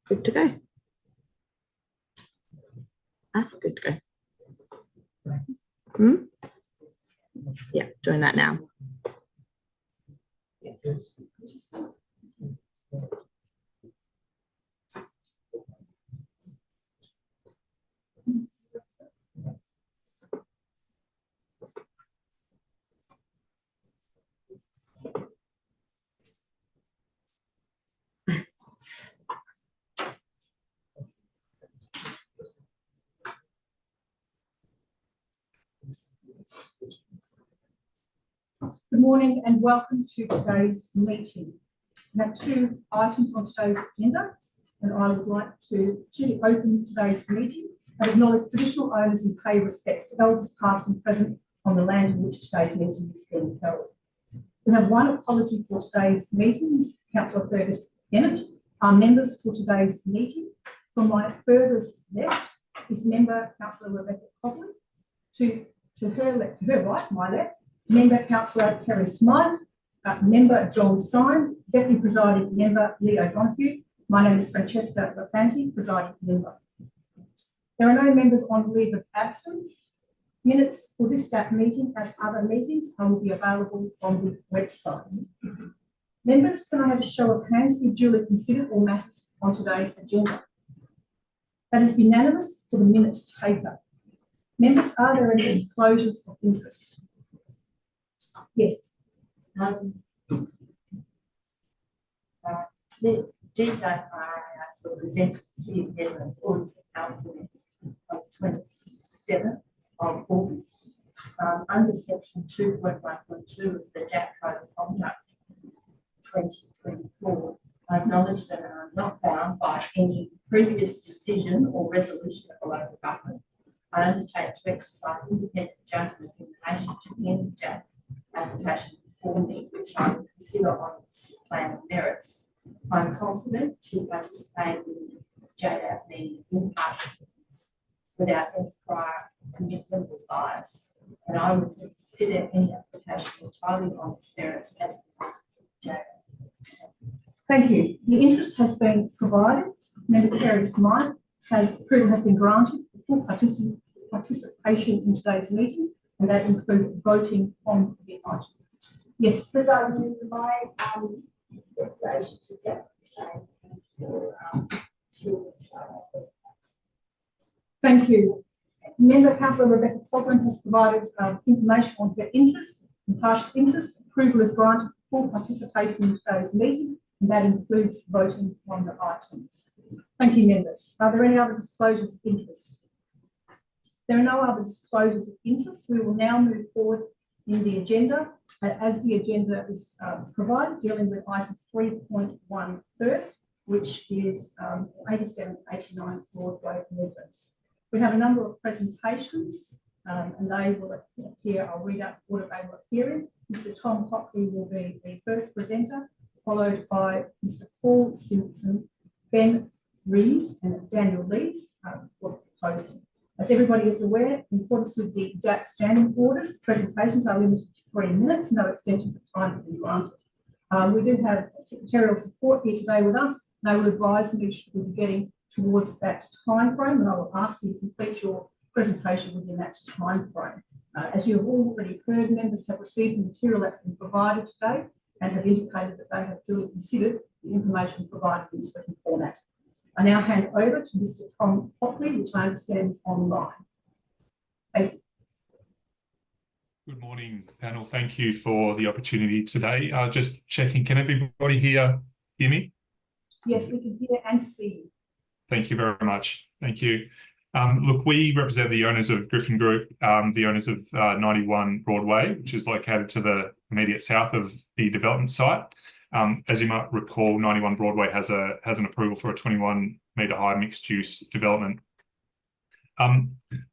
Good to go. Good to go. Yeah, doing that now. Good morning and welcome to today's meeting. We have two items on today's agenda, and I would like to open today's meeting and acknowledge traditional owners and pay respects to elders past and present on the land in which today's meeting is being held. We have one apology for today's meeting. Councillor Fergus Bennett. Our members for today's meeting. From my furthest left is member Councillor Rebecca Copley. To her left, to her right, my left, member Councillor Kerry Smythe, member John Syme, deputy presiding member Leo Donoghue. My name is Francesca Lafanti, presiding member. There are no members on leave of absence. Minutes for this meeting, as other meetings, will be available on the website. Members, can I have a show of hands if you duly considered all matters on today's agenda? That is unanimous for the minute taker. Members, are there any disclosures of interest? Yes. These are represented the City of Nedlands Auditor Council of 27th of August under section 2.1.2 of the DAP Code of Conduct 2024. I acknowledge that I am not bound by any previous decision or resolution of the local government. I undertake to exercise independent judgment in relation to any DAP application before me, which I will consider on its plan and merits. I am confident to participate in the JDAP meeting impartially without any prior commitment or bias, and I will consider any application entirely on its merits as presented to JDAP. Thank you. The interest has been provided. Member Kerry Smythe has been granted full participation in today's meeting, and that includes voting on the item. Yes. Presiding my declarations exactly the same for students. Thank you. Member Councillor Rebecca Coghlan has provided information on her interest and partial interest. Approval is granted full participation in today's meeting, and that includes voting on the items. Thank you, members. Are there any other disclosures of interest? There are no other disclosures of interest. We will now move forward in the agenda as the agenda is provided, dealing with item 3.1 first, which is 8789 Broadway, Nedlands. We have a number of presentations and they will appear. I'll read out what they will appear in. Mr. Tom Hockley will be the first presenter, followed by Mr. Paul Simpson, Ben Rees and Daniel Lees for proposal. As everybody is aware, in accordance with the DAP standing orders, presentations are limited to 3 minutes, no extensions of time have been granted. We do have secretarial support here today with us, and they will advise me should we be getting towards that time frame, and I will ask you to complete your presentation within that time frame. As you have already heard, members have received the material that's been provided today and have indicated that they have duly considered the information provided in this written format. I now hand over to Mr. Tom Hockley, which I understand is online. Thank you. Good morning, panel. Thank you for the opportunity today. Just checking, can everybody hear me? Yes, we can hear and see you. Thank you very much. Thank you. Look, we represent the owners of Griffin Group, the owners of 91 Broadway, which is located to the immediate south of the development site. As you might recall, 91 Broadway has an approval for a 21-metre high mixed-use development.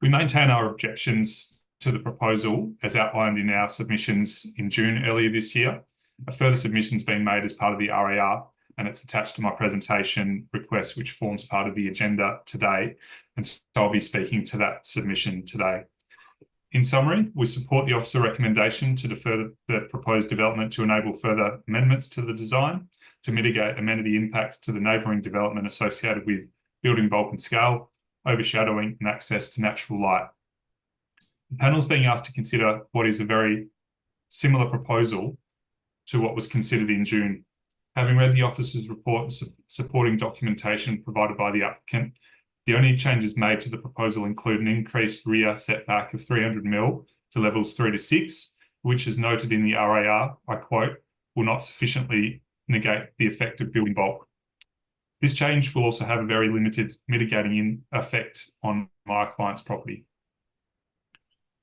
We maintain our objections to the proposal as outlined in our submissions in June earlier this year. A further submission has been made as part of the RAR, and it's attached to my presentation request, which forms part of the agenda today. And so I'll be speaking to that submission today. In summary, we support the officer recommendation to defer the proposed development to enable further amendments to the design to mitigate amenity impacts to the neighbouring development associated with building bulk and scale, overshadowing and access to natural light. The panel is being asked to consider what is a very similar proposal to what was considered in June. Having read the officer's report and supporting documentation provided by the applicant, the only changes made to the proposal include an increased rear setback of 300 mil to levels 3 to 6, which is noted in the RAR, I quote, will not sufficiently negate the effect of building bulk. This change will also have a very limited mitigating effect on my client's property.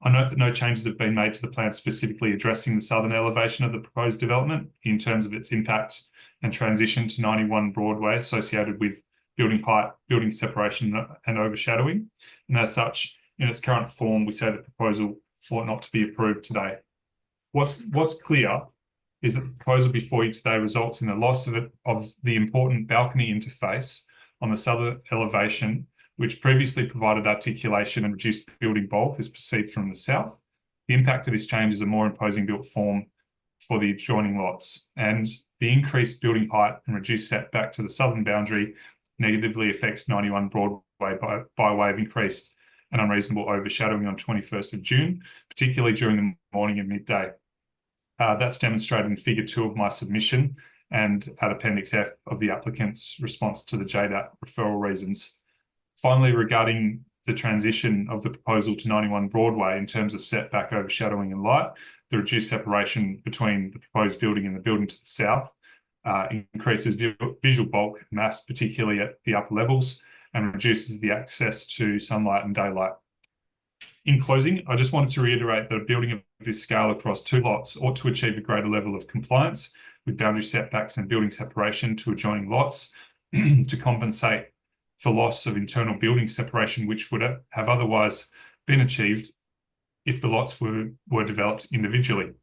I note that no changes have been made to the plan specifically addressing the southern elevation of the proposed development in terms of its impact and transition to 91 Broadway associated with building height, building separation and overshadowing. And as such, in its current form, we say the proposal ought not to be approved today. What's clear is that the proposal before you today results in the loss of the important balcony interface on the southern elevation, which previously provided articulation and reduced building bulk as perceived from the south. The impact of this change is a more imposing built form for the adjoining lots, and the increased building height and reduced setback to the southern boundary negatively affects 91 Broadway by way of increased and unreasonable overshadowing on 21st of June, particularly during the morning and midday. That's demonstrated in figure 2 of my submission and at appendix F of the applicant's response to the JDAT referral reasons. Finally, regarding the transition of the proposal to 91 Broadway in terms of setback, overshadowing and light, the reduced separation between the proposed building and the building to the south increases visual bulk and mass, particularly at the upper levels, and reduces the access to sunlight and daylight. In closing, I just wanted to reiterate that a building of this scale across 2 lots ought to achieve a greater level of compliance with boundary setbacks and building separation to adjoining lots to compensate for loss of internal building separation, which would have otherwise been achieved if the lots were developed individually.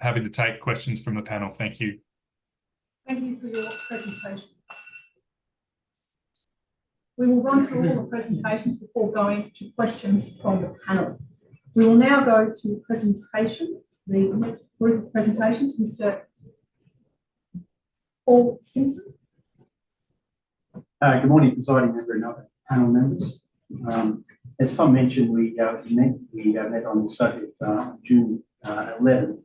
Happy to take questions from the panel. Thank you. Thank you for your presentation. We will run through all the presentations before going to questions from the panel. We will now go to presentation. The next group of presentations, Mr. Paul Simpson. Good morning, presiding member and other panel members. As Tom mentioned, we met on the subject June 11.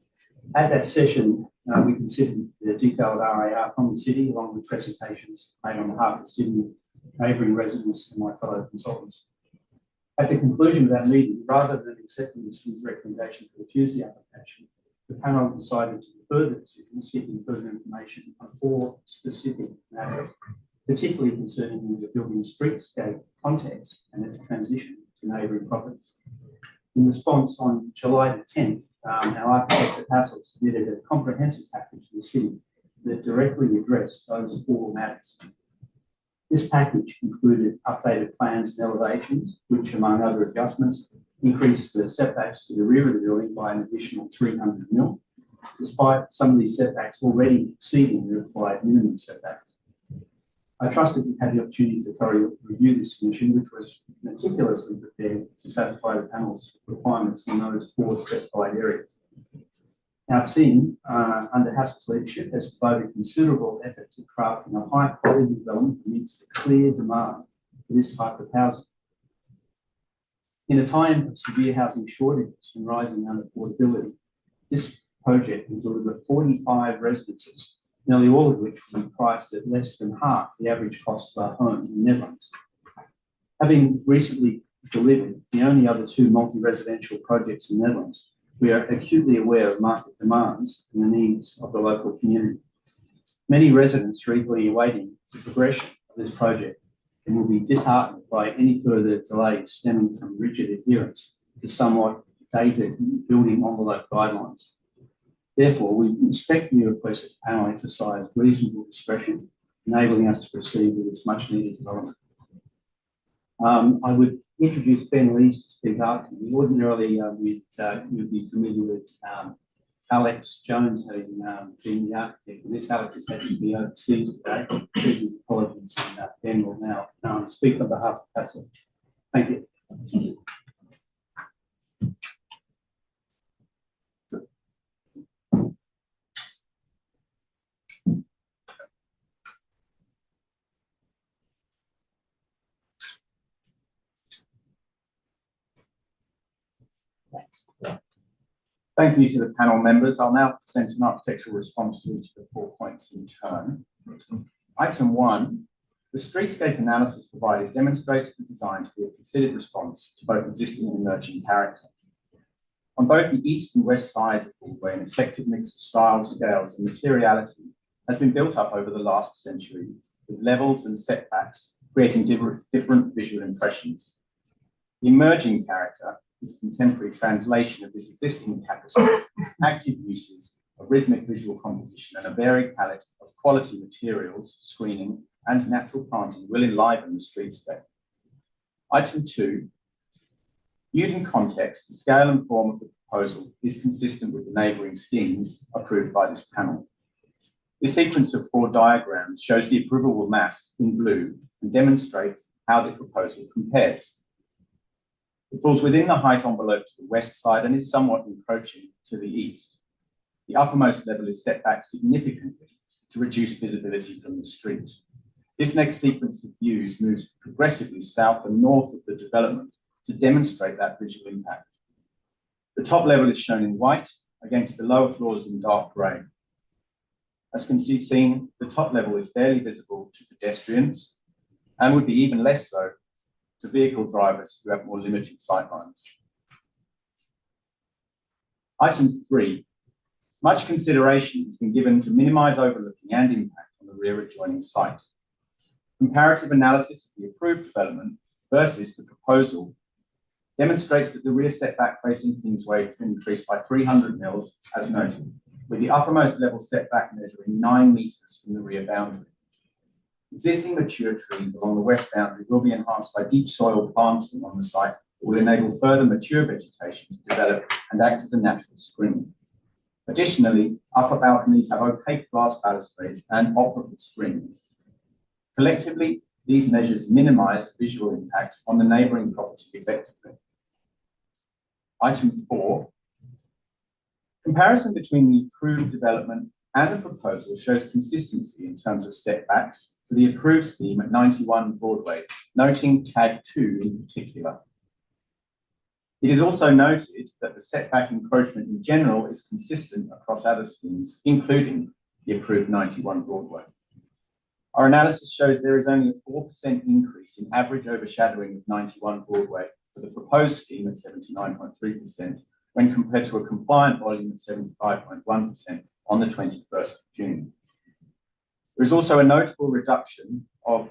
At that session, we considered the detailed RAR from the city, along with presentations made on behalf of Sydney, neighbouring residents and my fellow consultants. At the conclusion of that meeting, rather than accepting the city's recommendation to refuse the application, the panel decided to defer the decision, seeking further information on 4 specific matters, particularly concerning the building's streetscape context and its transition to neighbouring properties. In response, on July the 10th, our architect at Hassel submitted a comprehensive package to the city that directly addressed those 4 matters. This package included updated plans and elevations, which, among other adjustments, increased the setbacks to the rear of the building by an additional 300 mil, despite some of these setbacks already exceeding the required minimum setbacks. I trust that you've had the opportunity to thoroughly review this submission, which was meticulously prepared to satisfy the panel's requirements in those 4 specified areas. Our team, under Hassel's leadership, has devoted considerable effort to crafting a high-quality development that meets the clear demand for this type of housing. In a time of severe housing shortages and rising unaffordability, this project will deliver 45 residences, nearly all of which will be priced at less than half the average cost of our homes in the Nedlands. Having recently delivered the only other 2 multi-residential projects in the Nedlands, we are acutely aware of market demands and the needs of the local community. Many residents are eagerly awaiting the progression of this project and will be disheartened by any further delays stemming from rigid adherence to somewhat dated building envelope guidelines. Therefore, we respectfully request that the panel exercise reasonable discretion, enabling us to proceed with this much needed development. I would introduce Ben Lees to speak after me. Ordinarily, you'd be familiar with Alex Jones having been the architect, and this Alex has had to be overseas today. His apologies, and Ben will now speak on behalf of Hassel. Thank you. Thanks. Thank you to the panel members. I'll now present an architectural response to each of the 4 points in turn. Item 1, the streetscape analysis provided demonstrates the design to be a considered response to both existing and emerging character. On both the east and west sides of Broadway, an eclectic mix of styles, scales, and materiality has been built up over the last century, with levels and setbacks creating different visual impressions. The emerging character is a contemporary translation of this existing tapestry, active uses of rhythmic visual composition, and a varied palette of quality materials, screening, and natural planting will enliven the streetscape. Item 2, viewed in context, the scale and form of the proposal is consistent with the neighbouring schemes approved by this panel. This sequence of 4 diagrams shows the approvable mass in blue and demonstrates how the proposal compares. It falls within the height envelope to the west side and is somewhat encroaching to the east. The uppermost level is set back significantly to reduce visibility from the street. This next sequence of views moves progressively south and north of the development to demonstrate that visual impact. The top level is shown in white against the lower floors in dark grey. As can be seen, the top level is barely visible to pedestrians and would be even less so to vehicle drivers who have more limited sightlines. Item 3, much consideration has been given to minimise overlooking and impact on the rear adjoining site. Comparative analysis of the approved development versus the proposal demonstrates that the rear setback facing Kingsway has been increased by 300 mils, as noted, with the uppermost level setback measuring 9 metres from the rear boundary. Existing mature trees along the west boundary will be enhanced by deep soil planting on the site that will enable further mature vegetation to develop and act as a natural screen. Additionally, upper balconies have opaque glass balustrades and operable screens. Collectively, these measures minimise the visual impact on the neighbouring property effectively. Item 4, comparison between the approved development and the proposal shows consistency in terms of setbacks for the approved scheme at 91 Broadway, noting tag 2 in particular. It is also noted that the setback encroachment in general is consistent across other schemes, including the approved 91 Broadway. Our analysis shows there is only a 4% increase in average overshadowing of 91 Broadway for the proposed scheme at 79.3% when compared to a compliant volume at 75.1% on the 21st of June. There is also a notable reduction of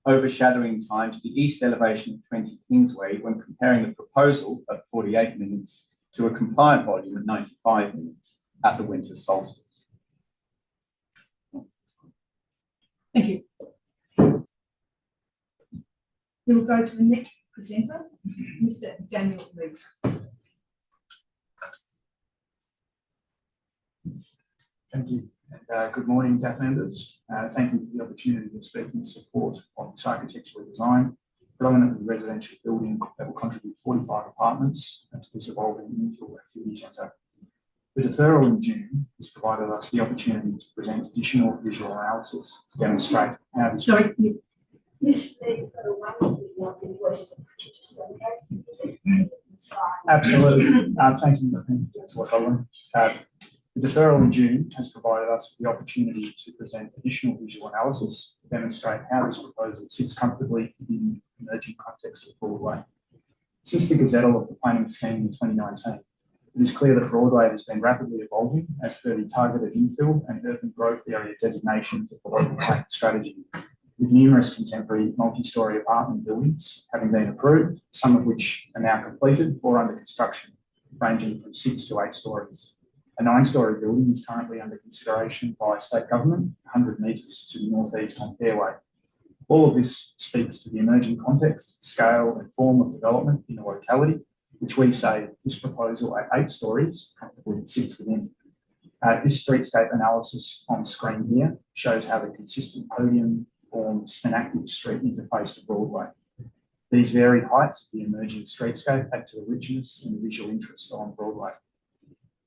overshadowing time to the east elevation of 20 Kingsway when comparing the proposal at 48 minutes to a compliant volume at 95 minutes at the winter solstice. Thank you. We will go to the next presenter, Mr. Daniel Rees. Thank you. And, good morning, DAP members. Thank you for the opportunity to speak in support of this architectural design, predominantly residential building that will contribute 45 apartments to this evolving infill activity centre. The deferral in June has provided us the opportunity to present additional visual analysis to demonstrate how this... Sorry, Absolutely. Thank you. That's what I want. The deferral in June has provided us with the opportunity to present additional visual analysis to demonstrate how this proposal sits comfortably within the emerging context of Broadway. Since the gazettal of the planning scheme in 2019, it is clear that Broadway has been rapidly evolving as per the targeted infill and urban growth area designations of the local planning strategy, with numerous contemporary multi-storey apartment buildings having been approved, some of which are now completed or under construction, ranging from 6 to 8 storeys. A 9-storey building is currently under consideration by state government, 100 metres to the northeast on Fairway. All of this speaks to the emerging context, scale and form of development in the locality, which we say this proposal at 8 storeys comfortably sits within. This streetscape analysis on screen here shows how the consistent podium forms an active street interface to Broadway. These varied heights of the emerging streetscape add to the richness and the visual interest on Broadway.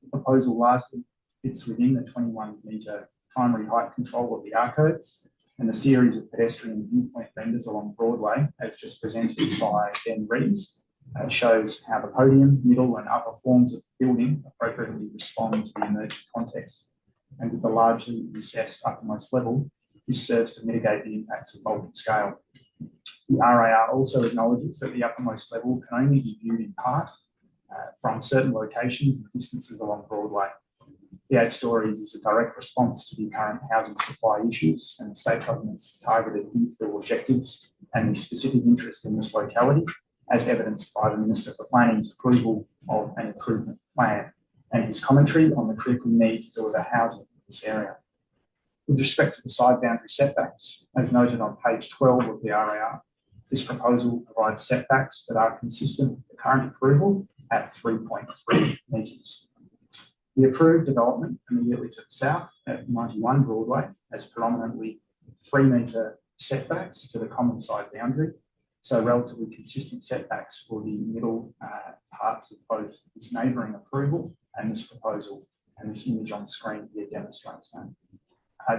The proposal largely fits within the 21-metre primary height control of the arcades and the series of pedestrian viewpoint renders along Broadway, as just presented by Ben Rees, It shows how the podium, middle and upper forms of the building appropriately respond to the emergent context. And with the largely recessed uppermost level, this serves to mitigate the impacts of bulk and scale. The RAR also acknowledges that the uppermost level can only be viewed in part from certain locations and distances along Broadway. The 8 stories is a direct response to the current housing supply issues and the state government's targeted infill objectives and the specific interest in this locality, as evidenced by the Minister for Planning's approval of an improvement plan and his commentary on the critical need to deliver housing in this area. With respect to the side boundary setbacks, as noted on page 12 of the RAR, this proposal provides setbacks that are consistent with the current approval at 3.3 metres. The approved development immediately to the south at 91 Broadway has predominantly 3 metre setbacks to the common side boundary, so relatively consistent setbacks for the middle parts of both this neighbouring approval and this proposal, and this image on screen here demonstrates that.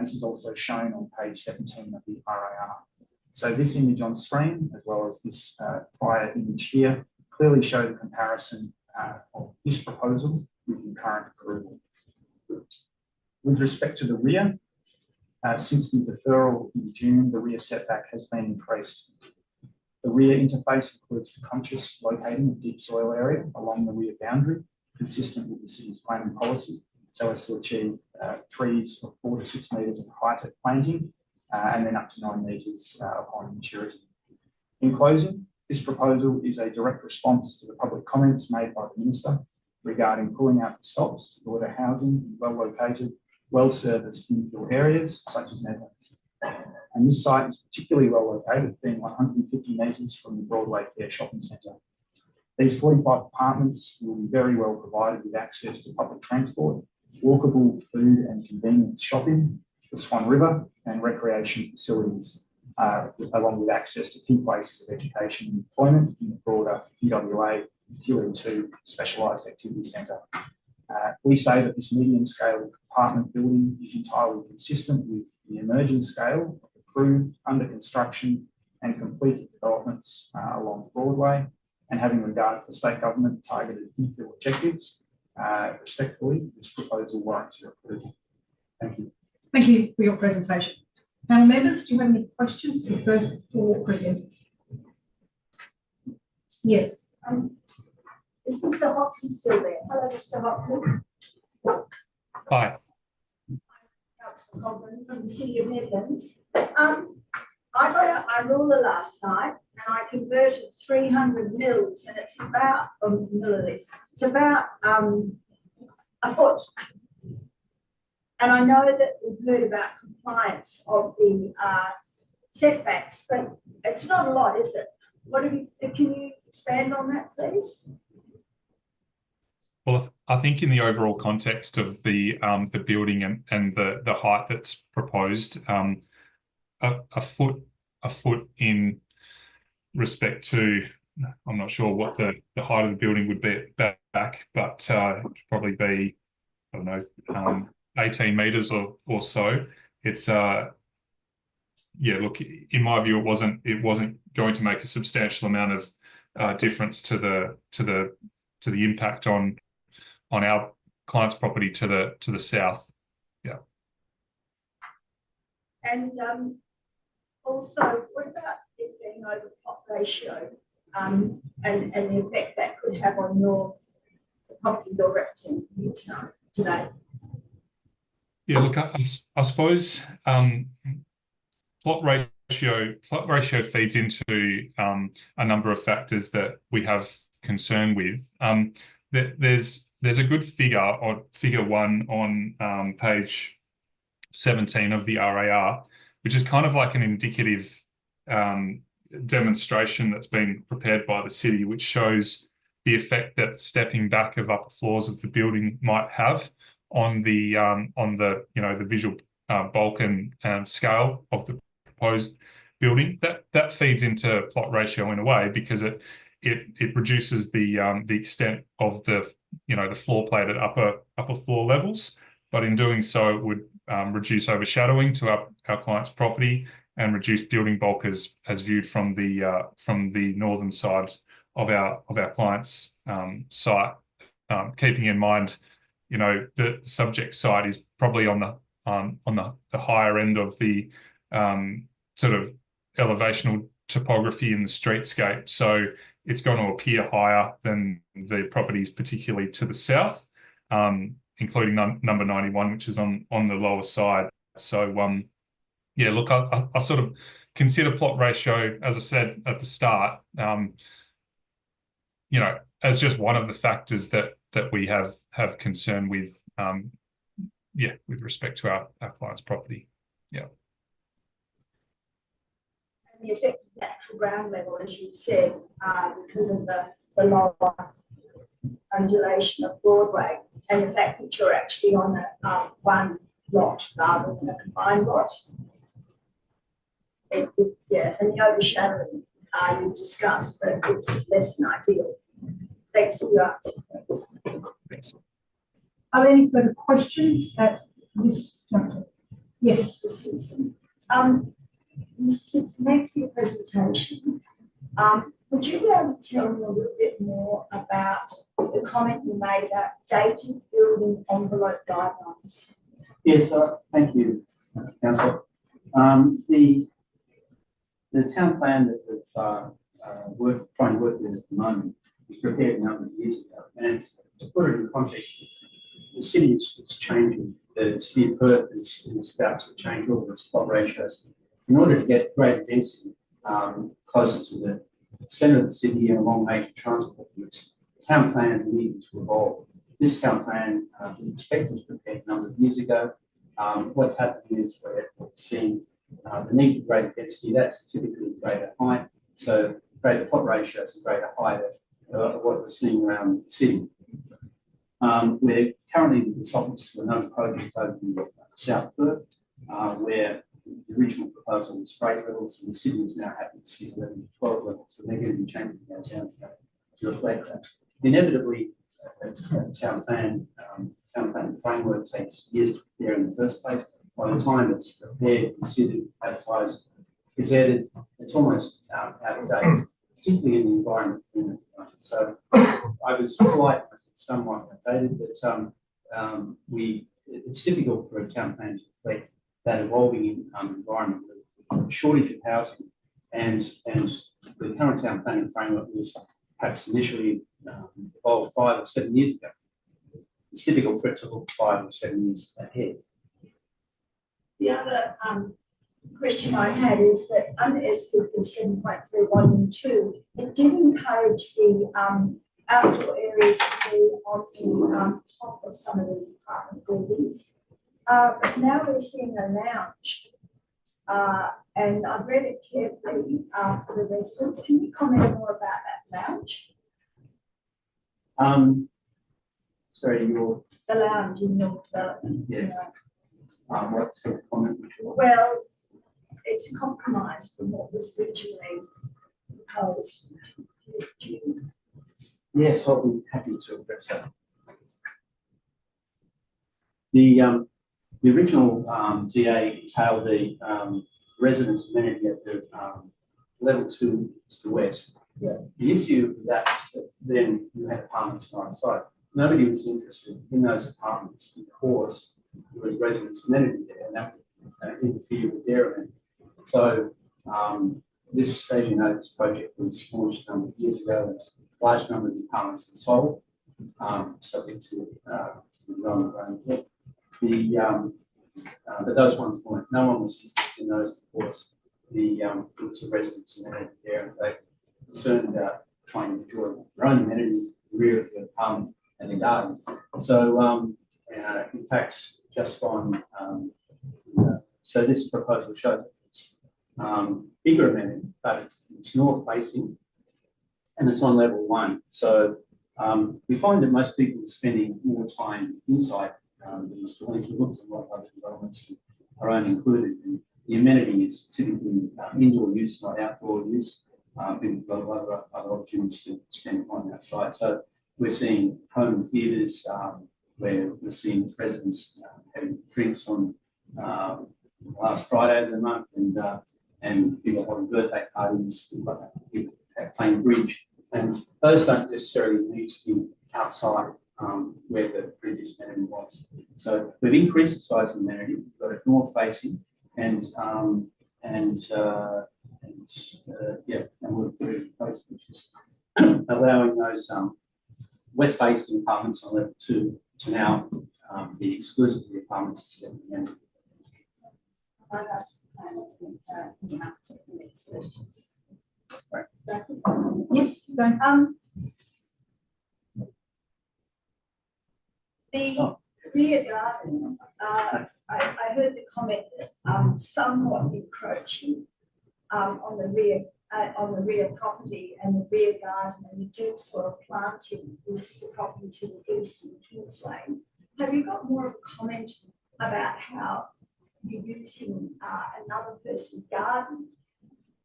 This is also shown on page 17 of the RAR. So this image on screen, as well as this prior image here, clearly show the comparison of this proposal with the current approval. With respect to the rear, since the deferral in June, the rear setback has been increased. The rear interface includes the conscious locating of deep soil area along the rear boundary, consistent with the city's planning policy, so as to achieve trees of 4 to 6 metres in height at planting and then up to 9 metres upon maturity. In closing, this proposal is a direct response to the public comments made by the Minister regarding pulling out the stops to deliver housing in well-located, well-serviced infill areas such as Nedlands. And this site is particularly well located, being 150 metres from the Broadway Fair Shopping Centre. These 45 apartments will be very well provided with access to public transport, walkable food and convenience shopping, the Swan River and recreation facilities, along with access to key places of education and employment in the broader UWA Tier 2 Specialised Activity Centre. We say that this medium scale apartment building is entirely consistent with the emerging scale of approved, under construction and completed developments along Broadway, and having regard for state government targeted infill objectives, respectfully, this proposal warrants your approval. Thank you. Thank you for your presentation. Panel members, do you have any questions for the first 4 presenters? Yes. Is Mr. Hopkins still there? Hello, Mr. Hopkins. Hi. Councillor Coghlan from the City of Nedlands. I got a ruler last night and I converted 300 mils and it's about, milliliters, it's about a foot. And I know that we've heard about compliance of the setbacks, but it's not a lot, is it? Can you expand on that, please? Well, I think in the overall context of the building and the height that's proposed, a foot in respect to, I'm not sure what the height of the building would be at the back, but probably be, I don't know, 18 metres or so. It's yeah, look, in my view, it wasn't going to make a substantial amount of difference to the impact on our client's property to the south. Yeah. And also, what about it being over plot ratio and the effect that could have on the property you're representing today? Yeah, look, I suppose plot ratio feeds into a number of factors that we have concern with. There's a good figure on figure 1 on page 17 of the RAR, which is kind of like an indicative demonstration that's been prepared by the city, which shows the effect that stepping back of upper floors of the building might have on the the visual bulk and scale of the proposed building. That feeds into plot ratio in a way, because it reduces the extent of the the floor plate at upper floor levels, but in doing so it would reduce overshadowing to our client's property and reduce building bulk as viewed from the northern side our client's site, keeping in mind, you know, the subject site is probably on the higher end of the sort of elevational topography in the streetscape. So it's going to appear higher than the properties, particularly to the south, including number 91, which is on the lower side. So yeah, look, I sort of consider plot ratio, as I said at the start, you know, as just one of the factors that we have concern with, yeah, with respect to our client's property. Yeah. And the effect of natural ground level, as you said, because of the lower undulation of Broadway, and the fact that you're actually on a one lot rather than a combined lot. Yeah, and the overshadowing you discussed, but it's less than ideal. Thanks for your answer. Thanks. Are there any further questions at this juncture? Yes, Mr. Simpson. Mr. Simpson, next to your presentation, would you be able to tell me a little bit more about the comment you made about dated building envelope guidelines? Yes, thank you, Councillor. The town plan that we're trying to work with at the moment was prepared a number of years ago. And to put it in context, the city is changing. The city of Perth is about to change all of its plot ratios. In order to get greater density closer to the centre of the city and along major transport routes, town plans need to evolve. This town plan, we expect, was prepared a number of years ago. What's happening is we're seeing the need for greater density. That's typically greater height. So greater plot ratios and greater height are what we're seeing around the city. We're currently the consultants to another project over in South Perth, where the original proposal was 8 levels, and the city is now happy to see 11 to 12 levels. So they're going to be changing our town to reflect that. Inevitably, a town plan framework takes years to prepare in the first place. By the time it's prepared, considered, advertised, presented, it's almost out of date, particularly in the environment. So I was polite, somewhat outdated, but it's difficult for a town plan to reflect that evolving environment with a shortage of housing, and the current town planning framework was perhaps initially evolved 5 or 7 years ago. It's difficult for it to look 5 or 7 years ahead. The other question I had is that under S57.3 Volume 2, it did encourage the outdoor areas to be on the top of some of these apartment buildings. But now we're seeing a lounge, and I've read it carefully for the residents. Can you comment more about that lounge? Sorry, the lounge in your development. Yes. What sort of comment? Well, it's a compromise from what was originally proposed. Yes, I'll be happy to address that. The original DA entailed the residence amenity at the level 2 to the west. Yeah. The issue with that is that then you had apartments on site. Nobody was interested in those apartments because there was residence amenity there, and that would interfere with their amenity. So this, as you know, this project was launched a number of years ago. A large number of apartments were sold, subject to the development. But those ones weren't. No one was interested in those because there was a residence amenity there, and they were concerned about trying to enjoy their own amenities, the rear of the apartment and the garden. So, in fact, just on so this proposal shows it's bigger amenity, but it's north facing, and it's on level 1. So we find that most people are spending more time inside these dwellings. We looked at a lot of other developments, our own included. And the amenity is typically indoor use, not outdoor use. We've got a lot of other opportunities to spend time outside. So we're seeing home theatres, where we're seeing residents having drinks on last Friday of the month, and people having birthday parties, people playing bridge And those don't necessarily need to be outside where the previous amenity was. So we've increased the size of the amenity, we've got it north facing, and we're putting it close, which is allowing those west facing apartments on level 2 to now be exclusively apartments instead of amenity. Right. Yes, go on. The rear garden, I heard the comment that somewhat encroaching on the rear property and the rear garden and the deep soil planting is the property to the east in Kings Lane. Have you got more of a comment about how you're using another person's garden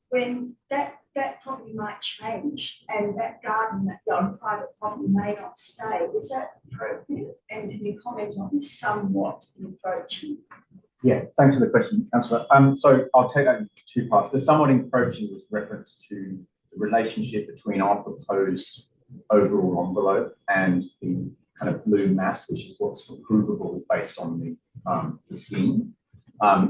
when that property might change and that garden that on private property may not stay? Is that appropriate? And can you comment on this somewhat encroaching? Yeah, thanks for the question, Councillor. So I'll take that in 2 parts. The somewhat encroaching was reference to the relationship between our proposed overall envelope and the kind of blue mass, which is what's approvable based on the scheme.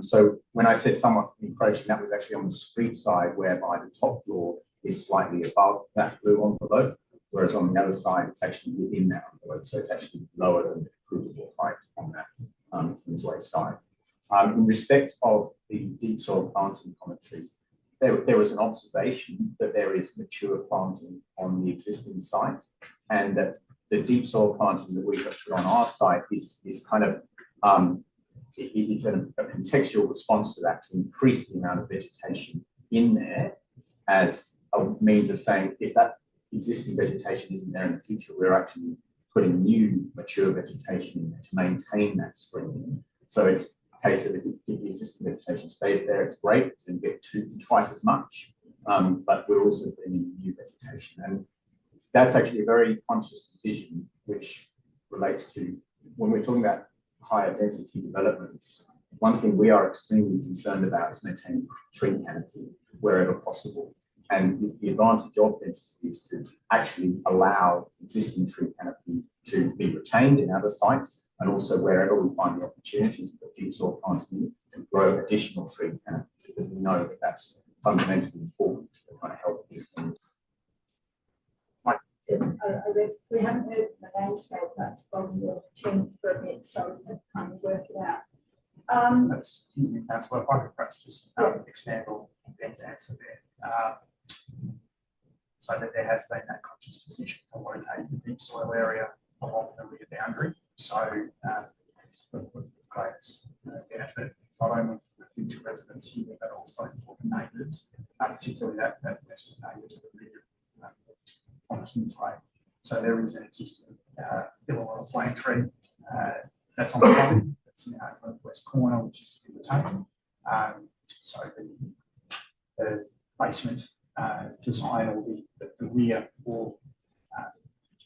So when I said somewhat encroaching, that was actually on the street side, whereby the top floor is slightly above that blue envelope, whereas on the other side, it's actually within that envelope. So it's actually lower than the approvable height on that Kingsway side. In respect of the deep soil planting commentary, there was an observation that there is mature planting on the existing site, and that the deep soil planting that we have put on our site is kind of it's a contextual response to that, to increase the amount of vegetation in there as a means of saying if that existing vegetation isn't there in the future, we're actually putting new mature vegetation in there to maintain that screening. So it's a case of if the existing vegetation stays there, it's great, it's going to get twice as much, but we're also putting in new vegetation. And that's actually a very conscious decision, which relates to when we're talking about higher density developments. One thing we are extremely concerned about is maintaining tree canopy wherever possible. And the advantage of density is to actually allow existing tree canopy to be retained in other sites, and also wherever we find the opportunity to put deep soil planting to grow additional tree canopy, because we know that that's fundamentally important to the kind of health of these communities. We haven't heard from the landscape much from your team for a bit, so we have to kind of work it out. Excuse me, Councillor, if I could perhaps just expand on Ben's answer there. So that there has been that conscious decision to locate the deep soil area along the rear boundary. So it's for the greatest benefit, not only for the future residents here, but also for the neighbours, particularly that western neighbour to the rear on Kingsway. So there is an existing Illawarra flame tree that's on the property, that's in our northwest corner, which is to be retained. So the basement design, or the rear wall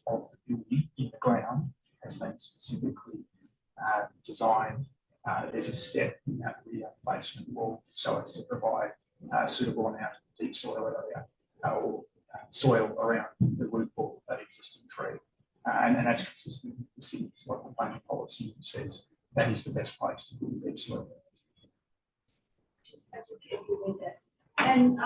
of the building in the ground has been specifically designed. There's a step in that rear basement wall, so it's to provide a suitable amount of deep soil area or soil around the root ball of that existing tree. And that's consistent with the city's local planning policy, which says that is the best place to build deep soil. And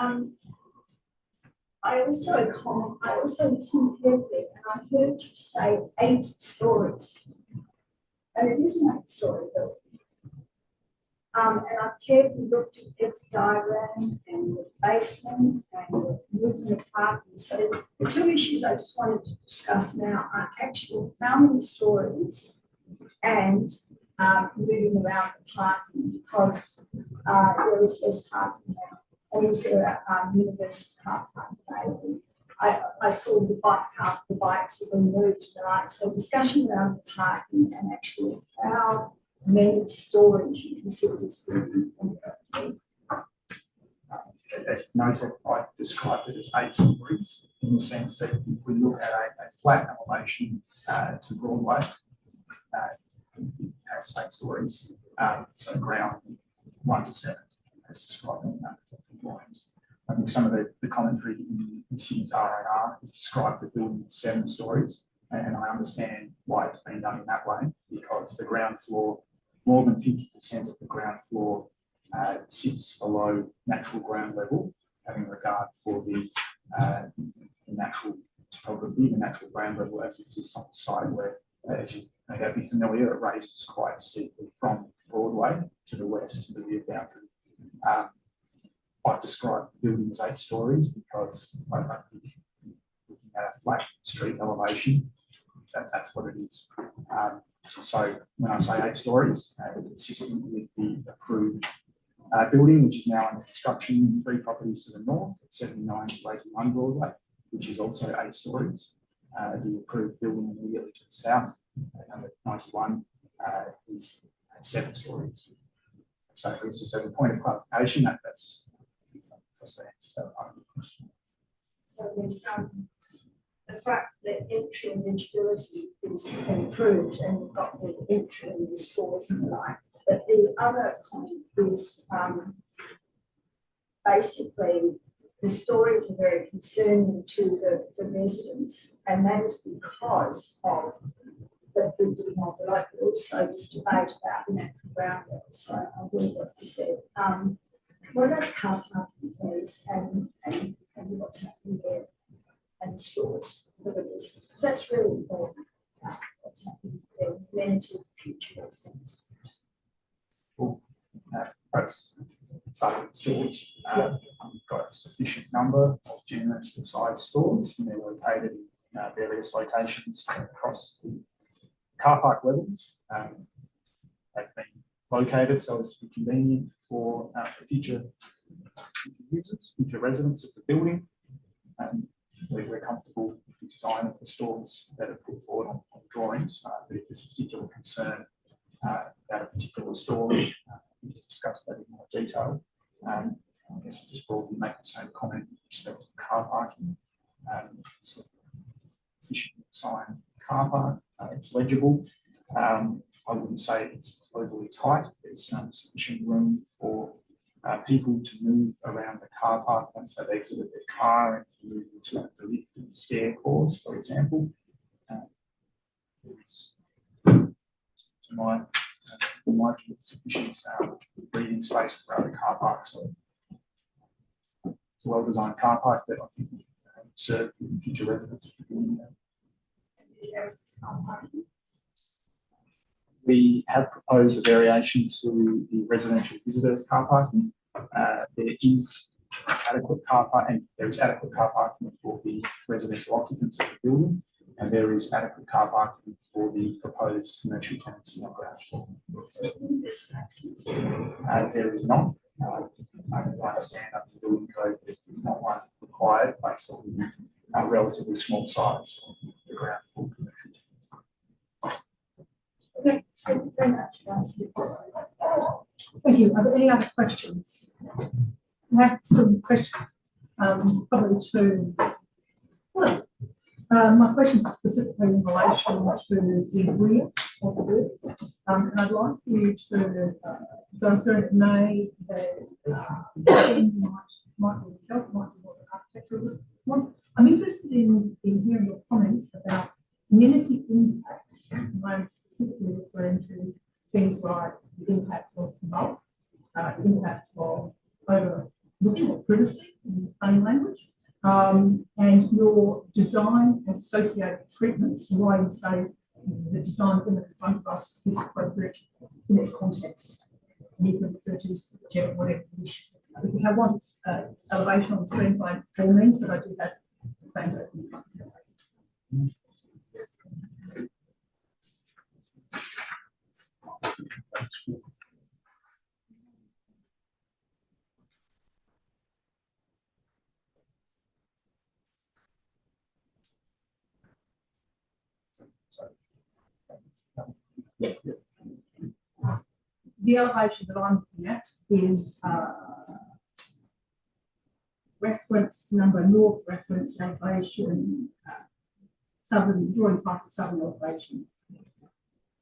I also listened carefully, and I heard you say 8 stories. And it is an 8-story building. And I've carefully looked at every diagram and the basement and the movement of parking. So the 2 issues I just wanted to discuss now are actually how many stories and moving around the parking, because there is less parking now. And is there a universal car park available? I saw the bikes have been moved tonight. So discussion around the parking and actually how many stories you consider this building. As you noted, I described it as 8 stories, in the sense that if we look at a flat elevation to Broadway, it has 8 stories, so ground 1 to 7, as described in the drawings. I think some of the commentary in this year's RAR has described the building as 7 stories. And I understand why it's been done in that way, because the ground floor, more than 50% of the ground floor sits below natural ground level, having regard for the natural topography, the natural ground level as it exists on the site, where, as you may be familiar, it raises quite steeply from Broadway to the west to the rear boundary. I've described the building as 8 stories because I think looking at a flat street elevation, that's what it is. So when I say 8 stories, consistent with the approved building, which is now under construction, 3 properties to the north, at 79 to 81 Broadway, which is also 8 stories. The approved building immediately to the south, number 91, is 7 stories. So it's just as a point of clarification, that's the answer to that question. So there's the fact that entry and legibility is improved and you've got the entry and the stores and the like. But the other comment is basically the stories are very concerning to the residents, and that is because of the building envelope, but also this debate about the natural ground level. So I agree with what you said. What about car parking, please, and what's happening there, and the stores for the residents? Because that's really important. What's happening there, amenity of the future residents. Perhaps starting with stores, we've got a sufficient number of generous size stores, and they're located in various locations across the car park levels. They've been located so as to be convenient for future users, future residents of the building. We're comfortable with the design of the stores that are put forward on drawings, but if there's a particular concern about a particular store, we can discuss that in more detail. I guess I'll just broadly make the same comment with respect to car parking. It's a sufficient sign car park, it's legible. I wouldn't say it's overly tight. There's sufficient room for people to move around the car park once they've exited their car and to move into the lift and stair cores, for example. There's, to my view, sufficient breathing space throughout the car park. So it's a well-designed car park that I think will serve the future residents of the building. Is there car parking? We have proposed a variation to the residential visitors car parking. There is adequate car parking, and there is adequate car parking for the residential occupants of the building, and there is adequate car parking for the proposed commercial tenancy on ground floor. There is not. I understand under the building code there is not one required based on the relatively small size of the ground floor commercial tenancy. Okay, thank you very much for answering the question. Thank you. Are there any other questions? I have some questions, probably two. Well, my questions are specifically in relation to the rear of the building. And I'd like you to go through it. May might be yourself, might be more architectural. I'm interested in hearing your comments about amenity impacts. I'm specifically referring to things like the impact of bulk, the impact of overlooking or privacy in plain language, and your design and associated treatments, and why you say the design in front of us is appropriate in its context. And you can refer to whichever, whatever you wish. If you have one elevation on the screen, by all means, but I do have plans open in front of you. The elevation that I'm looking at is reference number north, reference elevation, southern, drawing part of southern elevation,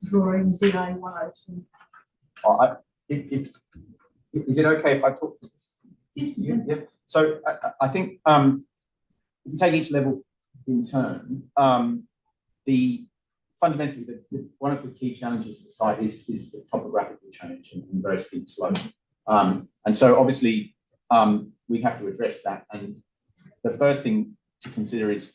drawing DA 102. Is it okay if I talk to this? Yep. So I think if you take each level in turn, fundamentally one of the key challenges of the site is the topographical change and very steep slope. And so obviously we have to address that. And the first thing to consider is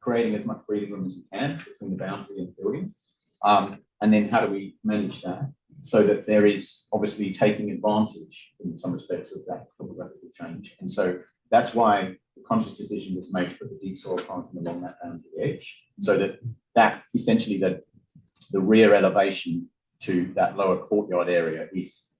creating as much breathing room as we can between the boundary and the building. And then how do we manage that so that there is obviously taking advantage in some respects of that topographical change. And so that's why the conscious decision was made to put the deep soil planting along that boundary edge, so that essentially the rear elevation to that lower courtyard area is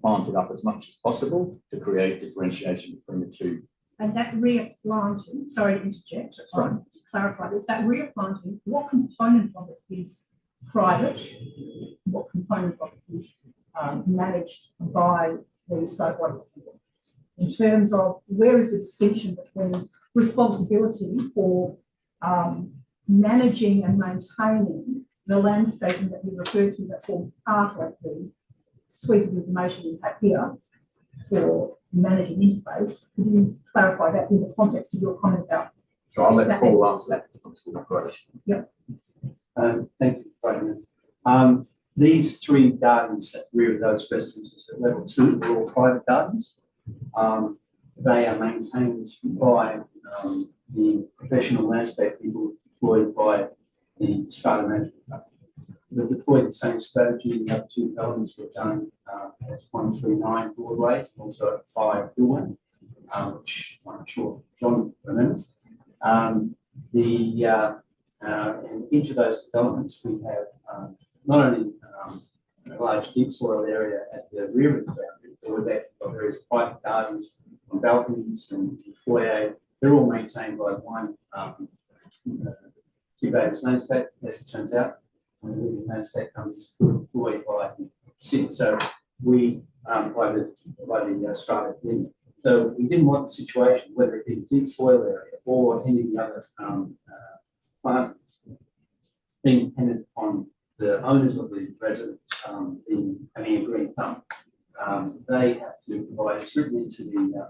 planted up as much as possible to create differentiation between the two. And that rear planting, sorry to interject, That's right. to clarify this, that rear planting, what component of it is private? What component of it is managed by the stroke water? In terms of where is the distinction between responsibility for managing and maintaining the landscaping that you referred to that forms part of the suite of information you have here for managing interface? Could you clarify that in the context of your comment about? So I'll let Paul answer that question. Yep. Thank you, Brandon. These three gardens at the rear of those residences at level 2 are all private gardens. They are maintained by the professional landscape people employed by the strata management company. We've deployed the same strategy in the other two developments we've done as 139 Broadway, and also at 5 Hillway, which I'm sure John remembers. In each of those developments, we have not only a large deep soil area at the rear of the boundary, but we've actually got various private gardens on balconies and foyer. They're all maintained by one two-bags landscape, as it turns out. And the living landscape companies employed by the city. So we by the strata. So we didn't want the situation, whether it be a deep soil area or any of the other plantings, being dependent on the owners of the residents having a green thumb. They have to provide, it's written into the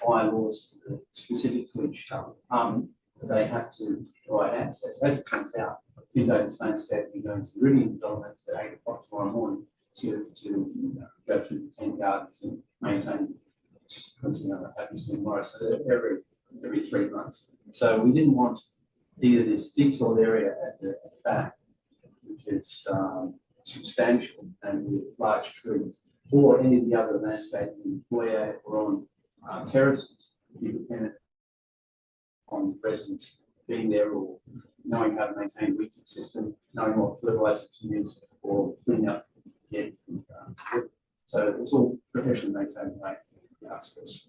bylaws specific to each they have to provide access. As it turns out, Nedlands landscape will be going to the Rivian development at 8 o'clock tomorrow morning to go through the 10 gardens and maintain happens tomorrow. So every 3 months. So we didn't want either this deep soil area at the back, which is substantial and with large trees, or any of the other landscaping in the foyer or on terraces, be dependent on residents being there or knowing how to maintain a leaching system, knowing what fertilizer to use or clean up. So it's all professionally maintained by the outskirts.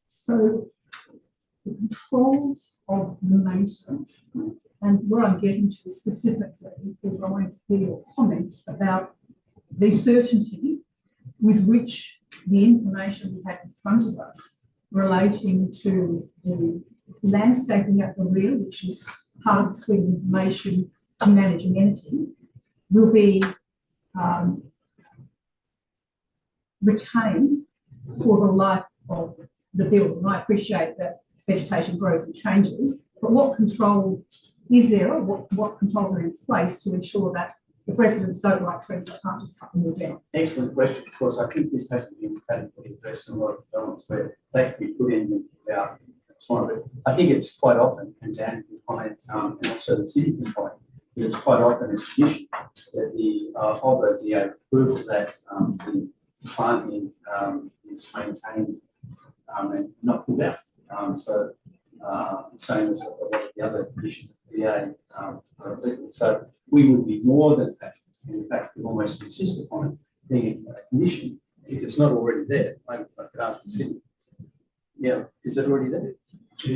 So the controls of the maintenance, and where I'm getting to specifically is I want to hear your comments about the certainty with which the information we have in front of us relating to the landscaping at the rear, which is part of the suite of information to manage amenity, will be retained for the life of the building. I appreciate that vegetation grows and changes, but what control is there, or what controls are in place to ensure that if residents don't like trees, they can't just cut them all down? Excellent question. Of course, I think this hasn't been adequately addressed in a lot of developments where they can be put in without. I think it's quite often, and Dan can comment, and also the city can comment, that it's quite often a condition that the DA approval that the planting is maintained and not pulled out. Same as a lot of the other conditions of the DA are applicable. So we would be more than that. In fact, we almost insist upon it being a condition. If it's not already there, I could ask the city. Yeah, is it already there? I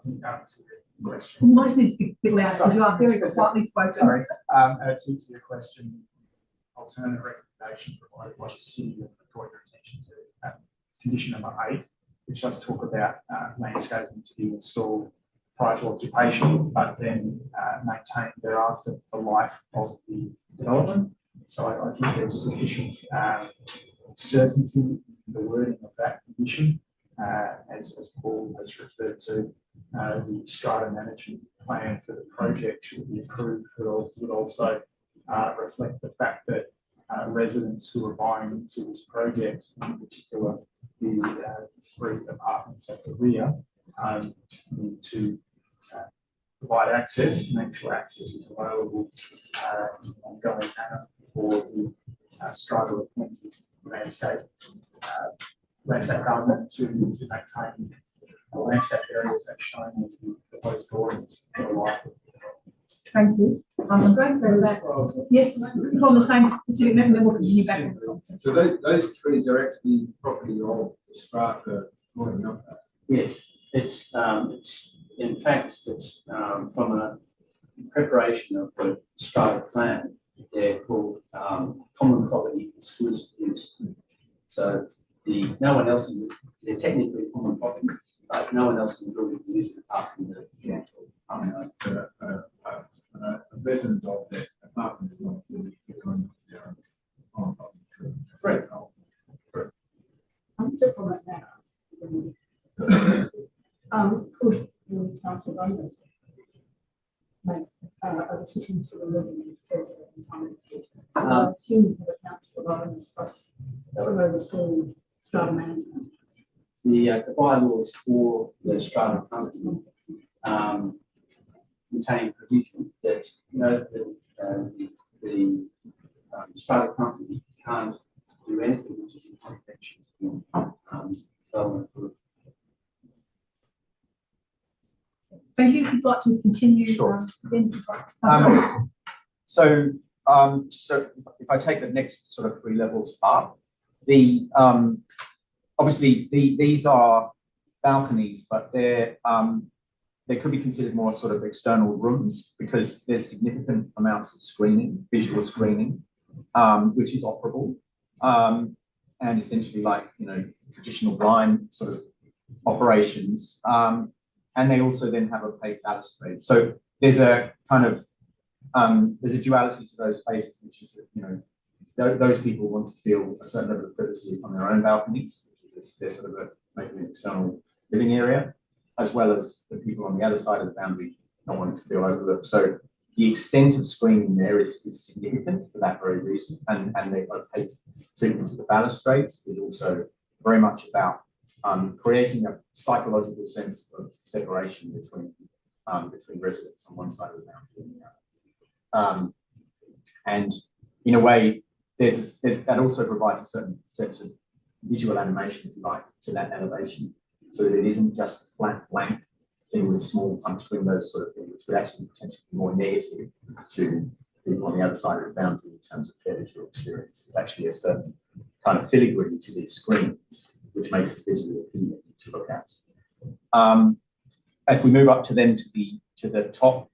think that was a good question. You might need to speak a bit louder because you are very quietly spoken. Sorry, to your question, alternate recommendation provided by the city and draw your attention to condition number 8, which does talk about landscaping to be installed prior to occupation, but then maintained thereafter for the life of the development. So I think there's sufficient certainty the wording of that condition. As Paul has referred to, the strata management plan for the project should be approved, would also reflect the fact that residents who are buying into this project, in particular the 3 apartments at the rear, need to provide access, make sure access is available in an ongoing manner for the strata appointed landscape gardener to maintain the landscape areas as shown in the proposed drawings. Thank you. I'm going to go back. Yes, it's on the same specific matter, then we'll continue back on the concept. So those trees are actually property of the strata growing up there? Yes, it's in fact, it's from a preparation of the strata plan. They're called common property exclusive use. So no one else they're technically common property, but no one else in the building can use it apart from the actual A resident of that apartment is not really going to their own property. Right. Just on that matter, could the council members make a decision to remove the trees at any time in the future? I assume that the council owners plus that would oversee strata management. the bylaws for the strata company contain provision that the strata company can't do anything which is in contradiction to development group. Thank you. If you'd like to continue. Sure. Then, So if I take the next sort of 3 levels up, obviously these are balconies, but they could be considered more sort of external rooms because there's significant amounts of screening, visual screening, which is operable, and essentially like traditional blind sort of operations. And they also then have opaque balustrade. So there's a kind of there's a duality to those spaces, which is that those people want to feel a certain level of privacy on their own balconies, which is they're sort of maybe an external living area, as well as the people on the other side of the boundary not wanting to feel overlooked. So the extent of screening there is significant for that very reason, and the opaque treatment of the balustrades is also very much about creating a psychological sense of separation between residents on one side of the boundary and the other. And in a way, that also provides a certain sense of visual animation, if you like, to that elevation, so that it isn't just a flat blank thing with small punched windows sort of thing, which would actually potentially be more negative to people on the other side of the boundary in terms of their visual experience. There's actually a certain kind of filigree to these screens, which makes it visually appealing to look at. If we move up to the top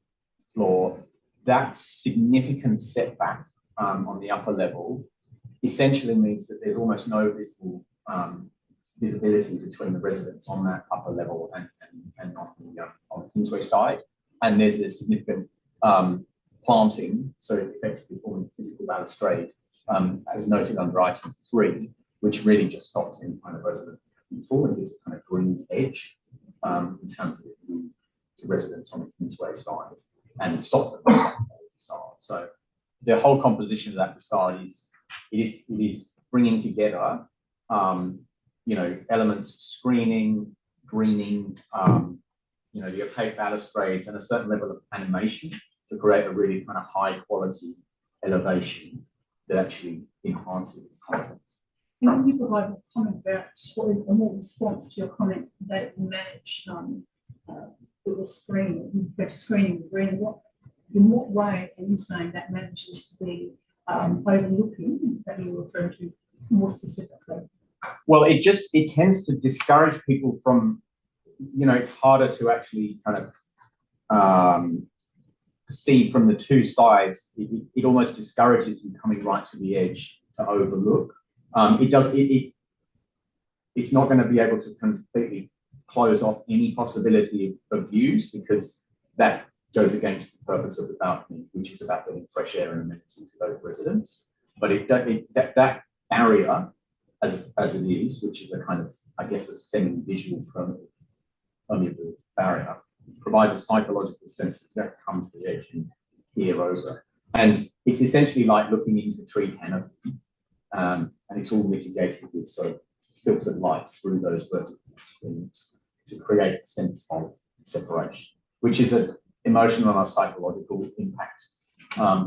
floor, that significant setback on the upper level essentially means that there's almost no visibility between the residents on that upper level and on the Kingsway side. And there's a significant planting, so effectively forming physical balustrade, as noted under item 3, which really just stops any kind of over the floor and gives a kind of green edge in terms of the view to residents on the Kingsway side and soften the facade. So the whole composition of that facade is bringing together elements of screening, greening, the opaque balustrades and a certain level of animation to create a really kind of high quality elevation that actually enhances its content. can you provide a comment about, or a more response to your comment that it will manage with the screening, screening the green? In what way are you saying that manages the overlooking that you were referring to more specifically? Well, it tends to discourage people from, it's harder to actually kind of see from the two sides. It almost discourages you coming right to the edge to overlook. It's not going to be able to completely close off any possibility of views, because that goes against the purpose of the balcony, which is about getting fresh air and amenity to those residents. But that barrier as it is, which is a kind of, I guess, a semi-visual permeable barrier, provides a psychological sense that you have to come to the edge and peer over. And it's essentially like looking into a tree canopy, and it's all mitigated with sort of filtered light through those vertical screens to create a sense of separation, which is an emotional and a psychological impact,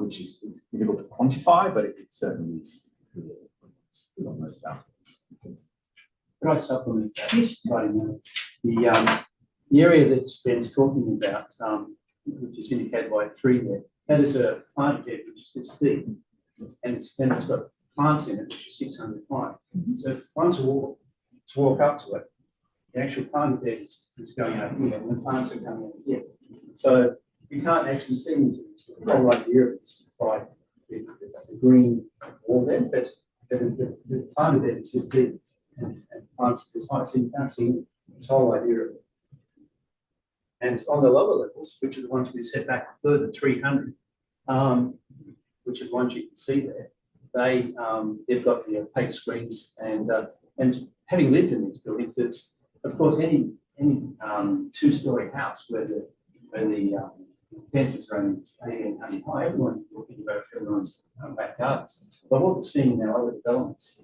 which is difficult to quantify, but it certainly is good on those outcomes. Could I supplement that? The area that Ben's talking about, which is indicated by 3 there, that is a plant bed which is this deep, and it's got plants in it which is 600 high. So if one to walk up to it, the actual plant bed is going out here, and the plants are coming out here. So you can't actually see these. The whole idea is by the green wall there, but the plant bed is just deep, and plants this high, so you can't see this whole idea of it. And on the lower levels, which are the ones we set back a further 300, which are the ones you can see there, they've got the opaque screens, and having lived in these buildings, it's of course any 2-story house where the fences are only 1800 high, everyone's looking about everyone's back gardens. But what we're seeing in our other developments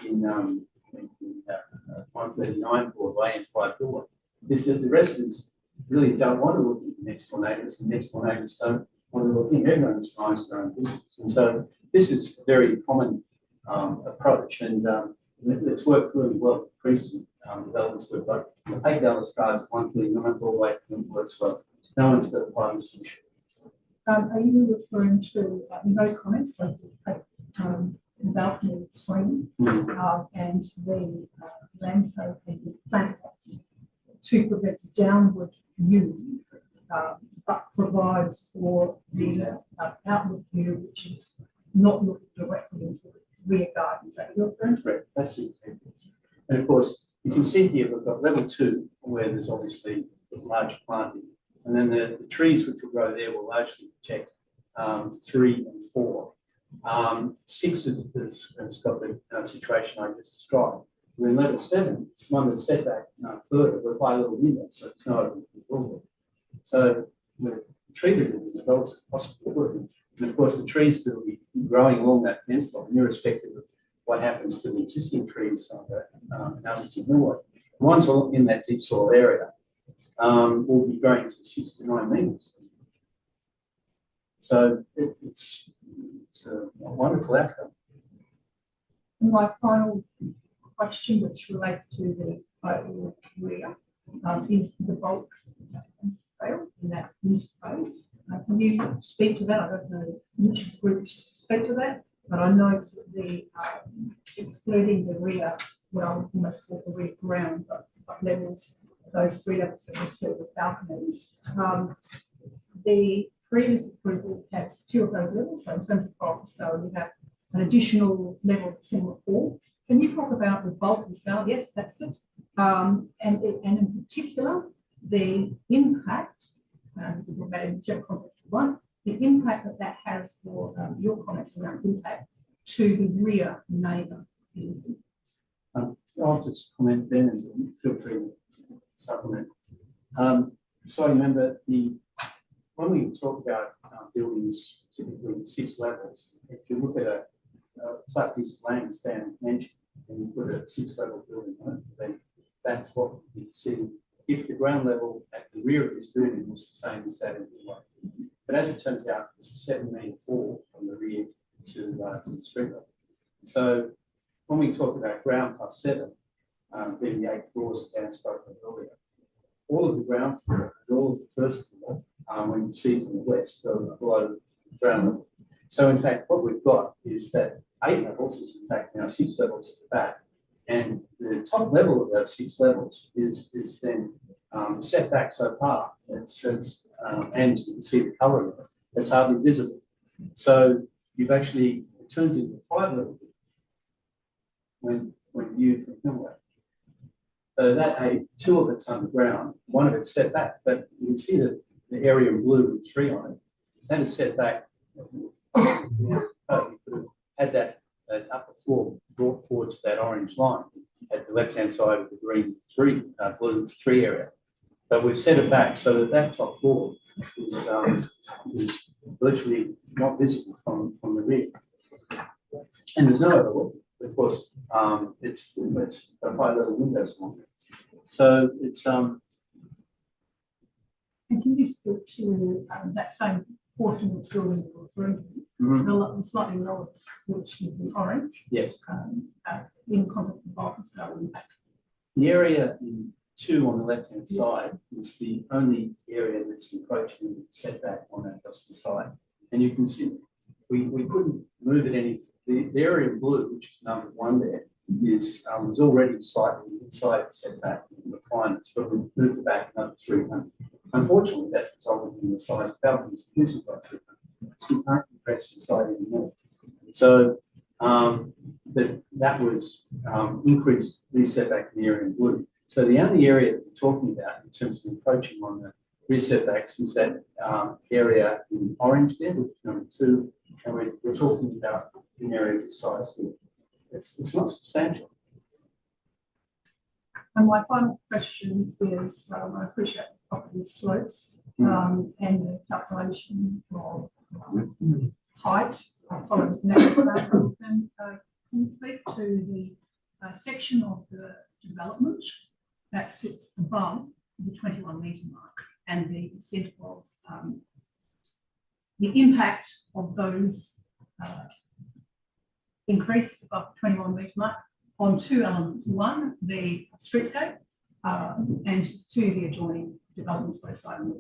in 139 Broadway and 5 Broadway is that the residents really don't want to look at the next door neighbours, and next door neighbours don't want to look in. Everyone's minds their own business. And so this is a very common approach, and it's worked really well with recent developments. We've got the 8 balustrades, 139 Broadway, and works well. No one's got a privacy issue. Are you referring to, in those comments, like the balcony screen and the landscape and the plant to prevent downward view, but provides for the outward view, which is not looking directly into the rear garden? Is that what you're referring to? Correct. That's it. And of course, you can see here we've got level 2, where there's obviously large planting, and then the trees which will grow there will largely protect 3 and 4. 6 has got the situation I just described. We're in level 7, it's one that's set back further with quite a little window, so it's not open to the door. So we've treated it as well as possible. And of course, the trees that will be growing along that fence line, irrespective of what happens to the existing trees on the houses in Norway, the ones in that deep soil area will be growing to 6 to 9 metres. So it's a wonderful outcome. And my final question, which relates to the rear, is the bulk scale in that interface. Can you speak to that? I don't know which group to speak to that, but I know that the excluding the rear, what I would almost call the rear ground, but levels, those 3 levels that we see with balconies. The previous approval has 2 of those levels. So in terms of bulk scale, we have an additional level of similar 4. Can you talk about the bulk scale? Yes, that's it. And in particular, the impact, we talk about in general context 1, the impact that has for your comments around impact to the rear neighbour. I'll just comment then, and feel free to supplement. So remember, when we talk about buildings, typically 6 levels, if you look at a flat piece of land, as Dan mentioned, and you put a 6-level building on it, then that's what you see if the ground level at the rear of this building was the same as that in the way. But as it turns out, it's a 7-metre fall from the rear to the street level. So when we talk about ground plus 7, being the 8 floors that Dan spoke of earlier, all of the ground floor and all of the first floor, when you see from the west, go below ground level. So in fact, what we've got is that 8 levels is in fact now 6 levels at the back, and the top level of those 6 levels is then set back so far. And you can see the colour of it. It's hardly visible. So you've actually, it turns into a 5-level when viewed from Hillway. So that 2 of it's underground, 1 of it's set back, but you can see that the area in blue with 3 on it, that is set back. You could have had that upper floor brought forward to that orange line at the left-hand side of the green blue 3 area. But we've set it back so that that top floor is virtually not visible from the rear. And there's no overlook. Of course, it's got high level windows on it. So it's And can you speak to that same portion of the building you're referring to, the slightly lower, which is in orange, yes. in context of Barton's building? The area in 2 on the left-hand side is the only area that's encroaching setback on that western side. And you can see we couldn't move it any. The area in blue, which is number 1 there, is was already slightly inside the setback requirements, but we moved it back another 300. Unfortunately, that's resulted in the size of balconies reduced by 300. So you can't compress the side anymore. So that was increased rear setback in the area in blue. So the only area that we're talking about in terms of encroaching on the rear setbacks is that area in orange there, which is number 2, and we're talking about an area of this size here. It's not substantial. And my final question is, I appreciate the property slopes and the calculation of height following the next paragraph. And can you speak to the section of the development that sits above the 21 metre mark and the extent of the impact of those increases above the 21 metre mark on 2 elements? 1, the streetscape, and 2, the adjoining developments both side and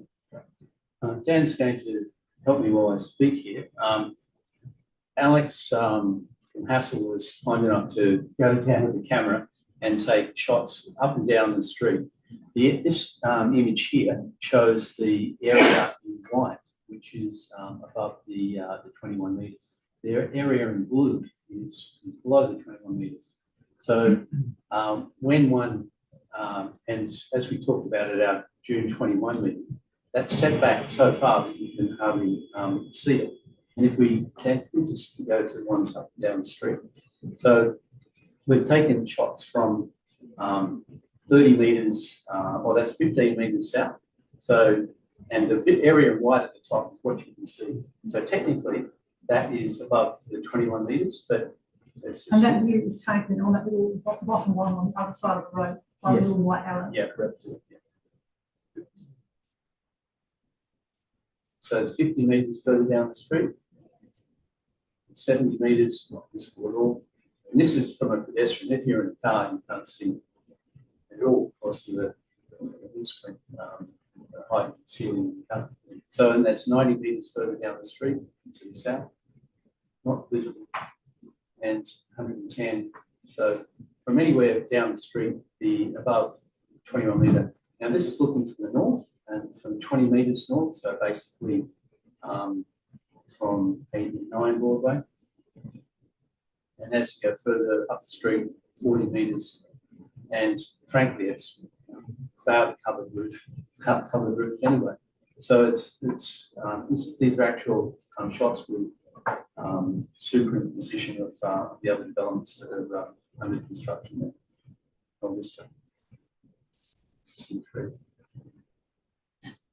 north. Dan's going to help me while I speak here. Alex from Hassel was kind enough to go down with the camera and take shots up and down the street. This image here shows the area in white, which is above the 21 metres. The area in blue is below the 21 metres. So when one, and as we talked about at our June 21 meeting, that's set back so far that you can hardly see it. And if we just go to the ones up and down the street. So we've taken shots from 30 metres, or that's 15 metres south. So, and the bit area in white at the top is what you can see. So technically, that is above the 21 metres, but it's... And that view is taken on that little bottom one on the other side of the road, by Yes. the little white arrow. Yeah, correct. Yeah. So it's 50 metres further down the street. It's 70 metres, not visible at all. And this is from a pedestrian. If you're in a car, you can't see at all across the windscreen, the height of the ceiling. So, and that's 90 metres further down the street to the south, not visible, and 110. So from anywhere down the street, the above 21 metre. Now this is looking from the north and from 20 metres north, so basically from 89 Broadway. And as you go further up the street, 40 metres, and frankly, it's cloud covered roof anyway. So these are actual shots with superimposition of the other developments that are under construction there.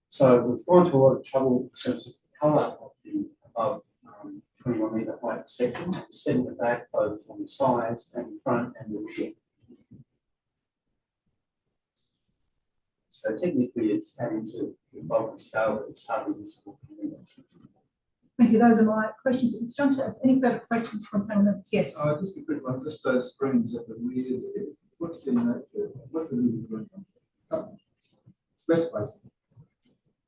So we've gone to a lot of trouble in terms of colour of the above 21 metre height section, setting it back both on the sides and the front and the rear. So technically it's adding to the bulk of scale, but it's hardly visible from the Thank you. Those are my questions at this juncture. Any further questions from panel members? Yes. Just a quick one. Just those springs at the rear there. What's the nature? What's the reason for it? Express space.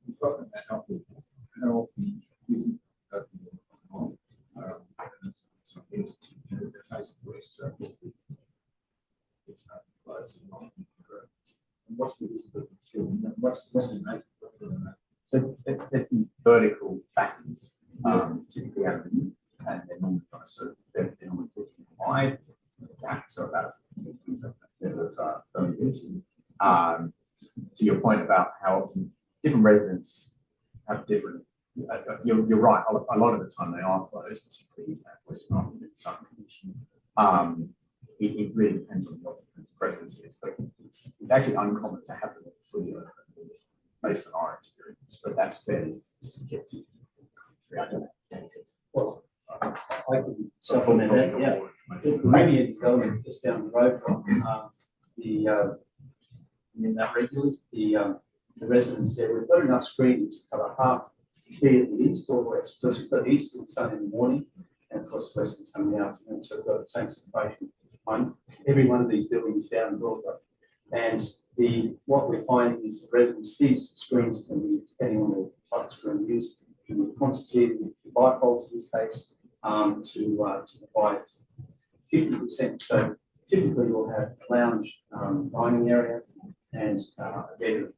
You've got that up there. How often do you open on? Something to face west. So it's not close and not. And what's the visibility? What's the nature of that? So the vertical battens typically have them, and they're normally kind of sort of they're normally 50 wide, so about 50 of permeability. To your point about how often different residents have different, you're right. A lot of the time they are closed, particularly at Western Island in some condition. it really depends on what the preference is, but it's actually uncommon to have them fully open based on our experience, but that's fairly subjective. I don't know. Well, I could supplement that, yeah. The Meridian development just down the road from in that regularly, the residents there, we've got enough screening to cover half here at the east or west. Just we've got east and sun in the morning, and of course west and sun in the afternoon. So we've got the same situation on every one of these buildings down Broadway. And what we're finding is the residents, these screens can be, depending on the type of screen used, can be constituted with bifolds in this case, to provide 50%. So typically you'll have a lounge dining area and a bedroom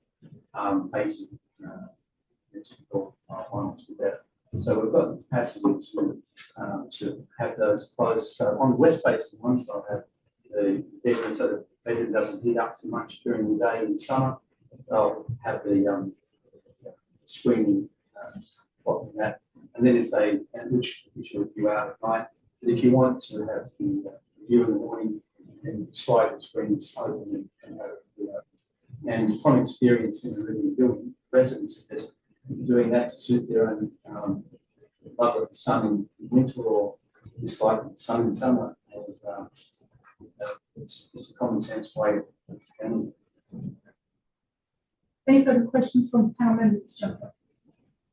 facing typical ones with that. So we've got the capacity to have those close. So on the west facing ones, they'll have the bedroom so the bedroom doesn't heat up too much during the day in summer. They'll have the screening blocking that. And then if they, which will view out at night, but if you want to have the view in the morning, then slide the screens open and have and from experience in a living building, residents are just doing that to suit their own love of the sun in winter or dislike of the sun in summer. And it's just a common sense way of handling it. Any further questions from panel members, Jennifer?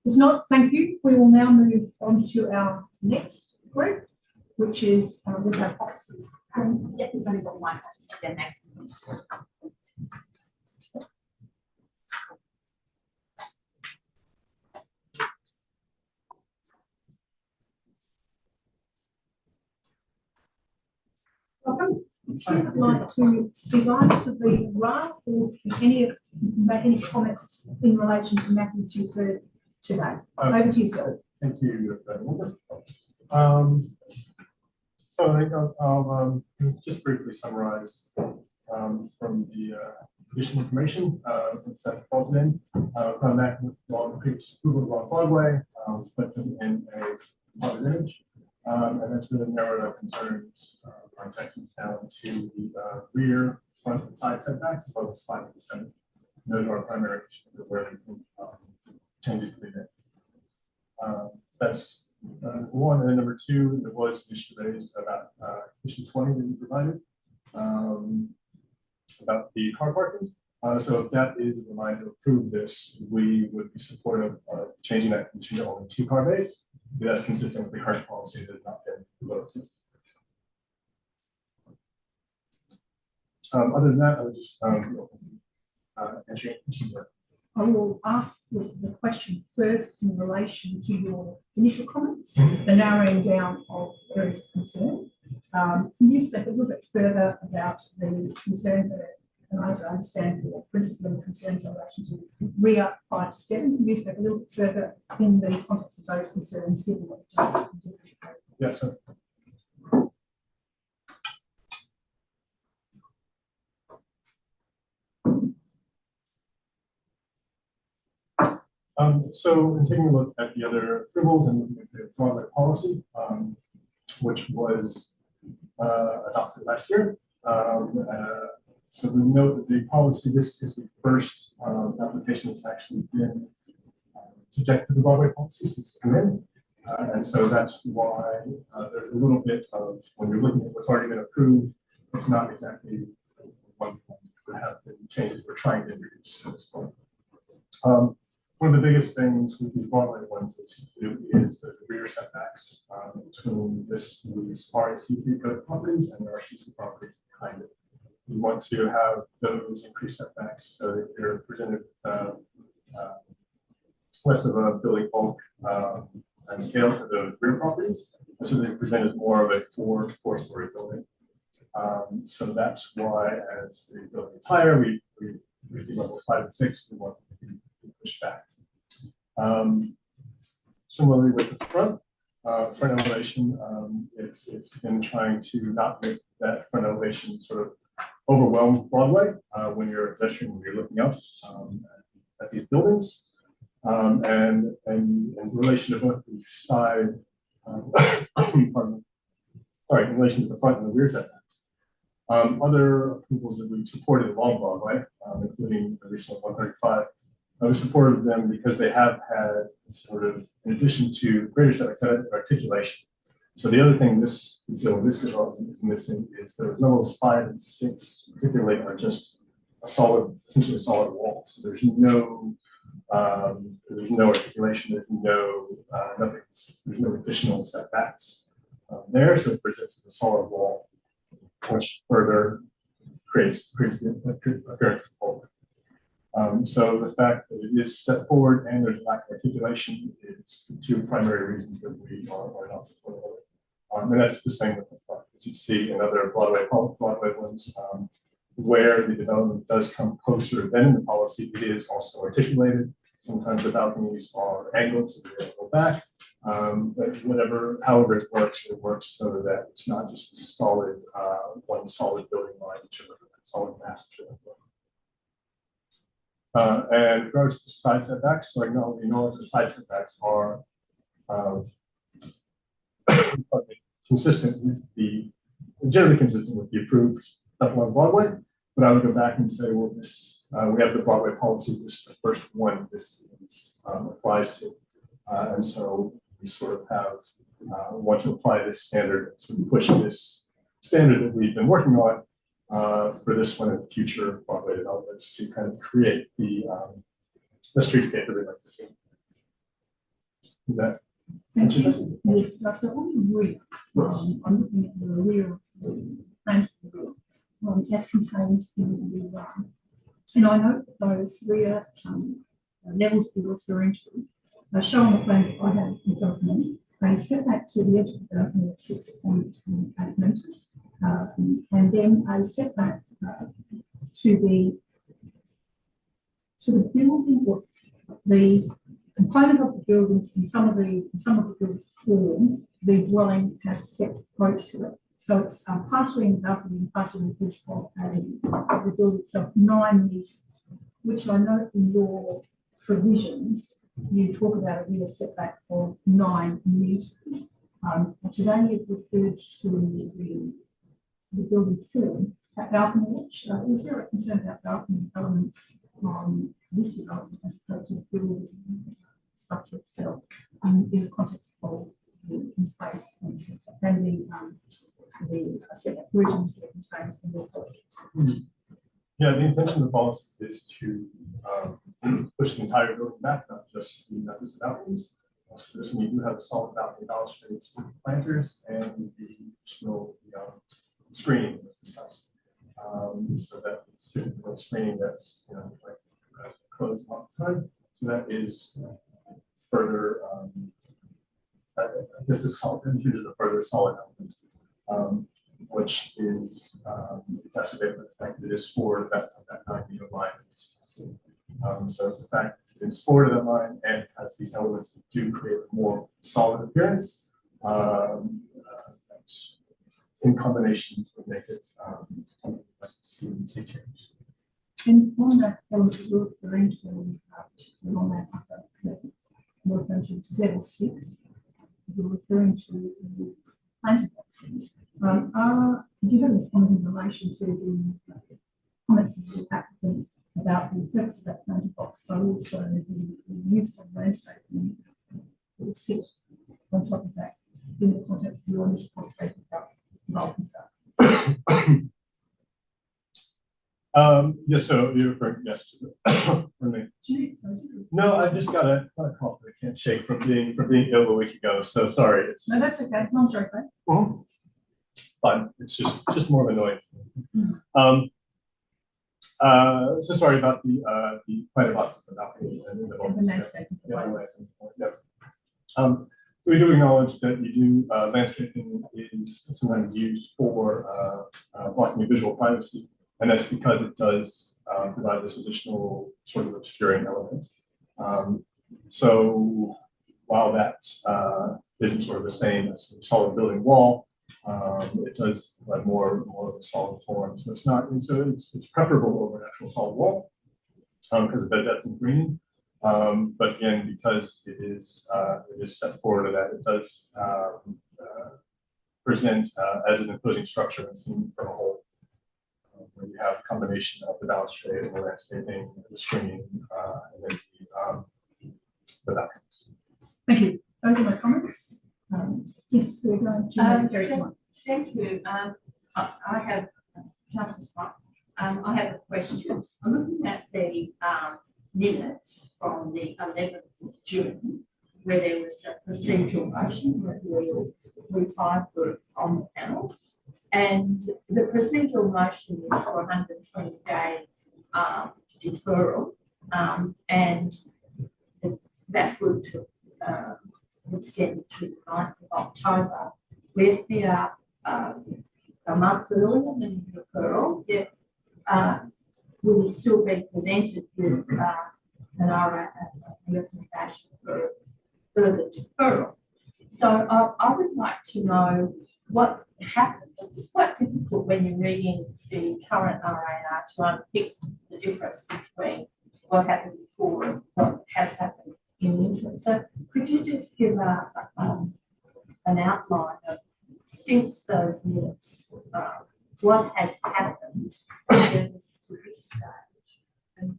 If not, thank you. We will now move on to our next group, which is with our officers. Yeah, we've only got one officer there next. Welcome. I'd like to speak either to the RA or make any comments in relation to matters you've heard today. Over to you, sir. Thank you. So I think I'll just briefly summarize from the additional information that falls in. From that, on previous approval on Broadway, put them in a plotted image, and that's really narrowed our concerns, our objections down to the rear, front, and side setbacks, about 5%. Those are our primary issues of where changes to be made. That's one, and then number two, there was an issue raised about issue 20 that you provided about the car parking. So if that is the mind to approve this, we would be supportive of changing that condition to only 2 car bays. That's consistent with the current policy that has not been voted. Other than that, I would just answer your question. I will ask the question first in relation to your initial comments, the narrowing down of areas of concern. Can you speak a little bit further about the concerns that and I understand your principal and concerns in relation to rear 5 to 7. Can you speak a little bit further in the context of those concerns, given what you just Yes, sir. So in taking a look at the other approvals and looking at the Broadway policy, which was adopted last year. So we note that the policy, this is the first application that's actually been subject to the Broadway policy since it's come in. And so that's why there's a little bit of, when you're looking at what's already been approved, it's not exactly what would have been changes we're trying to introduce at this point. One of the biggest things with these Broadway ones to do is the rear setbacks between these RC3 code properties and the RC2 properties behind it. We want to have those increased setbacks so that they're presented less of a building bulk and scale to the rear properties, and so they present as more of a four-story building. So that's why, as the building is higher, we level 5 and 6, we want to be pushed back. Similarly with the front elevation, it's been trying to not make that front elevation sort of overwhelm Broadway when you're pedestrian, when you're looking up at these buildings. And in relation to both the side, in relation to the front and the rear setbacks, Other approvals that we've supported along Broadway, including the recent 135, we supported them because they have had sort of, in addition to greater setback articulation. So the other thing this development is missing is the levels 5 and 6 particularly are just a solid, essentially a solid wall. So there's no articulation, there's no additional setbacks there. So it presents as a solid wall, which further creates the appearance of pole. So the fact that it is set forward and there's lack of articulation is the two primary reasons that we are not supporting it. And that's the same with the front, as you see in other Broadway ones, where the development does come closer than in the policy, it is also articulated. Sometimes the balconies are angled, so they go back. But however it works so that it's not just a solid, one solid building line, which is a solid mass. And in regards to side setbacks, so I acknowledge the side setbacks are generally consistent with the approved stuff on Broadway. But I would go back and say, well, this we have the Broadway policy. This is the first one this applies to, and so we sort of have want to apply this standard, so we push this standard that we've been working on for this one and future Broadway developments to kind of create the streetscape that we'd like to see. That Thank you. Yes, so on the rear, I'm looking at the rear plans of the rear, as contained in the and I note that those rear levels we're referring to shown on the plans that I have in front of me. They set back to the edge of the balcony at 6.8 metres, and then a setback to the building, or the component of the buildings in some of the buildings form, the dwelling has a stepped approach to it. So it's partially in the balcony and partially in the bridge of the building itself, 9 metres, which I note in your provisions, you talk about a rear setback of 9 metres. Today you've referred to the building form, that balcony edge. Is there a concern about balcony elements on this development as opposed to the building structure itself in the context of the interface and the setback regions that are contained in the policy? Yeah, the intention of the policy is to push the entire building back, not just the balconies. So for this one, you do have a solid balcony balustrades with planters and the additional screening was discussed. So that is screening that's like closed on the side. So that is further. I guess this introduces a further solid element, which is exacerbated by the fact that it is forward of that 9-meter line. So it's the fact that it's forward of that line and has these elements that do create a more solid appearance. In combination would make it see change. And on that element, you're referring to on that we're referring to level 6. You're referring to the planting boxes. Do you have a comment in relation to the comments of the applicant about the purpose of that planting box, but also the use of landscaping that will sit on top of that in the context of your initial conversation about bulk and stuff? Yes, so you're referring, yes. No, I just got a cough that I can't shake from being ill a week ago. So sorry. No, that's okay. Non joke, right? Fine. It's just more of a noise. So sorry about the planter boxes about the landscaping. We do acknowledge that you do landscaping is sometimes used for blocking visual privacy, and that's because it does provide this additional sort of obscuring element. So while that isn't sort of the same as a solid building wall, it does provide more of a solid form. So it's not, and so it's preferable over an actual solid wall because it does add some greening. But again, because it is set forward to that, it does present as an imposing structure when seen from a whole. where you have a combination of the balustrade and the landscaping, the screening, and then the bathrooms. Thank you. Those are my comments. Yes, we're going to carry on. Thank you. I have, Councillor Smart, I have a question. I'm looking at the minutes from the 11th of June, where there was a procedural motion that we five were on the panel. And the procedural motion is for 120-day deferral, and that would extend to the 9th of October. We're here a month earlier than the deferral, yet we will still be presented with a recommendation for further deferral. So I would like to know what happened. It's quite difficult when you're reading the current RAR to unpick the difference between what happened before and what has happened in the interim. So could you just give an outline of, since those minutes, what has happened to this stage, and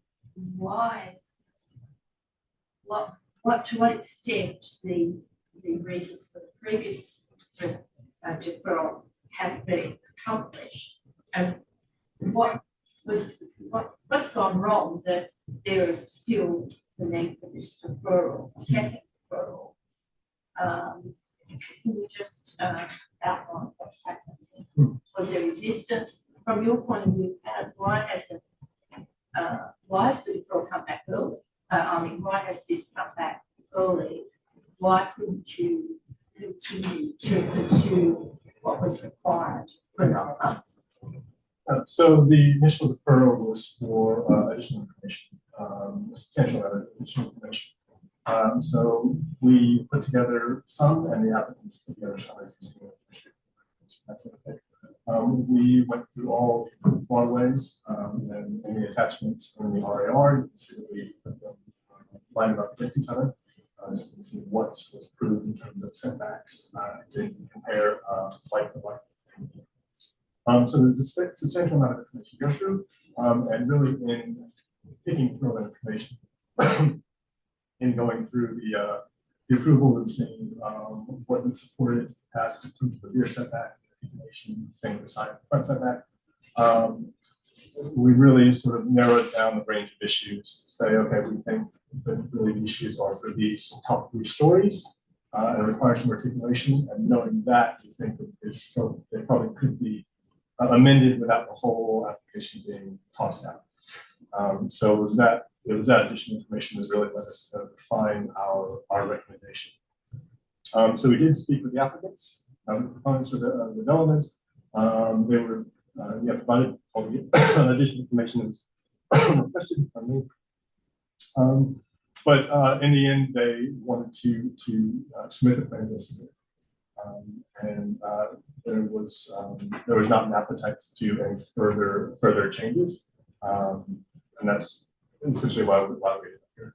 why, to what extent the reasons for the previous deferral have been accomplished, and what's gone wrong that there is still the need for this deferral, second deferral. Can you just outline what's happened? Was there resistance from your point of view? Why has the deferral come back early? Why has this come back early? Why couldn't you continue to pursue what was required for another month? So the initial deferral was for additional information, substantial amount of additional information. So we put together some, and the applicants put together some. As you see, we went through all waterways and any attachments from the RAR. You can see that we put them lined up against each other. So you can see what was approved in terms of setbacks to compare like for like. So there's a substantial amount of information to go through, and really in picking through that information, in going through the approval and seeing what would support it, past in terms of the rear setback, articulation, same with the side front setback. We really sort of narrowed down the range of issues to say, okay, we think that really the issues are for these top 3 stories and require some articulation. And knowing that, we think that this scope, they probably could be amended without the whole application being tossed out. So it was that additional information that really led us to refine our recommendation. So we did speak with the applicants, the proponents of the development. They were provided all the additional information that was requested from me. But in the end, they wanted to submit the plan as submitted. And there was not an appetite to do any further changes, and that's essentially why we ended up here.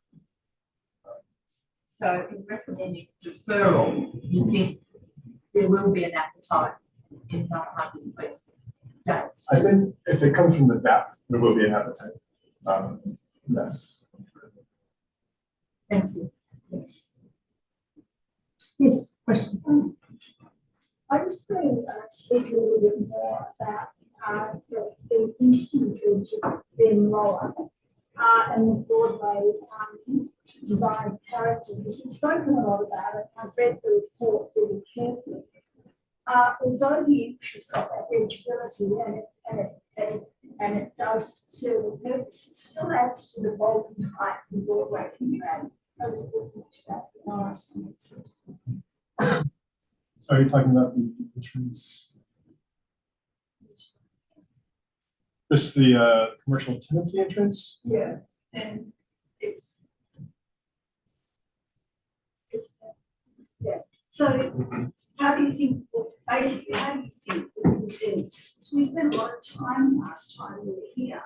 So, in recommending deferral, you think there will be an appetite in 120 days? I think if it comes from the DAP, there will be an appetite. Yes. Thank you. Yes. Yes, question. I just want to speak a little bit more about the eastern edge of Ben Lower and the Broadway design characters. You've spoken a lot about it. I've read the report really carefully. Although the interest of that edgeability and it does serve a purpose, it still adds to the vaulting height of the Broadway. Can you add a little bit to that? No, So are you talking about the trees? This is the commercial tenancy entrance? Yeah, and it's yeah. So how do you think, well, basically, how do you think it presents? We spent a lot of time last time we were here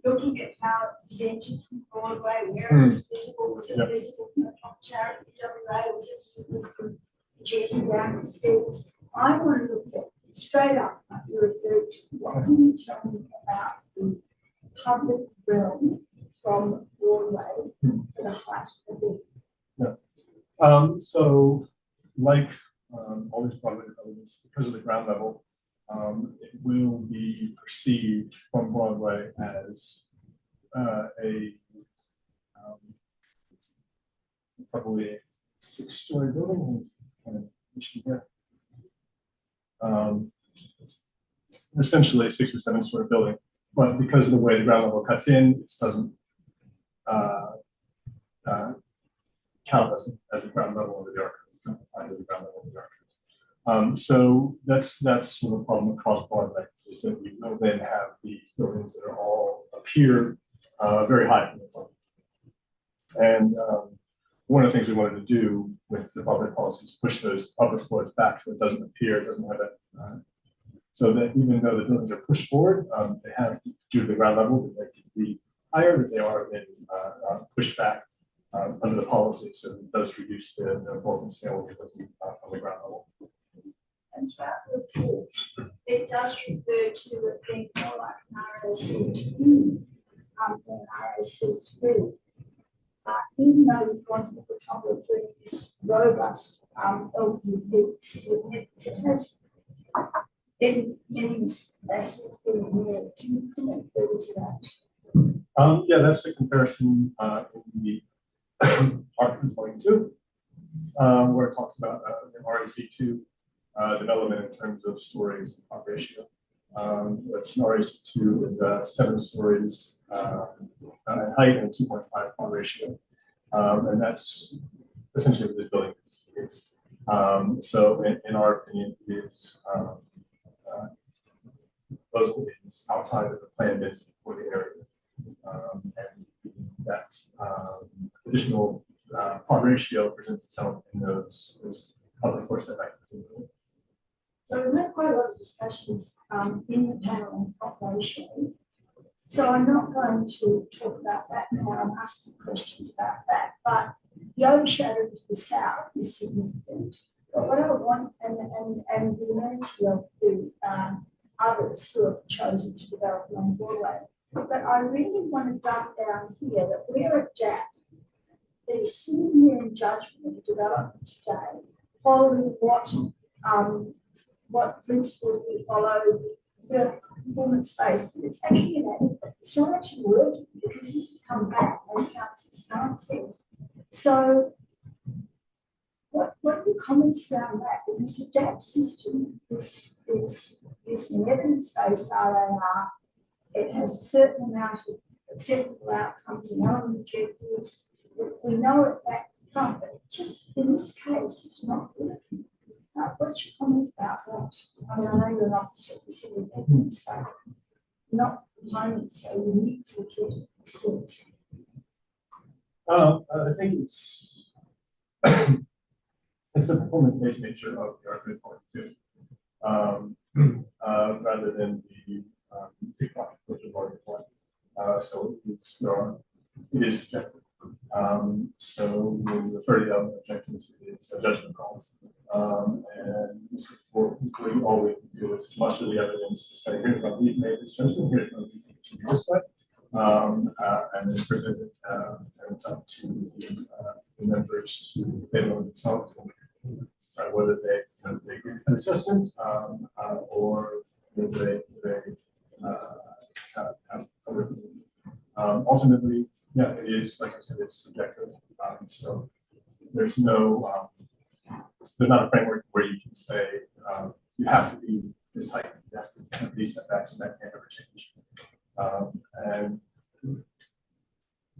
looking at how it presented from Broadway, where it was visible, was it visible from the top Charity WA, was it visible from the jetty down the steps? I want to look at straight up, like you referred to, what can you tell me about public realm from Broadway to the height of the. So like all these Broadway developments, because of the ground level, it will be perceived from Broadway as probably a 6-story building. Kind of here. Essentially a 6 or 7-story building, but because of the way the ground level cuts in, it doesn't count as a ground level of the arch. As a ground level of the arch. So that's sort of a problem across Broadway, is that we will then have these buildings that are all appear very high from the front. And one of the things we wanted to do with the public policy is push those upper floors back so it doesn't appear, it doesn't have that. So that even though the buildings are pushed forward, they have, due to the ground level, they can be higher, but they are then pushed back under the policy. So it does reduce the bulk and scale from the ground level. And throughout the report, it does refer to it being more like an RAC2 than RAC3. Even though we've gone to the trouble of doing this robust LPP, it has in many aspects been more. Do you comment further to that? Yeah, that's the comparison in the Article 22, where it talks about the RAC2 development in terms of stories and plot ratio. What's RAC2 is 7 stories height and 2.5 plot ratio, and that's essentially what this building is. So in our opinion, it is outside of the planned density for the area, and that additional plot ratio presents itself in those public floor setback. So we've had quite a lot of discussions in the panel on plot ratio. So I'm not going to talk about that now. I'm asking questions about that. But the overshadow to the south is significant. But what I want, and the amenity of the others who have chosen to develop along Broadway. But I really want to dump down here that we're a gap that is sitting here in judgment of the development today, following what principles we follow, performance-based, but it's actually inadequate. It's not actually working because this has come back, as Councillor Smart said. So what are your comments around that? Because the DAP system is an evidence-based RAR. It has a certain amount of acceptable outcomes and element objectives. We know it back front, but just in this case, it's not working. What's your comment about that? I mean, I know you're an officer of the City of Nedlands, but not proponent to say we need to an extent. I think it's it's the performance-based nature of the argument point too, rather than the tick-box approach of argument point. So it is subjective. So we refer to the element objectives, it's a judgment call. And all we can do is muster the evidence to say, here's what we've made this judgment, here's what we think it should be this way. And then present it, and it's up to the members to debate on themselves and decide whether they agree with an assessment or whether they have a review. Ultimately, yeah, it is, like I said, it's subjective. So there's no, there's not a framework where you can say you have to be this height, you have to have these setbacks, and that can't ever change. And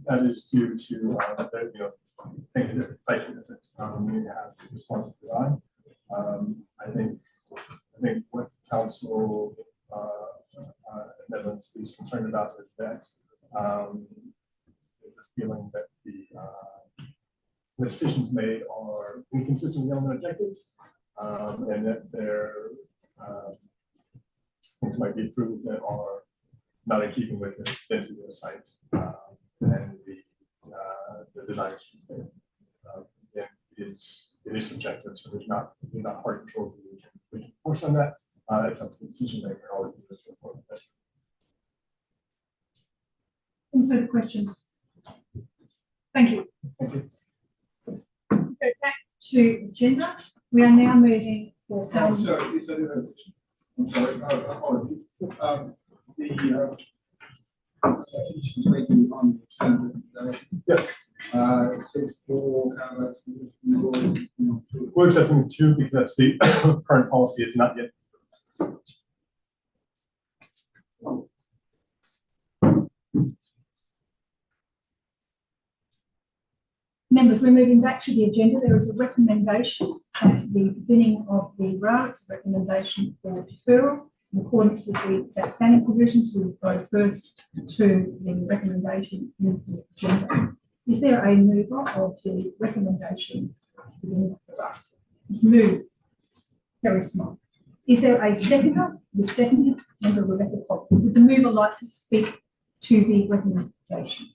that is due to thinking different types of different. We have responsive design. I think what Council Nedlands is concerned about is that the feeling that the decisions made are inconsistent with element objectives, and that there things might be approved that are not in keeping with the density of the site and the design issues there. Again, it is subjective, so there's not hard controls that we can force on that. It's up to the decision maker. All we can do is report the best. Any further questions? Thank you. Thank you. Go back to agenda. We are now moving for. I'm sorry, yes, I do have a question. I'm sorry, apologies. Issues making on the term recommendation. Yes, It says four, we're accepting two because the current policy is not yet. Members, we're moving back to the agenda. There is a recommendation at the beginning of the row. It's a recommendation for deferral. In accordance with the outstanding provisions, we will go first to the recommendation in the agenda. Is there a mover of the recommendation at the beginning of the row? It's moved. Very small. Is there a seconder? The second member, Rebecca Cobb. Would the mover like to speak to the recommendation?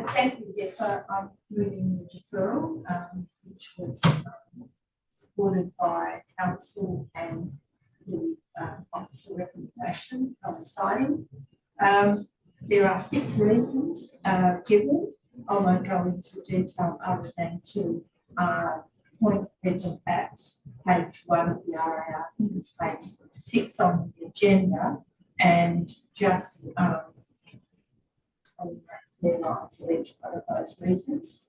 Thank you. Yes, I'm moving the deferral, which was supported by council and the officer recommendation coinciding. There are 6 reasons given. I won't go into detail other than to point people at page 1 of the RAR, I think it's page 6 on the agenda, and just their lines for each one of those reasons.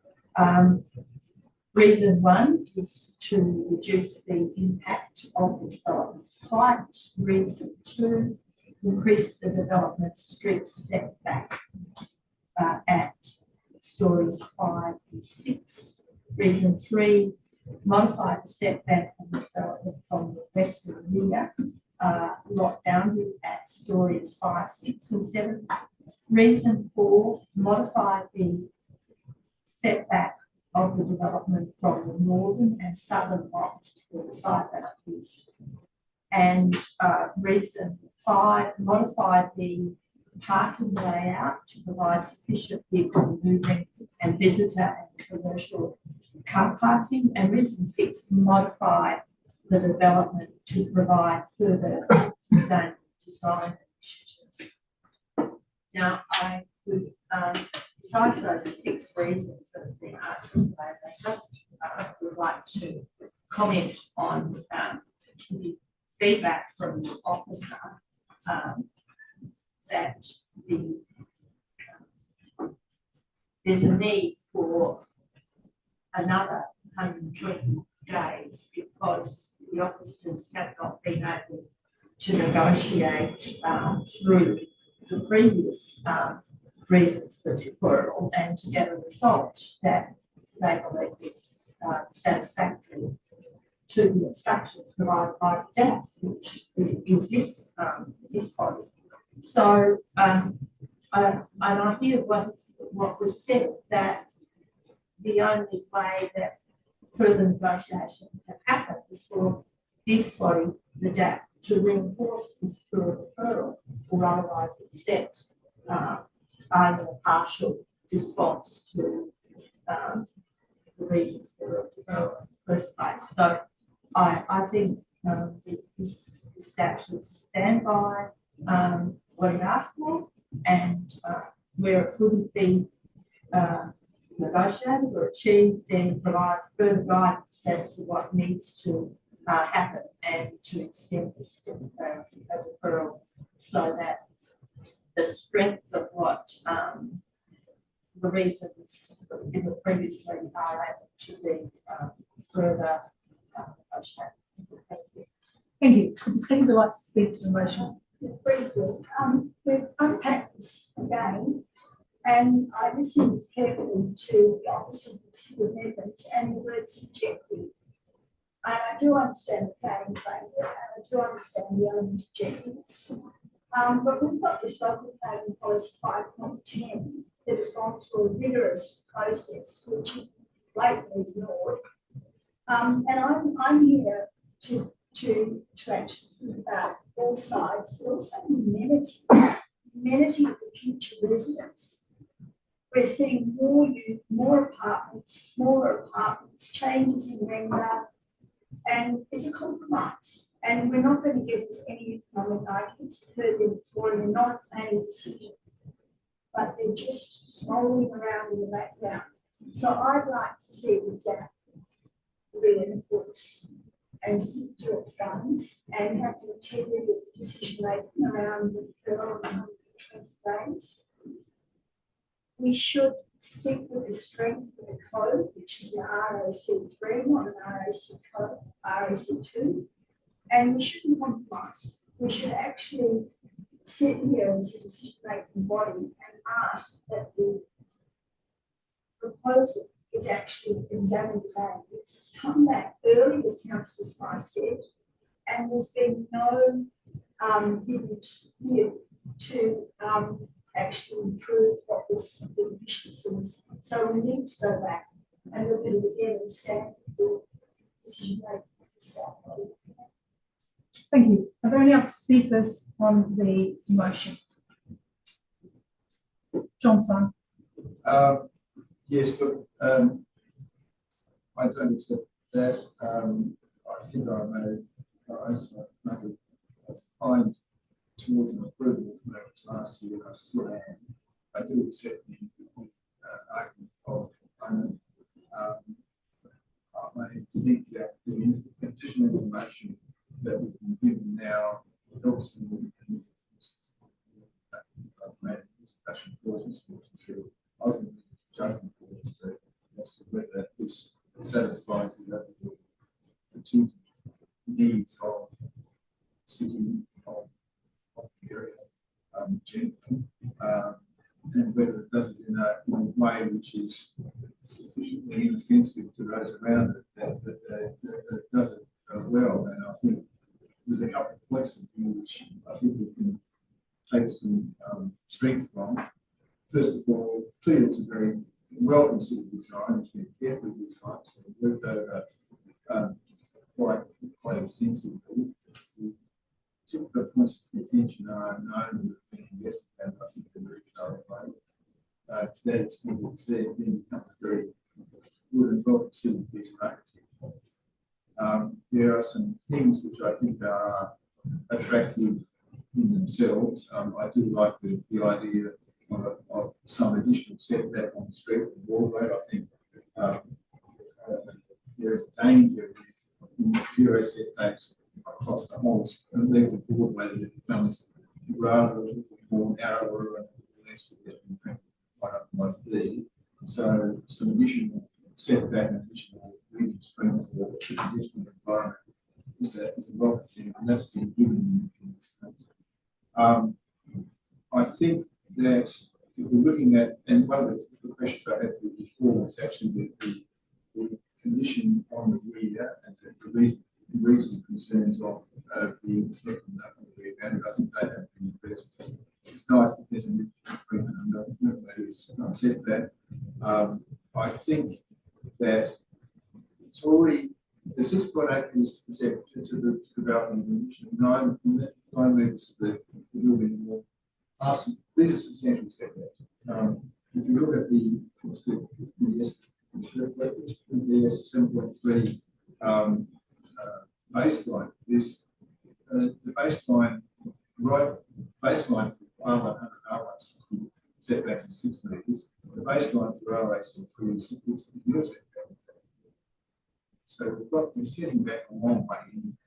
Reason 1 is to reduce the impact of the development's height. Reason 2, increase the development street setback at stories 5 and 6. Reason 3, modify the setback of the development from the western rear lot boundary at stories 5, 6 and 7. Reason 4, modify the setback of the development from the northern and southern lot for the side boundaries. And reason 5, modify the parking layout to provide sufficient vehicle moving and visitor and commercial car parking. And reason 6, modify the development to provide further sustainable design initiatives. Now, I would, besides those 6 reasons that have been articulated, I just would like to comment on the feedback from the officer that there's a need for another 120 days because the officers have not been able to negotiate through the previous reasons for deferral and to get a result that they believe is satisfactory to the instructions provided by the DAF, which is this body. So and I hear what was said, that the only way that further negotiation can happen is for this body, the DAP, to reinforce this through a referral, or otherwise accept either a partial response to the reasons for referral in the first place. So I think this staff should stand by what it asked for, and where it couldn't be negotiated or achieved, then provide further guidance as to what needs to happen and to extend this referral so that the strength of what the reasons given previously are able to be further negotiated. Thank you. Thank you. Would the secretary like to speak to the motion? Briefly, we've unpacked this again, and I listened carefully to the officer of the City of Nedlands and the word subjective. And I do understand the planning framework, and I do understand the element objectives. But we've got this local planning policy 5.10 that has gone through a rigorous process, which is blatantly ignored. And I'm here to actually think about all sides, but also amenity of the future residents. We're seeing more apartments, smaller apartments, changes in render, and it's a compromise. And we're not going to get into any economic arguments. We've heard them before, and they're not a planning decision. but they're just smoldering around in the background. So I'd like to see the DAP reinforced and stick to its guns and have the integrity of decision making around the deferral of 120 days. We should stick with the strength of the code, which is an RAC3, not an RAC code, RAC2, and we shouldn't compromise. We should actually sit here as a decision-making body and ask that the proposal is actually examined again. It's come back early, as Councillor Spice said, and there's been no given here to actually improve what was the deficiencies. So we need to go back and look at it again and stand for decision making at the staff body. Thank you. Are there any other speakers on the motion? Johnson. Yes, but I don't accept that. I think I made a point towards an approval last year, and I still am. I do accept the argument of the component. I think that the additional information that we can give now helps me in the discussion clauses, ultimately judgment calls as to whether this satisfies the level of strategic needs of city of the area generally, and whether it does it in a way which is sufficiently inoffensive to those around it that it does it well. And I think there's a couple of points of view which I think we can take some strength from. First of all, clearly it's a very well considered design. It's been carefully designed, so we've worked over quite extensively. Particular points of attention are known and have been investigated. I think they're very thoroughly. To that extent, it's there, then becomes very good and well considered piece of architecture. There are some things which I think are attractive in themselves. I do like the idea of some additional setback on the street of Broadway. I think there is a danger with zero setbacks across the whole length of Broadway that it becomes rather more narrower and less frankly quite otherwise be. So some additional setback and additional region strength for the conditional environment is a welcome thing, and that's been given in this case. I think that if we're looking at, and one of the questions I had for you before was actually the condition on the rear and the reason concerns of the second rear, and I think they have been addressed. It's nice that there's a new freedom and nobody is upset that. I think that it's already the 6.8 meters to the development, 9 meters to the building wall. These are substantial setbacks. If you look at the S7.3 baseline, the baseline, right baseline for R100, R160 setbacks is 6 meters. The baseline for RAC3 is your setback. So we're sitting back a long way in.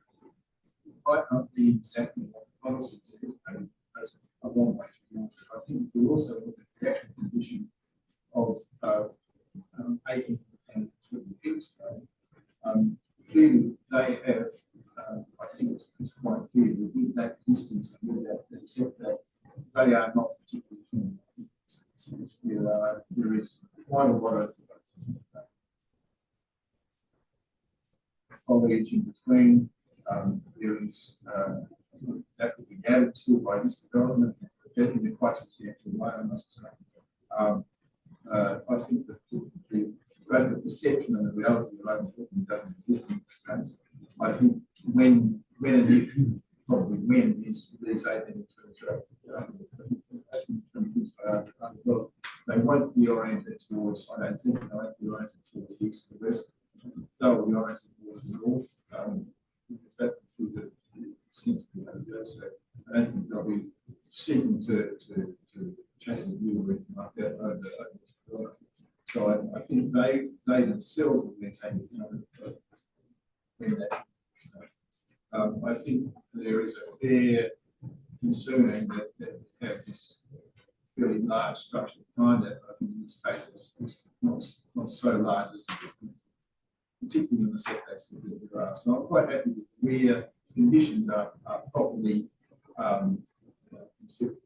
It might not be exactly what the policy says, but it's a long way to go. I think if we also look at the actual condition of 18 and 20 years ago, clearly they have, I think it's quite clear that with that distance and with that setback, they are not particularly firm. There is quite a lot of foliage in between. There is that could be added to by this development in a quite substantial way, I must say. I think that both the perception and the reality of open talking doesn't exist in this space. I think when and if, probably when these 18 well, they won't be oriented towards, I don't think they won't be oriented towards the east and the west. They'll be oriented towards the north. Because that would be the sense of the idea. So I don't think they'll be seeking to chasing you or anything like that over this product. So I think they themselves will be taking in that. I think there is a fair concern that we have this fairly large structure behind that. I think in this case it's not so large as to be, particularly in the setbacks that there are. So I'm quite happy with where conditions are properly considered.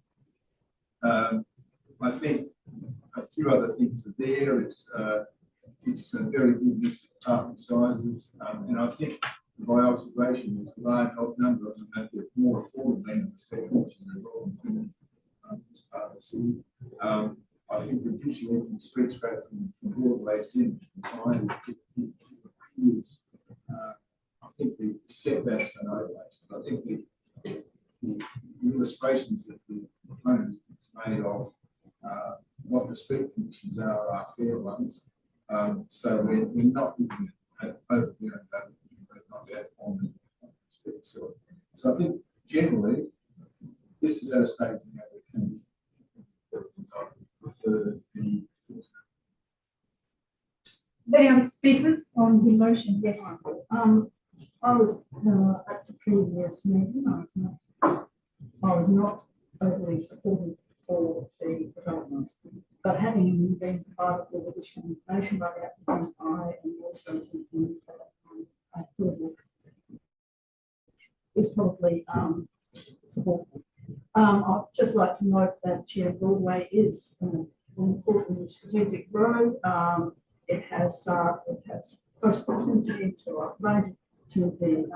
I think a few other things are there. It's a very good mix of apartment sizes, and I think by observation, there's a large number of them that are more affordable than the spectrum in this part of the city. I think reducing it from street scrape from Broadway to fine is. I think the setbacks are overlays. I think the illustrations that the proponent made of what the street conditions are fair ones. So we're not looking at overdoing that. Not that on the street. So I think generally this is at a stage now we can refer the. Any other speakers on the motion? Yes. I was at the previous meeting. I was not overly supportive for the development, but having been provided with additional information by the applicant, I am also thinking that approval is probably supportable. I'd just like to note that Broadway is an important strategic road. It has close proximity to a range to the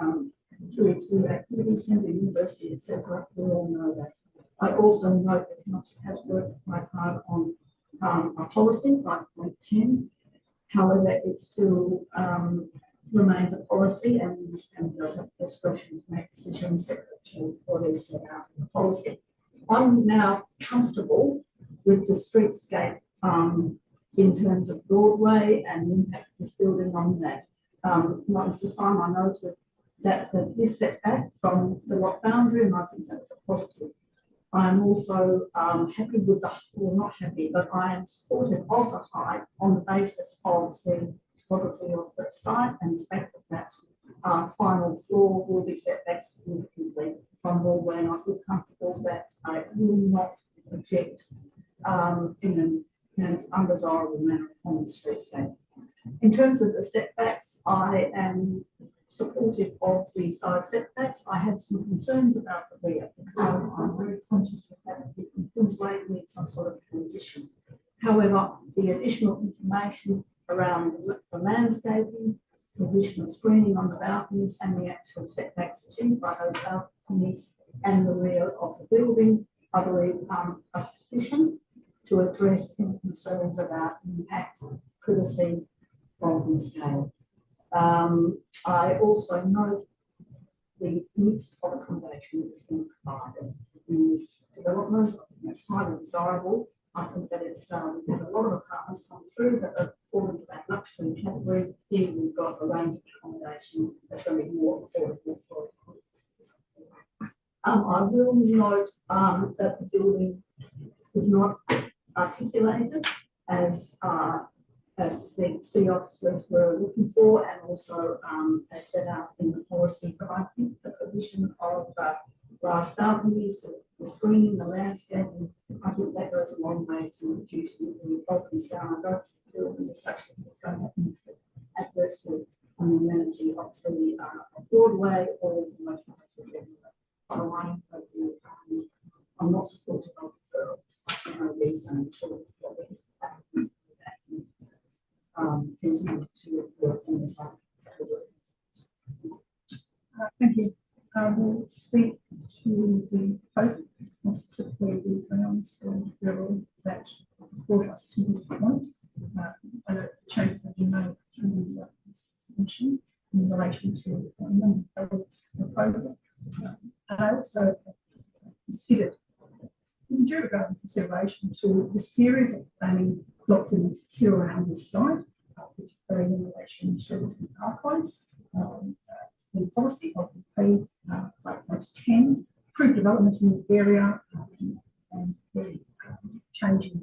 QE2 activity centre, university, etc. We all know that. I also note that council has worked quite hard on a policy 5.10. However, it still remains a policy and does have discretion to make decisions separate to what is set out in the policy. I'm now comfortable with the streetscape in terms of Broadway and the impact of this building on that. Mr. Simon, I noted that this setback from the lot boundary, and I think that's a positive. I'm also happy with well, not happy, but I am supportive of the height on the basis of the topography of the site and the fact that final floor will be set back significantly from Broadway, and I feel comfortable that I will not project in an undesirable manner on the streetscape. In terms of the setbacks, I supportive of the side setbacks. I had some concerns about the rear because I'm very conscious of that Queensway needs some sort of transition. However, the additional information around the landscaping, the additional screening on the balconies and the actual setbacks achieved by those balconies and the rear of the building, I believe are sufficient to address any concerns about impact, privacy, volume scale. I also note the mix of accommodation that's been provided in this development. I think that's highly desirable. I think that it's we've had a lot of apartments come through that are falling to that luxury category. Here we've got a range of accommodation that's going to be more affordable for it. I will note that the building is not articulated as the C officers were looking for, and also as set out in the policy. But I think the provision of glass balconies, the screening, the landscaping, I think that goes a long way to reducing the balconies down. I don't feel that there's such a thing as going to happen adversely on the amenity of the Broadway or the motor. So I'm not supportive of the reason to continue to work on this. Thank you. We'll speak to the proposal, specifically the grounds for referral that brought us to this point. Other changes that you made through the submission in relation to the proposal. And I also considered due regard consideration to the series of planning documents that sit around this site, particularly in relation to the archives, the policy of the 5.10, approved development in the area, and the changing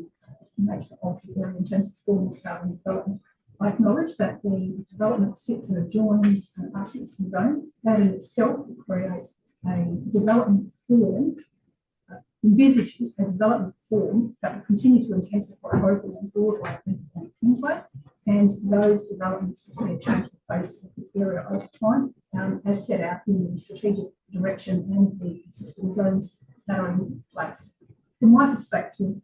nature of the area in terms of form, scale and development. I acknowledge that the development sits and adjoins an R60 zone. That in itself will create a development form, envisages a development form that will continue to intensify both along Broadway and Kingsway, and those developments will see a change in the face of the area over time, as set out in the strategic direction and the existing zones that are in place. From my perspective,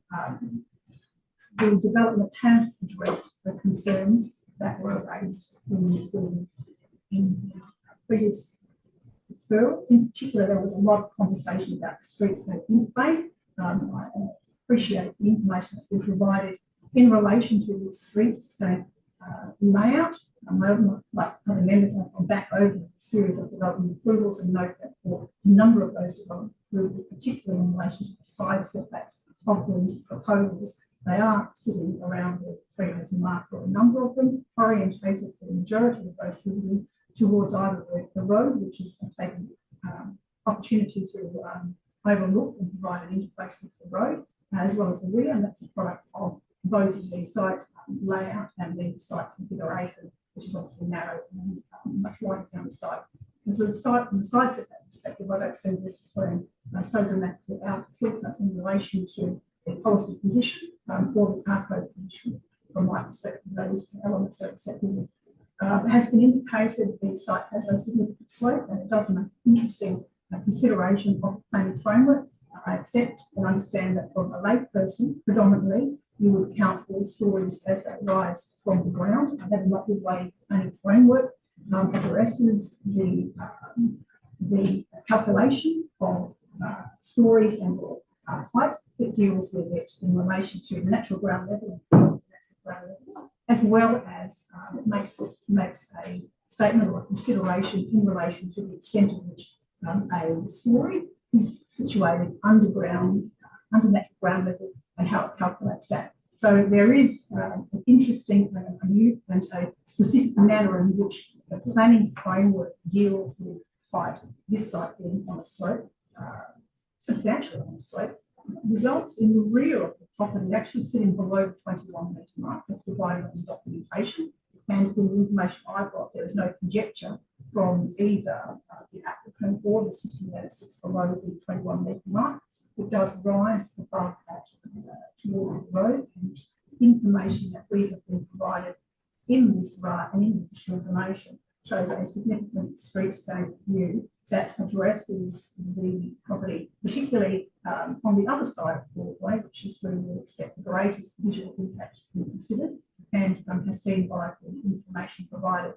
the development has addressed the concerns that were raised in previous referral. In particular, there was a lot of conversation about the streetscape interface. I appreciate the information that's been provided in relation to the streetscape layout. Like other members, I've gone back over a series of development approvals and note that for a number of those development approvals, particularly in relation to the side setbacks of these proposals, they are sitting around the 3 metre mark for a number of them, orientated for the majority of those moving towards either the road, which is taking opportunity to overlook and provide an interface with the road, as well as the rear, and that's a product of both the site layout and the site configuration, which is obviously narrow and much wider down the site. As the site, from the side setback perspective, I don't see this as being so dramatically out of kilter in relation to the policy position or the car code position. From my perspective, those elements are acceptable. It has been indicated the site has a significant slope, and it does make interesting consideration of the planning framework. I accept and understand that from a layperson, predominantly, you would count all stories as they rise from the ground. That is not the way planning framework addresses the calculation of stories and height. It deals with it in relation to the natural ground level, as well as it makes a statement or a consideration in relation to the extent to which a story is situated underground, under natural ground level, and how it calculates that. So there is an interesting a new and a specific manner in which the planning framework deals with height. This site being on a slope, substantially on a slope, results in the rear of the property actually sitting below the 21 metre mark as provided in the documentation. And in the information I've got, there is no conjecture from either the applicant or the city that it sits below the 21 metre mark. It does rise above that towards the road, and information that we have been provided in this RAR and in additional information shows a significant streetscape view that addresses the property, particularly on the other side of Broadway, which is where we would expect the greatest visual impact to be considered, and as seen by the information provided,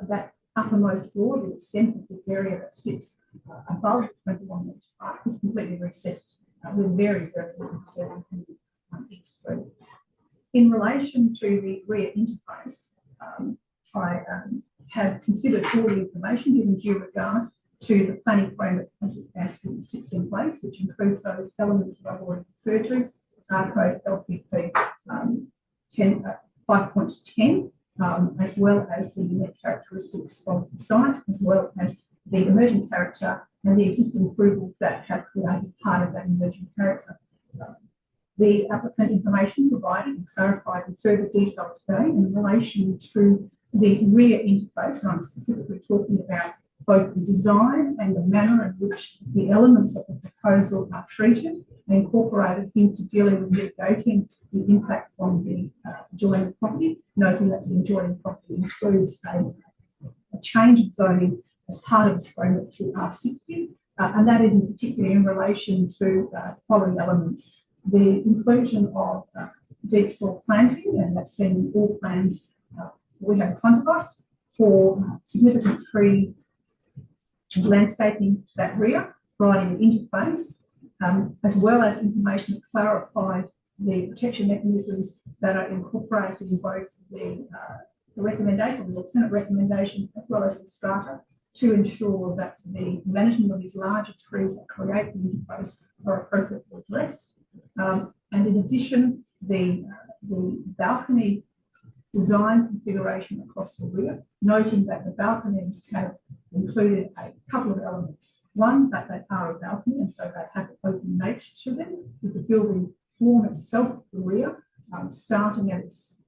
that uppermost floor, the extent of the area that sits above 21 metre mark is completely recessed. We're very, very concerned in East Street. In relation to the rear interface, I have considered all the information given due regard to the planning framework as it sits in place, which includes those elements that I've already referred to, code LPP 5.10, as well as the unique characteristics of the site, as well as the emerging character and the existing approvals that have created part of that emerging character. The applicant information provided and clarified in further detail today in relation to the rear interface, and I'm specifically talking about both the design and the manner in which the elements of the proposal are treated and incorporated into dealing with mitigating the impact on the adjoining property, noting that the adjoining property includes a change of zoning as part of this framework to R60, and that is in particular in relation to the following elements. The inclusion of deep soil planting, and that's seen in all plans we have in front of us, for significant tree landscaping to that rear, providing an interface, as well as information that clarified the protection mechanisms that are incorporated in both the recommendation, the alternate recommendation, as well as the strata, to ensure that the management of these larger trees that create the interface are appropriately addressed. And in addition, the balcony design configuration across the rear, noting that the balconies have included a couple of elements. One, that they are a balcony, and so they have an open nature to them, with the building form itself, the rear, starting at its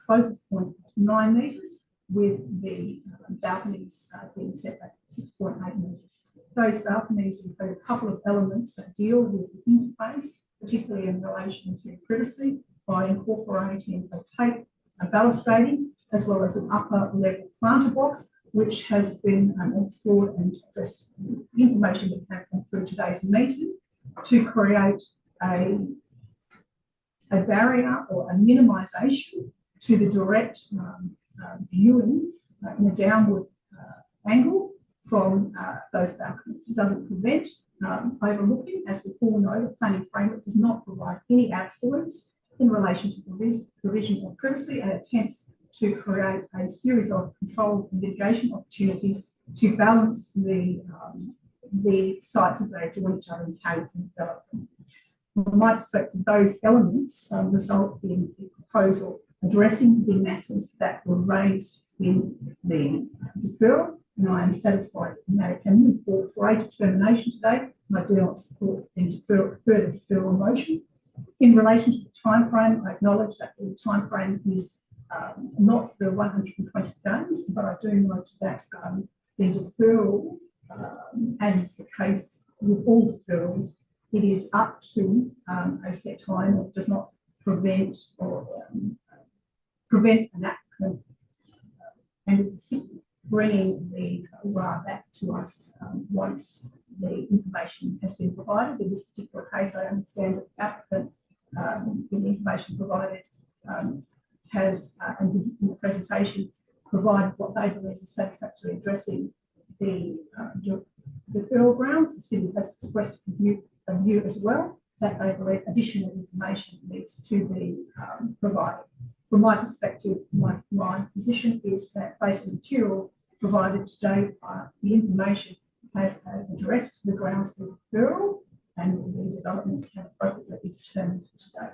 closest point, 9 metres, with the balconies being set back 6.8 metres. Those balconies include a couple of elements that deal with the interface, particularly in relation to privacy, by incorporating opaque balustrading, as well as an upper level planter box, which has been explored and addressed the information that came through today's meeting to create a barrier or a minimisation to the direct viewing in a downward angle from those balconies. It doesn't prevent overlooking. As we all know, the planning framework does not provide any absolutes in relation to provision of privacy, and attempts to create a series of control and mitigation opportunities to balance the sites as they join each other in how you can develop them. From my perspective, those elements result in the proposal addressing the matters that were raised in the deferral, and I am satisfied that I can move forward for a determination today, and I do not support the further deferral motion. In relation to the timeframe, I acknowledge that the timeframe is not the 120 days, but I do note that the deferral, as is the case with all deferrals, it is up to a set time. It does not prevent an applicant and the city bringing the RA back to us once the information has been provided. In this particular case, I understand that the applicant, in the information provided, has, and in the presentation, provided what they believe is satisfactorily addressing the deferral grounds. The city has expressed a view as well that they believe additional information needs to be provided. From my perspective, my position is that based on the material provided today, the information has addressed the grounds for deferral, and the development can appropriately be determined today.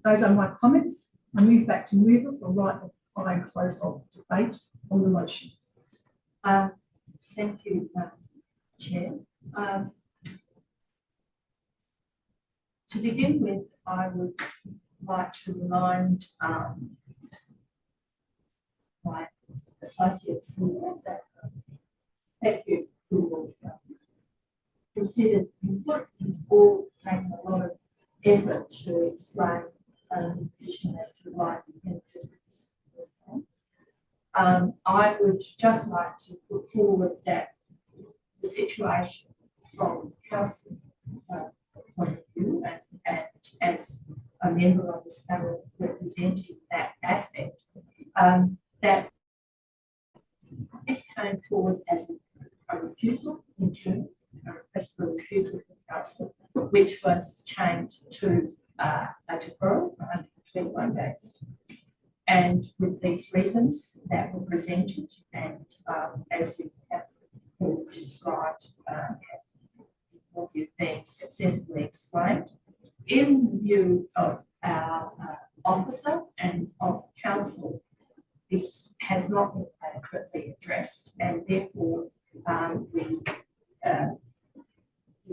Those are my comments. I move back to mover for right of close of debate on the motion. Thank you, Chair. To begin with, I would like to remind my associates here that thank you for considered input. You've all taken a lot of effort to explain the position as to why we can do this. I would just like to put forward that the situation from council's point of view, and as a member of this panel representing that aspect, that this came forward as a refusal in June, a request for refusal from council, which was changed to a deferral for 121 days. And with these reasons that were presented, and as you have all described, what you've been successfully explained, in view of our officer and of council, this has not been adequately addressed, and therefore the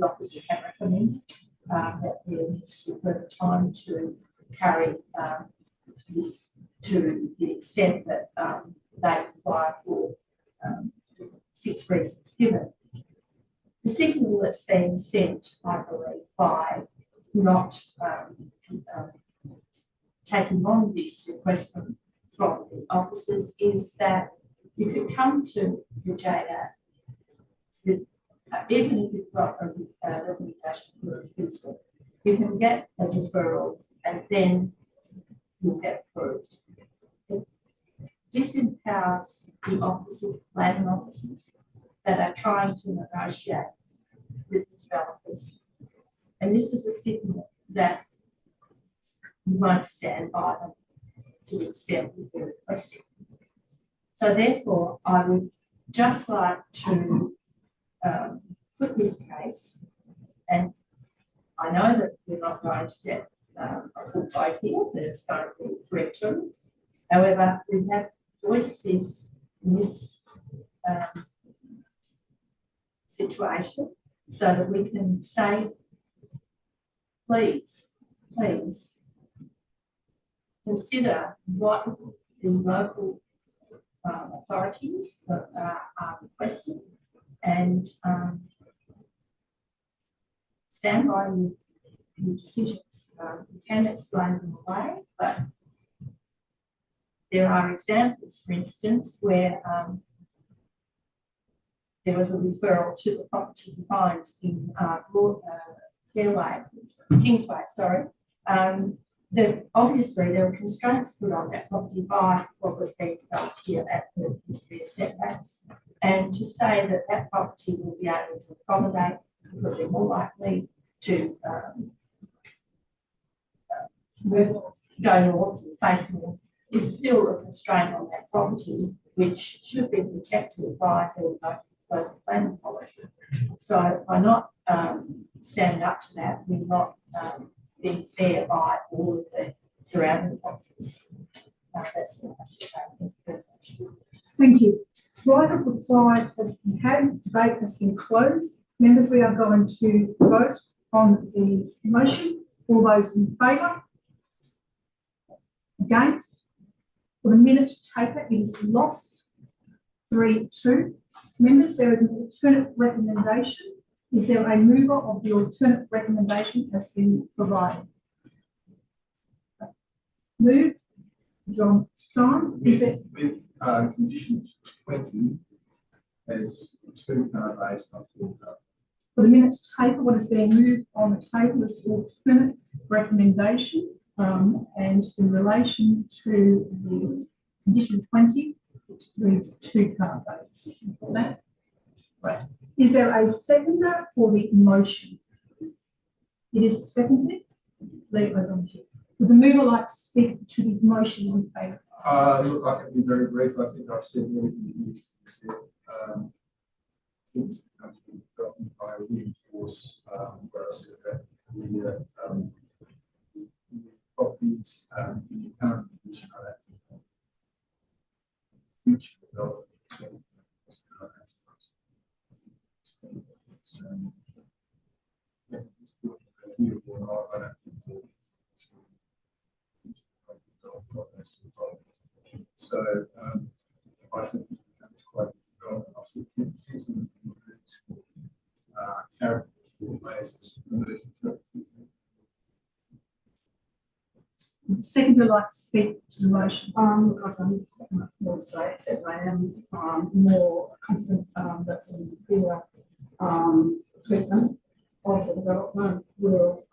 officers have recommended that there needs to be further time to carry this to the extent that they require for 6 reasons given. The signal that's been sent, I believe, by not taking on this request from the officers is that you could come to the JDA with, even if you've got a recommendation for refusal, you can get a deferral and then you'll get approved. It disempowers the officers, planning officers, that are trying to negotiate with the developers. And this is a signal that you won't stand by them to the extent that they're requesting. So therefore, I would just like to put this case, and I know that we're not going to get a full vote here, that it's going to be 3-2. However, we have voiced this in this situation so that we can say, please, please consider what the local authorities are requesting and stand by your decisions. You can explain them away, but there are examples, for instance, where there was a referral to the property behind in Kingsway, sorry. Obviously there were constraints put on that property by what was being developed here at the history of setbacks. And to say that that property will be able to accommodate because they're more likely to go north and face north is still a constraint on that property, which should be protected by the local planning policy. So by not standing up to that, we're not being fair by all of the surrounding properties. That's the Thank you. Right of reply has been had, debate has been closed. Members, we are going to vote on the motion. All those in favour? Against? For the minute taker, it is lost. 3-2. Members, there is an alternate recommendation. Is there a mover of the alternate recommendation has been provided? Move. John Stein. Is it with condition 20 as 2 car bays, not 4 car? For the minutes taken, what is being moved on the table is the alternate recommendation, and in relation to the condition 20, it reads 2 car bays. Right. Is there a seconder for the motion? It is seconded. Would the mover like to speak to the motion in favour? Look, I can be very brief. I think I've said everything that needs to be said. Things have to be gotten by reinforce what I said that the properties in the current condition are active. Future development. I don't think so I think it's quite development of the systems character ways of Seconder like to speak to the motion. I don't have much more to say, except I am more confident that the clear treatment of the development will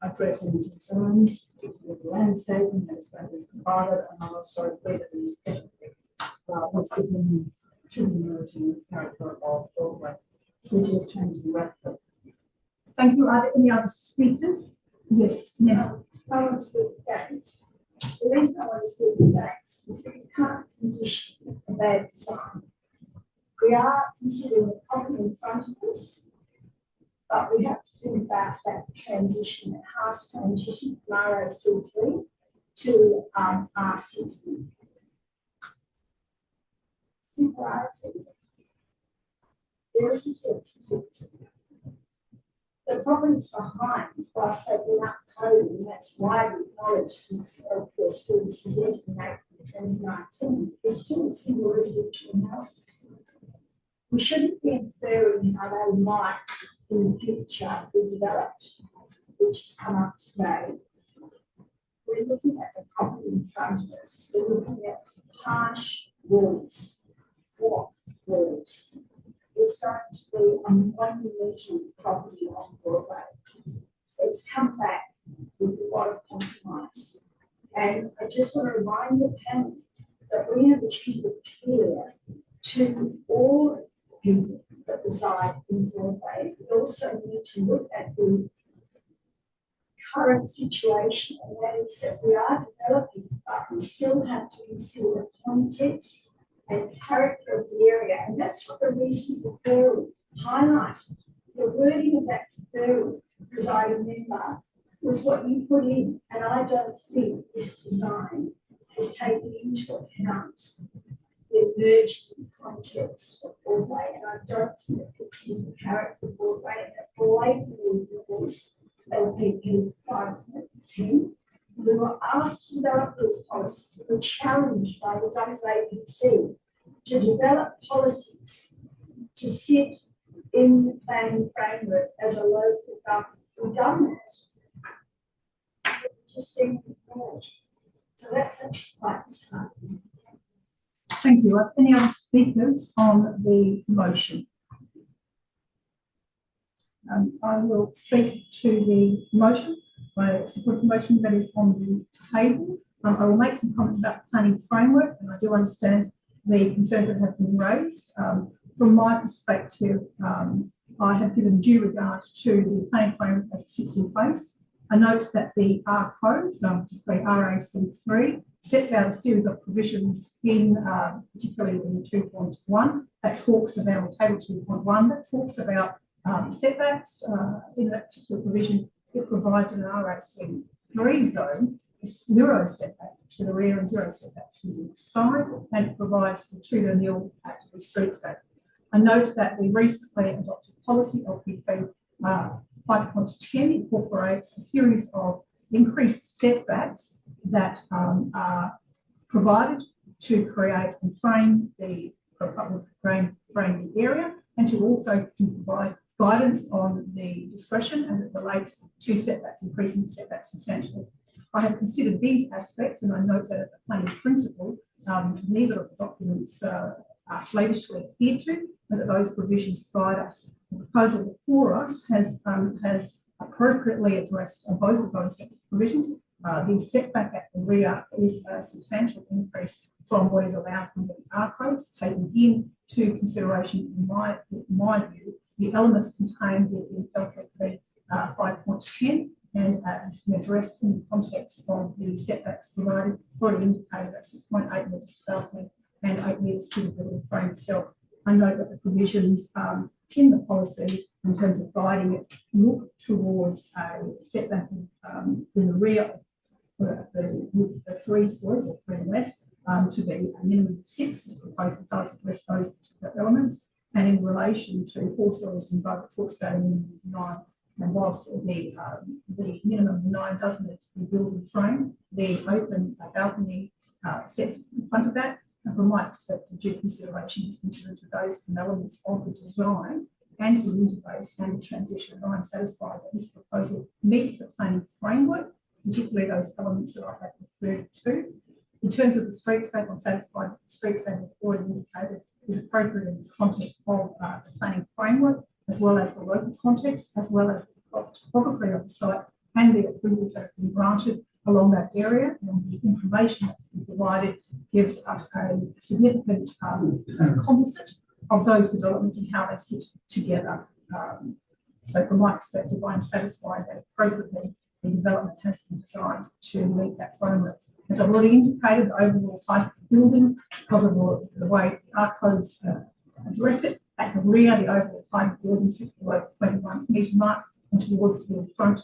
address any concerns, particularly the landscaping that is going to be provided, and I'm also agree that the aesthetic will fit in to the emerging character of Broadway, which is changing rapidly. Thank you. Are there any other speakers? Yes, now. I want to speak against. The reason I want to speak against is that we can't condition a bad design. We are considering the problem in front of us, but we have to think about that transition, that harsh transition from RAC3 to R60. There is a sensitivity. The problems behind, whilst they've been upcoded, and that's widely acknowledged since LPS was presented in April 2019, is still single residential houses. We shouldn't be inferring how they might in the future be developed, which has come up today. We're looking at the property in front of us. We're looking at harsh walls, block walls. It's going to be a monumental property on Broadway. It's come back with a lot of compromise. And I just want to remind the panel that we have a duty of care to all people that reside in Broadway. We also need to look at the current situation, and that is that we are developing, but we still have to consider the context and character of the area, and that's what the recent referral highlighted. The wording of that referral, presiding member, was what you put in, and I don't think this design has taken into account the emerging context of Broadway, and I don't think it fits in the character of Broadway, and it blatantly ignores LPP 5.7 2010, we were asked to develop these policies, were challenged by the WAPC to develop policies to sit in the planning framework as a local government. We've done that. Just seemed ignored. So that's actually quite disheartening. Thank you. Are any other speakers on the motion? I will speak to the motion. I support the motion that is on the table. I will make some comments about the planning framework, and I do understand the concerns that have been raised. From my perspective, I have given due regard to the planning framework as it sits in place. I note that the R codes, particularly RAC3, sets out a series of provisions in, particularly in 2.1, that talks about, or table 2.1, that talks about setbacks. In that particular provision, it provides an RAC3 zone, zero setback to the rear and zero setbacks to the side, and it provides for 2-0 at the streetscape. I note that the recently adopted policy, LPP 5.10, incorporates a series of increased setbacks that are provided to create and frame the area, and to also provide guidance on the discretion as it relates to setbacks, increasing setbacks substantially. I have considered these aspects, and I note that as a planning principle, neither of the documents are slavishly adhered to, but that those provisions guide us. The proposal before us has appropriately addressed both of those sets of provisions. The setback at the rear is a substantial increase from what is allowed under the R codes, taking into consideration, in my view, the elements contained in LPP 5.10, and has been addressed in the context of the setbacks provided, already indicated at 6.8 metres to balcony and 8 metres to the building frame itself. I note that the provisions in the policy, in terms of guiding it, look towards a setback in the rear of the 3 stories or 3 and less to be a minimum of 6. This proposal does address those particular elements. And in relation to 4 stories and above, it talks about a minimum of 9. And whilst the minimum of 9 doesn't need to be building frame, the open balcony sets in front of that. And from my perspective, due consideration is considered to those elements of the design and the interface and the transition. And I'm satisfied that this proposal meets the planning framework, particularly those elements that I have referred to. In terms of the streetscape, I'm satisfied that the streetscape I've already indicated is appropriate in the context of the planning framework, as well as the local context, as well as the topography of the site and the approvals that have been granted along that area. And the information that's been provided gives us a significant composite of those developments and how they sit together. So from my perspective, I'm satisfied that appropriately the development has been designed to meet that framework. As I've already indicated, the overall height of the building, because of the way the R codes address it, at the rear, the overall height of the building sits below the 21 metre mark, and towards the front,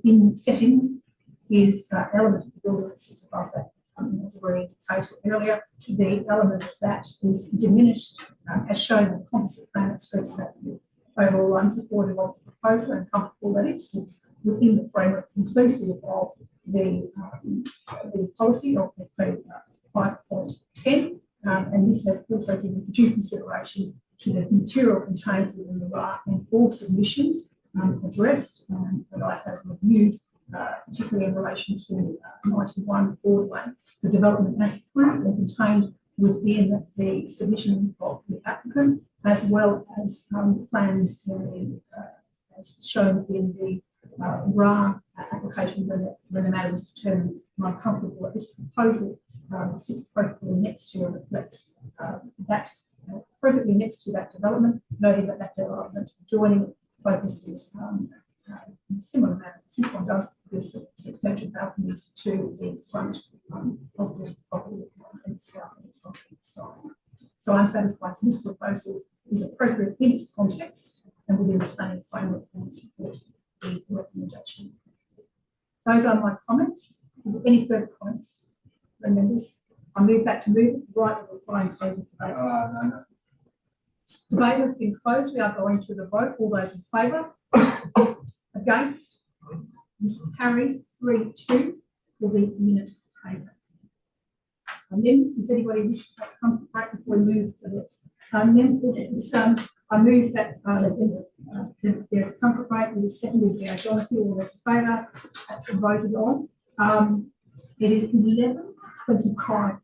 in setting is element of the building that sits above that. As I've already indicated earlier, the element of that is diminished, as shown in the composite plan that streets that overall I'm supportive of the proposal and comfortable that it sits within the framework inclusive of the policy of the 5.10, and this has also given due consideration to the material contained within the RAR and all submissions addressed that I have reviewed, particularly in relation to 91 Broadway, the development as currently contained within the submission of the applicant, as well as the plans as shown in the RAR application when the matter was determined. I'm comfortable that this proposal sits appropriately next to and reflects that appropriately next to that development, noting that that development joining focuses in a similar manner. This one does with substantial balconies to the front of the property and its balconies on the side. So I'm satisfied that this proposal is appropriate in its context and within the planning framework and support the recommendation. Those are my comments. Is there any further comments from members? I move back to move right of the fine closing debate. No. Debate has been closed. We are going to the vote. All those in favour? Against? This is carried 3-2 for the minute taker. And then, does anybody wish to come back before we move to this? And then, I move that, there's a comfort rate with the second with the Jonathan, all those in favour, that's voted on. It is 11:25.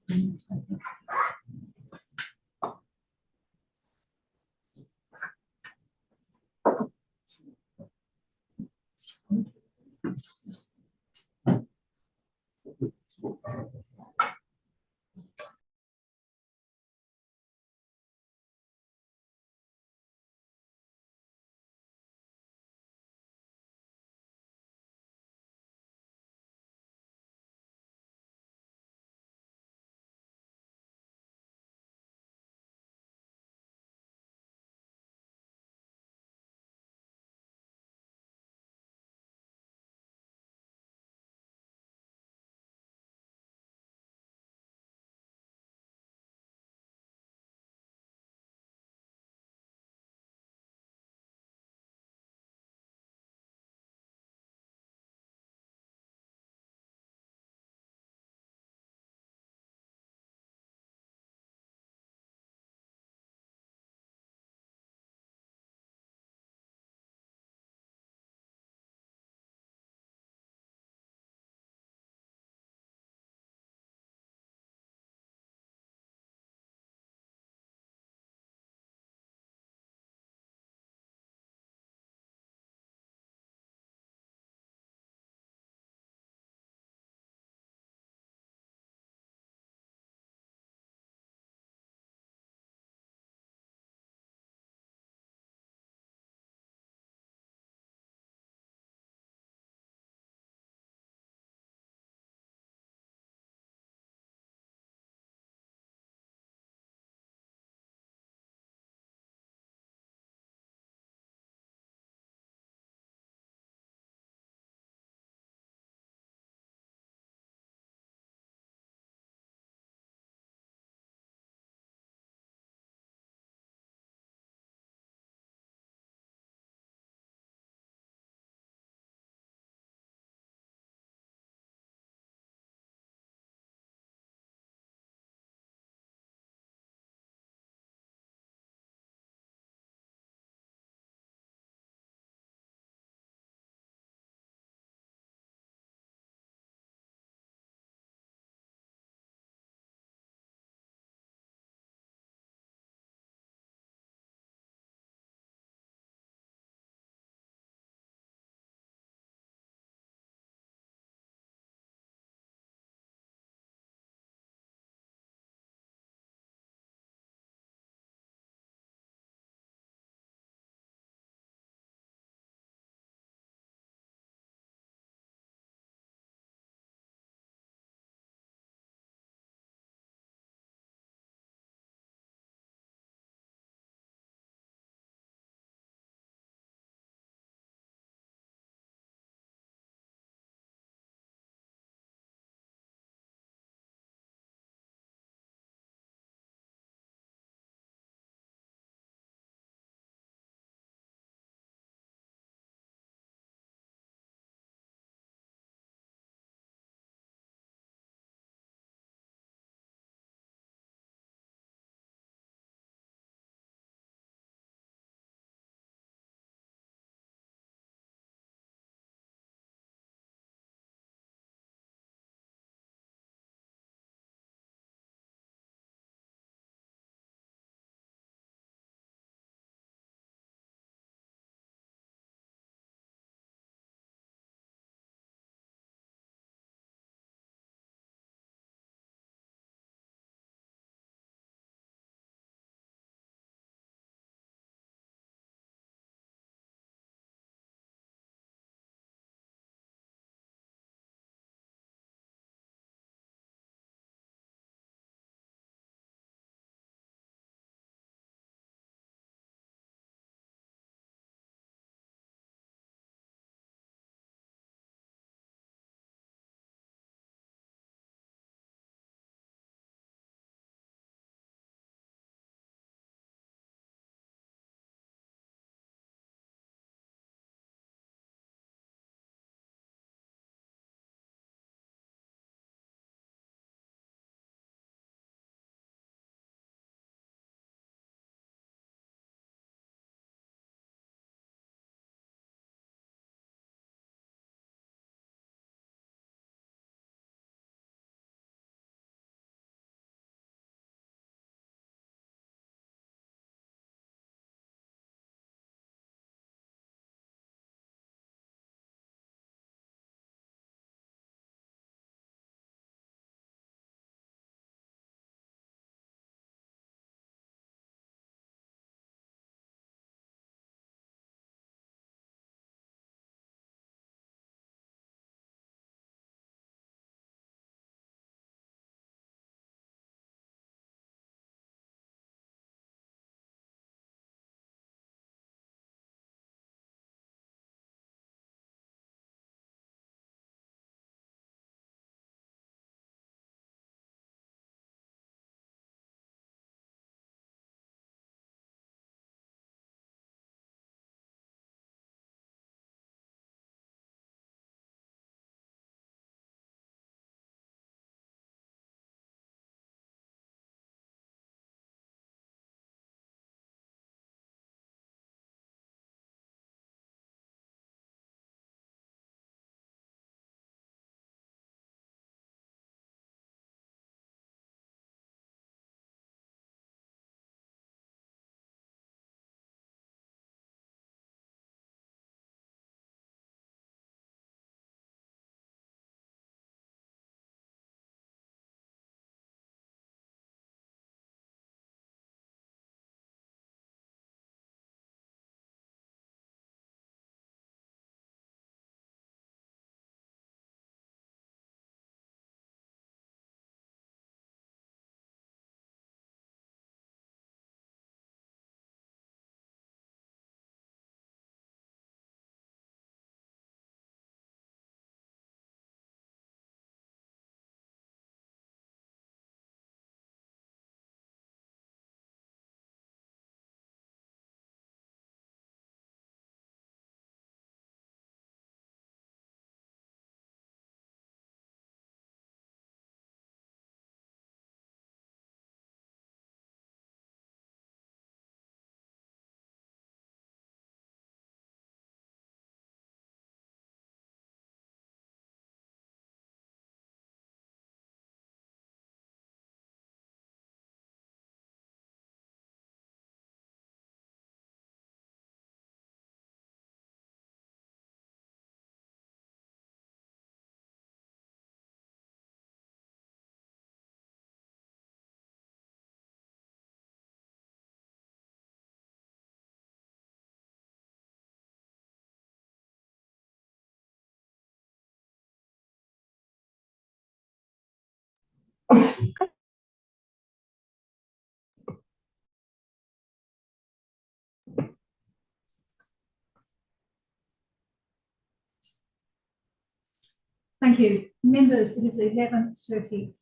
Thank you. Members, it is 11:33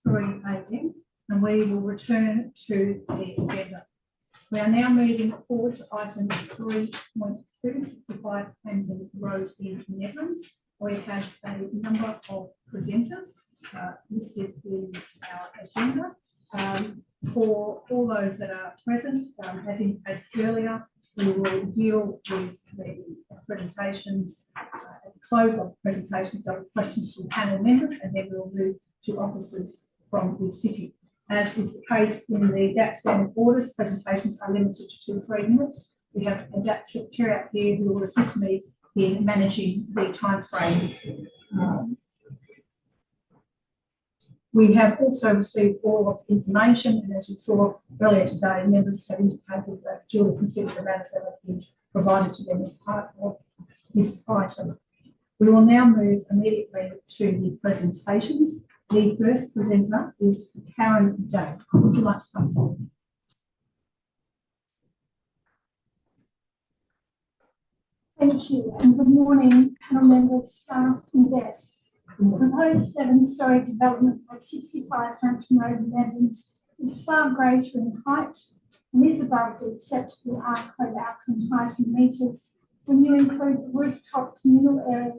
a.m. and we will return to the agenda. We are now moving forward to item 3.2, 65 Camden Road in Nedlands. We have a number of presenters listed in our agenda. For all those that are present, as indicated earlier, we will deal with the presentations at the close of the presentations. There are questions from panel members, and then we'll move to officers from the city. As is the case in the DAP standard orders, presentations are limited to 2 to 3 minutes. We have a DAP secretariat here who will assist me in managing the timeframes. We have also received all of the information, and as you saw earlier today, members have indicated that duly considered the matters that have been provided to them as part of this item. We will now move immediately to the presentations. The first presenter is Karen Day. Would you like to come forward? Thank you, and good morning, panel members, staff and guests. The proposed 7-storey development at 65 Hampton Road in Nedlands is far greater in height and is above the acceptable arc code outcome height in metres when you include the rooftop communal area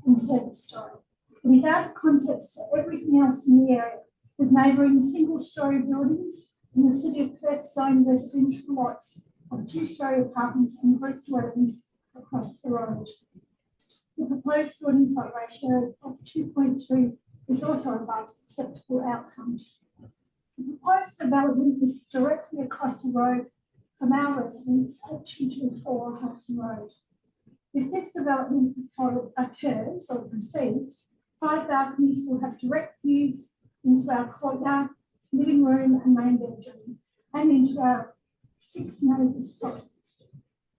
and service storey. It is out of context to everything else in the area, with neighbouring single-storey buildings in the City of Perth zone residential lots of 2-storey apartments and group dwellings across the road. The proposed building plot ratio of 2.2 is also above acceptable outcomes. The proposed development is directly across the road from our residence at 224 Hampton Road. If this development occurs or proceeds, 5 balconies will have direct views into our courtyard, living room and main bedroom, and into our 6 neighbours' properties.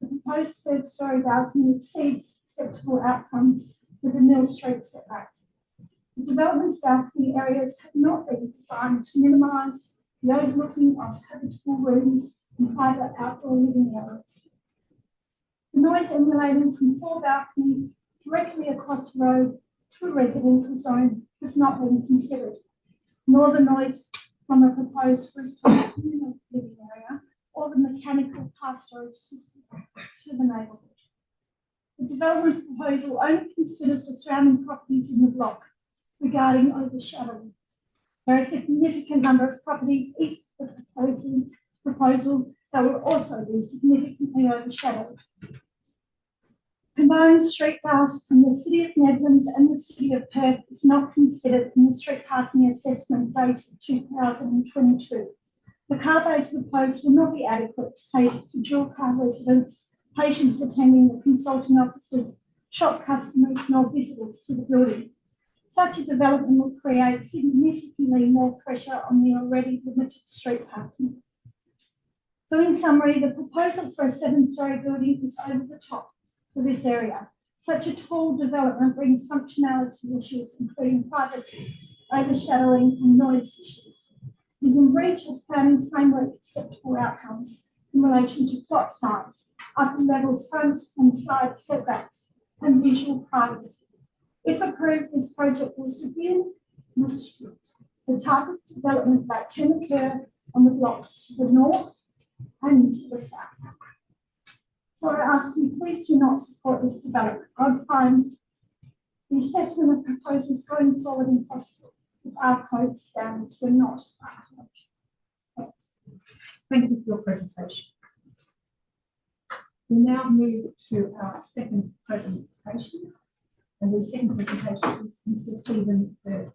The proposed 3rd-storey balcony exceeds acceptable outcomes with a Mill Street setback. The development's balcony areas have not been designed to minimise the overlooking of habitable rooms and private outdoor living areas. The noise emanating from 4 balconies directly across the road to a residential zone has not been considered, nor the noise from a proposed rooftop communal living area or the mechanical car storage system to the neighbourhood. The development proposal only considers the surrounding properties in the block regarding overshadowing. There are a significant number of properties east of the proposal that will also be significantly overshadowed. Combined street data from the City of Nedlands and the City of Perth is not considered in the street parking assessment dated 2022. The car bays proposed will not be adequate to cater for dual car residents, patients attending the consulting offices, shop customers, nor visitors to the building. Such a development will create significantly more pressure on the already limited street parking. So in summary, the proposal for a 7-storey building is over the top for this area. Such a tall development brings functionality issues, including privacy, overshadowing and noise issues. It is in breach of planning framework acceptable outcomes in relation to plot size, upper level front and side setbacks, and visual privacy. If approved, this project will severely restrict the type of development that can occur on the blocks to the north and to the south. So I ask you, please do not support this development. I would find the assessment of proposals going forward impossible if our code standards were not upheld. Thank you for your presentation. We now move to our second presentation. And the second presentation is Mr. Stephen Bird.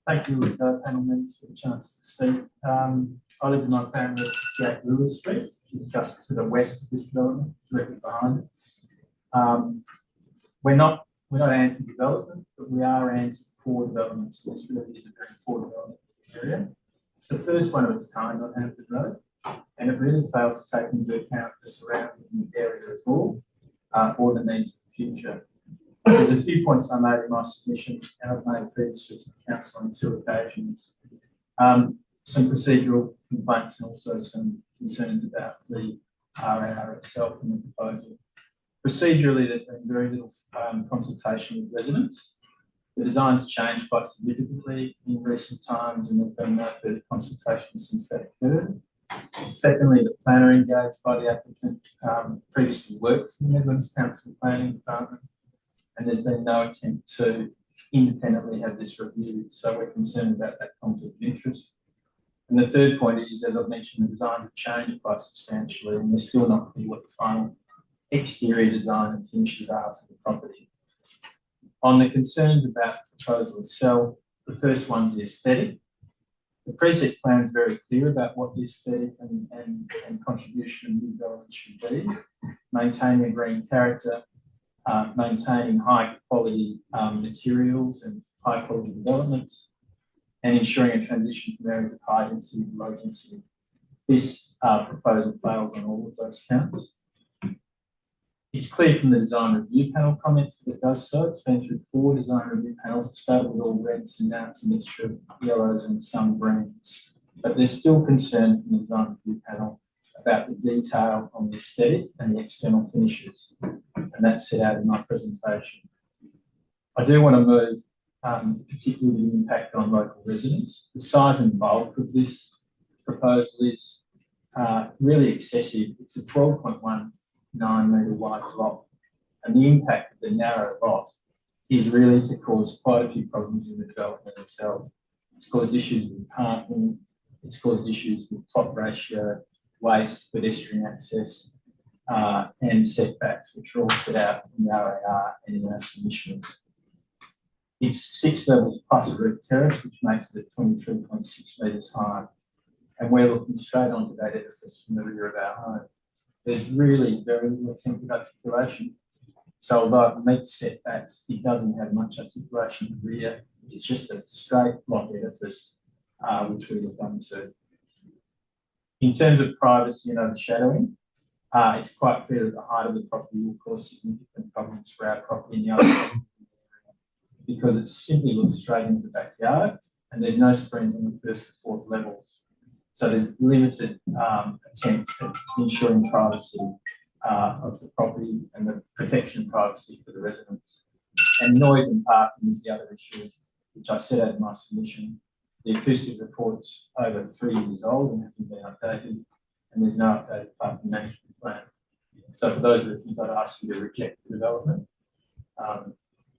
Thank you, panel members, for the chance to speak. I live with my family at 58 Lewis Street, which is just to the west of this development, directly behind it. We're not anti-development, but we are anti-poor development. So this really is a very poor development area. It's the first one of its kind on Hampton Road, and it really fails to take into account the surrounding area at all, or the needs of the future. There's a few points I made in my submission, and I've made previously to council on 2 occasions. Some procedural complaints and also some concerns about the RAR itself and the proposal. Procedurally, there's been very little consultation with residents. The design's changed quite significantly in recent times, and there's been no further consultation since that occurred. Secondly, the planner engaged by the applicant previously worked for the Nedlands Council Planning Department, and there's been no attempt to independently have this reviewed, so we're concerned about that conflict of interest. And the third point is, as I've mentioned, the designs have changed quite substantially, and we're still not clear what the final exterior design and finishes are for the property. On the concerns about the proposal itself, the first one's the aesthetic. The preset plan is very clear about what the aesthetic and contribution of new development should be. Maintaining a green character, maintaining high quality materials and high quality developments, and ensuring a transition from areas of high density to low density. This proposal fails on all of those counts. It's clear from the design review panel comments that it does so. It's been through 4 design review panels. It started with all reds and now it's a mixture of yellows and some greens. But there's still concern from the design review panel about the detail on the aesthetic and the external finishes. And that's set out in my presentation. I do want to move particularly the impact on local residents. The size and bulk of this proposal is really excessive. It's a 12.19 metre wide lot, and the impact of the narrow lot is really to cause quite a few problems in the development itself. It's caused issues with parking, it's caused issues with plot ratio, waste, pedestrian access, and setbacks, which are all set out in the RAR and in our submission. It's 6 levels plus a roof terrace, which makes it 23.6 metres high. And we're looking straight onto that edifice from the rear of our home. There's really very little attempt at articulation. So although it meets setbacks, it doesn't have much articulation in the rear. It's just a straight block edifice, which we look onto. In terms of privacy and overshadowing, it's quite clear that the height of the property will cause significant problems for our property and the other property, because it simply looks straight into the backyard and there's no screens on the 1st to 4th levels. So there's limited attempt at ensuring privacy of the property and the protection of privacy for the residents. And noise and parking is the other issue, which I set out in my submission. The acoustic report's over 3 years old and hasn't been updated, and there's no updated parking management plan. So for those reasons, I'd ask you to reject the development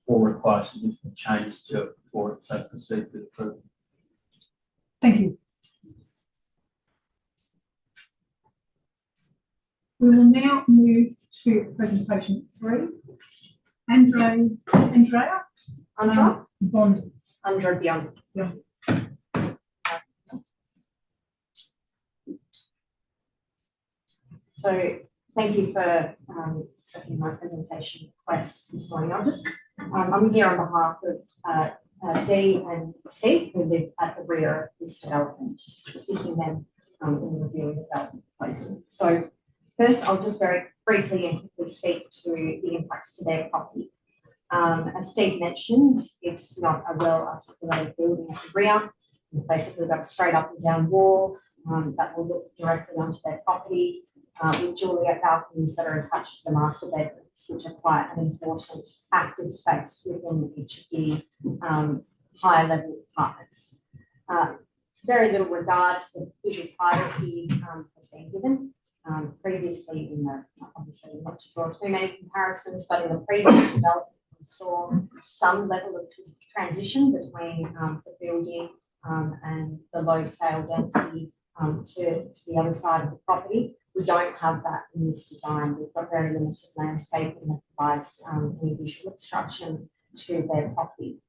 or require significant changes to it before it's proceed with approval. Thank you. We will now move to presentation 3. Andrea Bond. Andrea Beyond. Yeah. So thank you for accepting my presentation request this morning. I'm here on behalf of Dee and Steve, who live at the rear of this development, just assisting them in reviewing the development proposal. So first, I'll just very briefly and quickly speak to the impacts to their property. As Steve mentioned, it's not a well-articulated building at the rear. We've basically got a straight up and down wall that will look directly onto their property, with Juliet balconies that are attached to the master bedrooms, which are quite an important active space within each of the higher level apartments. Very little regard to the visual privacy has been given. Previously in the, obviously not to draw too many comparisons, but in the previous development we saw some level of transition between the building and the low scale density to the other side of the property. We don't have that in this design. We've got very limited landscaping that provides any visual obstruction to their property.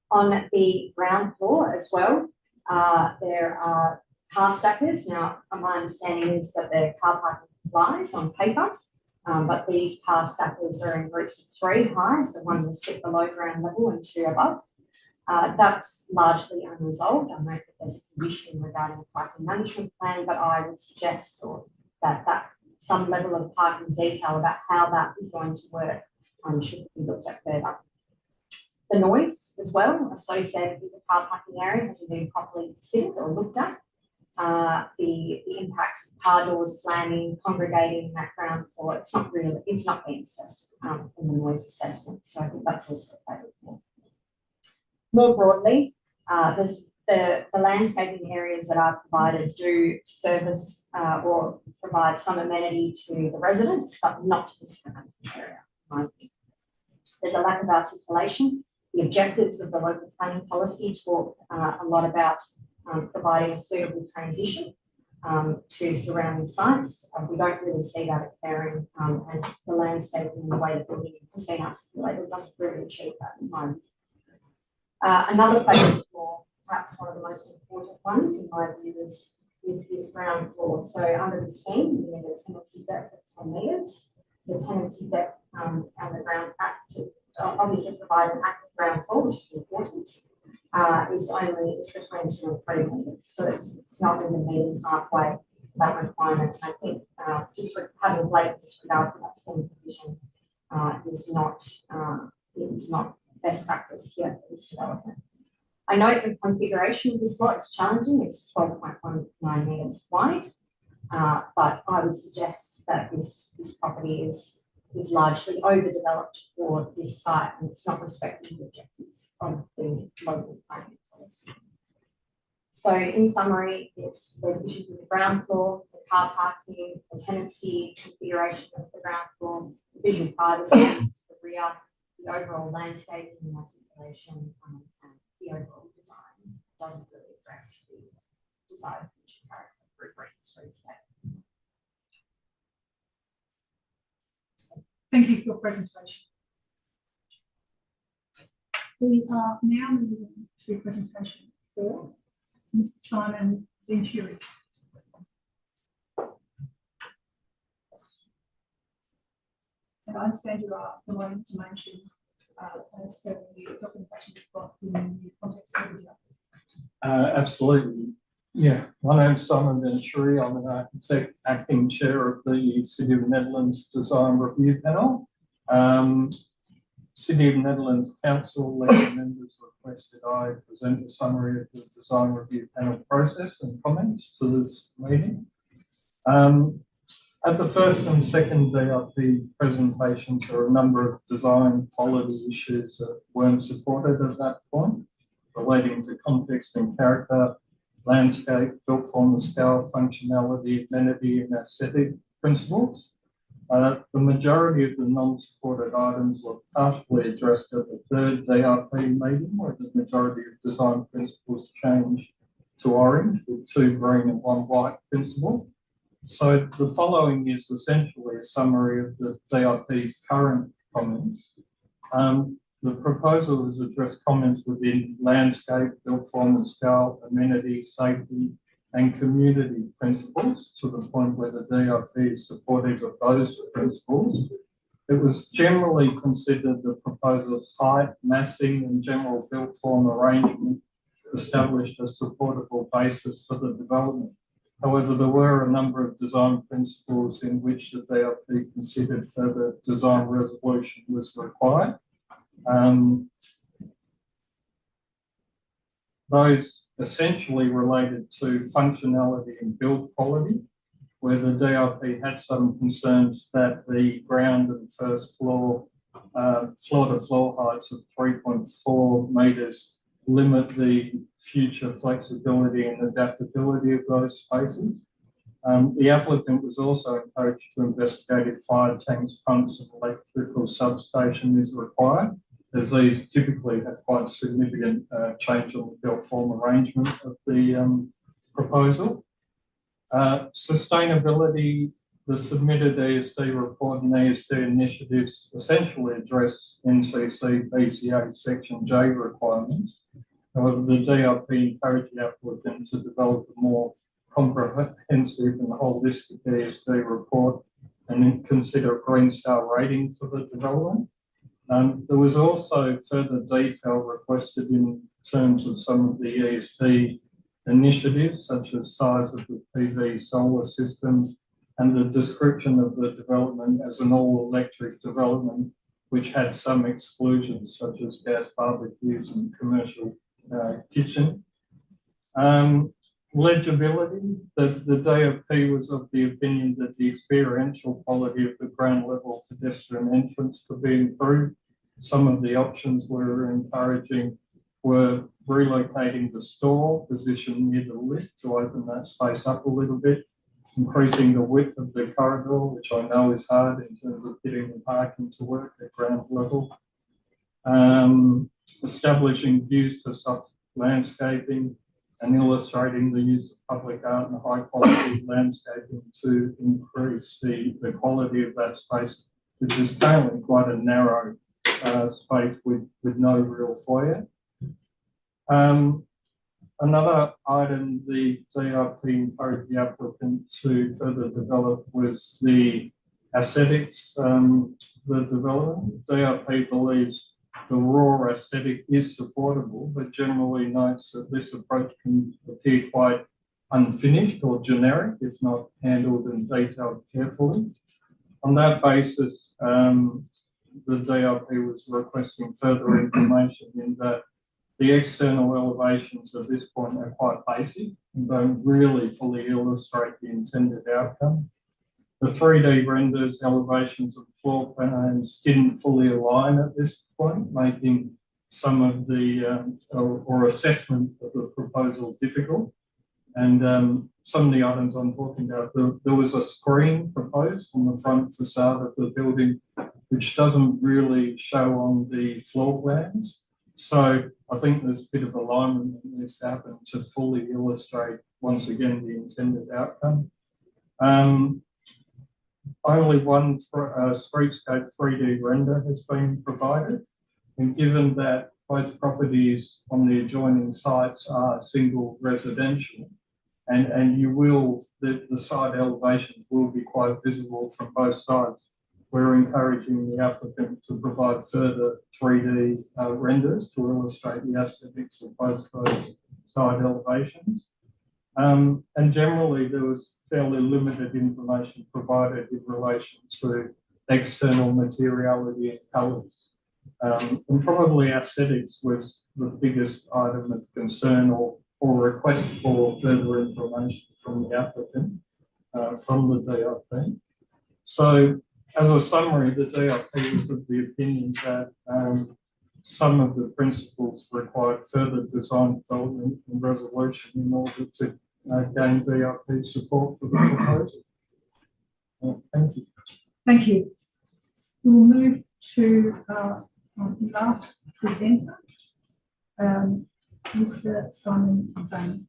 On the ground floor as well, there are car stackers. Now, my understanding is that the car parking applies on paper, but these car stackers are in groups of 3 high, so 1 will sit below ground level and 2 above. That's largely unresolved. I know that there's a condition regarding a parking management plan, but I would suggest that some level of parking detail about how that is going to work should be looked at further. The noise as well associated with the car parking area hasn't been properly considered or looked at. The impacts of car doors slamming, congregating in that ground floor, it's not being assessed in the noise assessment. So I think that's also favourable for. More broadly, there's the landscaping areas that are provided do service or provide some amenity to the residents, but not to the surrounding area. There's a lack of articulation. The objectives of the local planning policy talk a lot about providing a suitable transition to surrounding sites. We don't really see that occurring, and the landscaping and the way the building has been articulated doesn't really achieve that in my view. Another factor, or perhaps one of the most important ones in my view, is this ground floor. So under the scheme, we need a tenancy depth of 10 metres. The tenancy depth and the ground to obviously provide an active ground floor, which is important, is between 2 and 3 metres. So it's not even meeting halfway that requirement. And I think just having blatant disregard for that scheme provision is not best practice here for this development. I note the configuration of this lot is challenging. It's 12.19 metres wide, but I would suggest that this property is largely overdeveloped for this site, and it's not respecting the objectives of the local planning policy. So in summary, there's issues with the ground floor, the car parking, the tenancy configuration of the ground floor, the visual privacy to the rear, the overall landscaping and articulation, and the overall design doesn't really address the desired future character for a green streetscape. Thank you for your presentation. We are now moving to presentation 4, Mr. Simon Venturi. And I understand you are providing information as per the documentation you've got in the context of the deal. Absolutely. Yeah, my name's Simon Venturi. I'm an acting chair of the City of Nedlands Design Review Panel. City of Nedlands Council members requested I present a summary of the Design Review Panel process and comments to this meeting. At the first and second DRP presentations, there were a number of design quality issues that weren't supported at that point, relating to context and character, landscape, built form and scale, functionality, amenity, and aesthetic principles. The majority of the non-supported items were partially addressed at the third DRP meeting, where the majority of design principles changed to orange, with 2 green and 1 white principle. So the following is essentially a summary of the DRP's current comments. The proposal has addressed comments within landscape, built form and scale, amenity, safety, and community principles, to the point where the DRP is supportive of those principles. It was generally considered the proposal's height, massing, and general built form arrangement established a supportable basis for the development. However, there were a number of design principles in which the DRP considered further design resolution was required. Those essentially related to functionality and build quality, where the DRP had some concerns that the ground and first floor, floor-to-floor heights of 3.4 metres limit the future flexibility and adaptability of those spaces. The applicant was also encouraged to investigate if fire tanks, pumps, and electrical substation is required, as these typically have quite a significant change on the built form arrangement of the proposal. Sustainability, the submitted ESD report and ESD initiatives essentially address NCC BCA Section J requirements. However, the DRP encouraged the applicant to develop a more comprehensive and holistic ESD report and then consider a green star rating for the development. There was also further detail requested in terms of some of the ESD initiatives, such as size of the PV solar system and the description of the development as an all-electric development which had some exclusions such as gas barbecues and commercial kitchen. Legibility, the DOP was of the opinion that the experiential quality of the ground level pedestrian entrance could be improved. Some of the options we were encouraging were relocating the store position near the lift to open that space up a little bit, increasing the width of the corridor, which I know is hard in terms of getting the parking to work at ground level. Establishing views to soft landscaping and illustrating the use of public art and high quality landscaping to increase the quality of that space, which is currently quite a narrow space with no real foyer. Another item the DRP encouraged the applicant to further develop was the aesthetics, the development. DRP believes the raw aesthetic is supportable, but generally notes that this approach can appear quite unfinished or generic if not handled and detailed carefully. On that basis, the DRP was requesting further information in that the external elevations at this point are quite basic and don't really fully illustrate the intended outcome. The 3D renders, elevations of floor plans didn't fully align at this point, making some of the or assessment of the proposal difficult. And some of the items I'm talking about, there was a screen proposed on the front facade of the building, which doesn't really show on the floor plans. So I think there's a bit of alignment that needs to happen to fully illustrate, once again, the intended outcome. Only one streetscape 3D render has been provided. And given that both properties on the adjoining sites are single residential, and you will, the side elevations will be quite visible from both sides, we're encouraging the applicant to provide further 3D renders to illustrate the aesthetics of both those side elevations. And generally, there was fairly limited information provided in relation to external materiality and colours. And probably aesthetics was the biggest item of concern or request for further information from the applicant, from the DRP. So, as a summary, the DRP was of the opinion that some of the principles required further design development and resolution in order to gain DRP support for the proposal. Thank you. Thank you. We'll move to the last presenter, Mr. Simon Bain.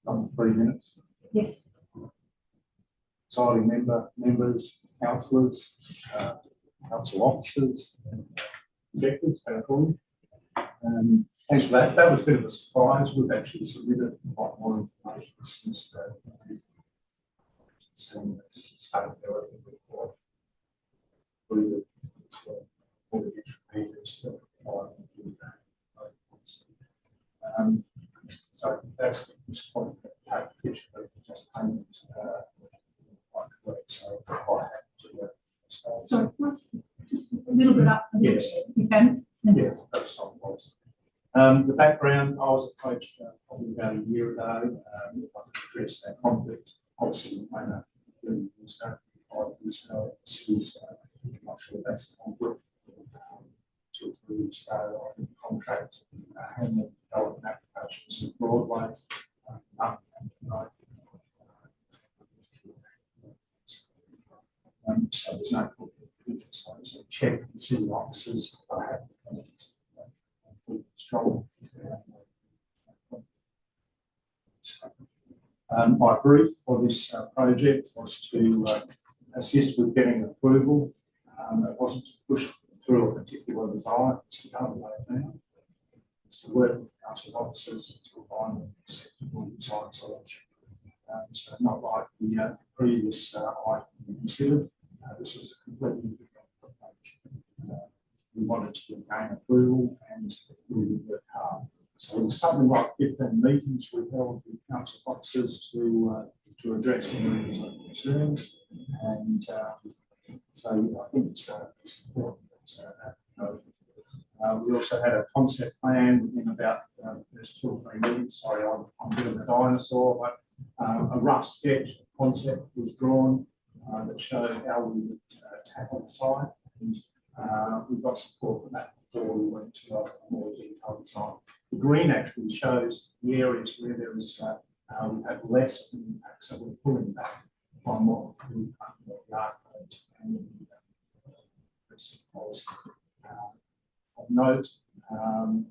On 3 minutes. Yes. Presiding members, councillors, council officers, and executives, thanks for that. That was a bit of a surprise. We've actually submitted quite more information since seeing the sustainability report through all the intermediaries that so that's this point that picture that just painted quite correct. So quite happy to so just a little bit up. Yes. You can. Yeah, that's some points. The background, I was approached probably about a year ago. I could address that conflict. Obviously, I know 30 years ago, 5 years ago, I'm not sure that's a conflict. 2 or 3 years ago, I did a contract and the development applications in Broadway. So there's no conflict. So check the city officers. I have strong. My brief for this project was to assist with getting approval. It wasn't to push through a particular design, it's the other way now. It's to work with council officers to find an acceptable design solution. So not like the previous item we considered. This was a completely different approach. we wanted to gain approval and we would work hard. So it's something like 15 meetings we held with council officers to address areas of concerns. And so I think it's important that we also had a concept plan within about the first 2 or 3 meetings. Sorry, I'm a bit of a dinosaur, but a rough sketch concept was drawn that showed how we would tackle the site. And we got support for that before we went to a more detailed design. The green actually shows the areas where there is we have less impact, so we're pulling back on what we are and policy. Of note,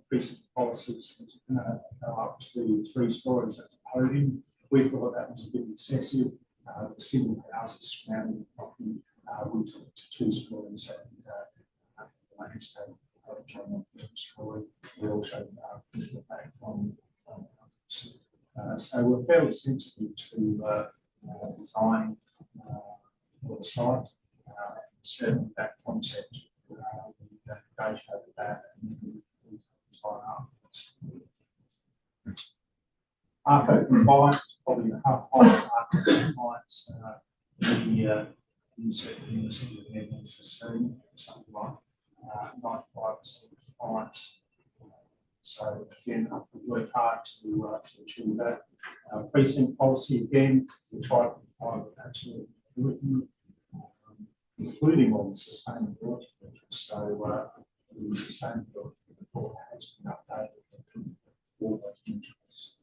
recent policies go up to 3 stories at the podium. We thought that was a bit excessive. The single houses surrounding the property, we took it to 2 stories and the landscape on the 1st story. We also pushed it back from so we're fairly sensitive to design for the site. Certainly that concept, we negotiated that and we design afterwards. ARCO compliance, probably the highest ARCO compliance in the city of Nedlands has seen, something like 95% compliance. So again, we worked hard to achieve that. Precinct policy, again, we tried to comply with absolutely everything, including all the sustainability measures. So the sustainability report has been updated to all those measures.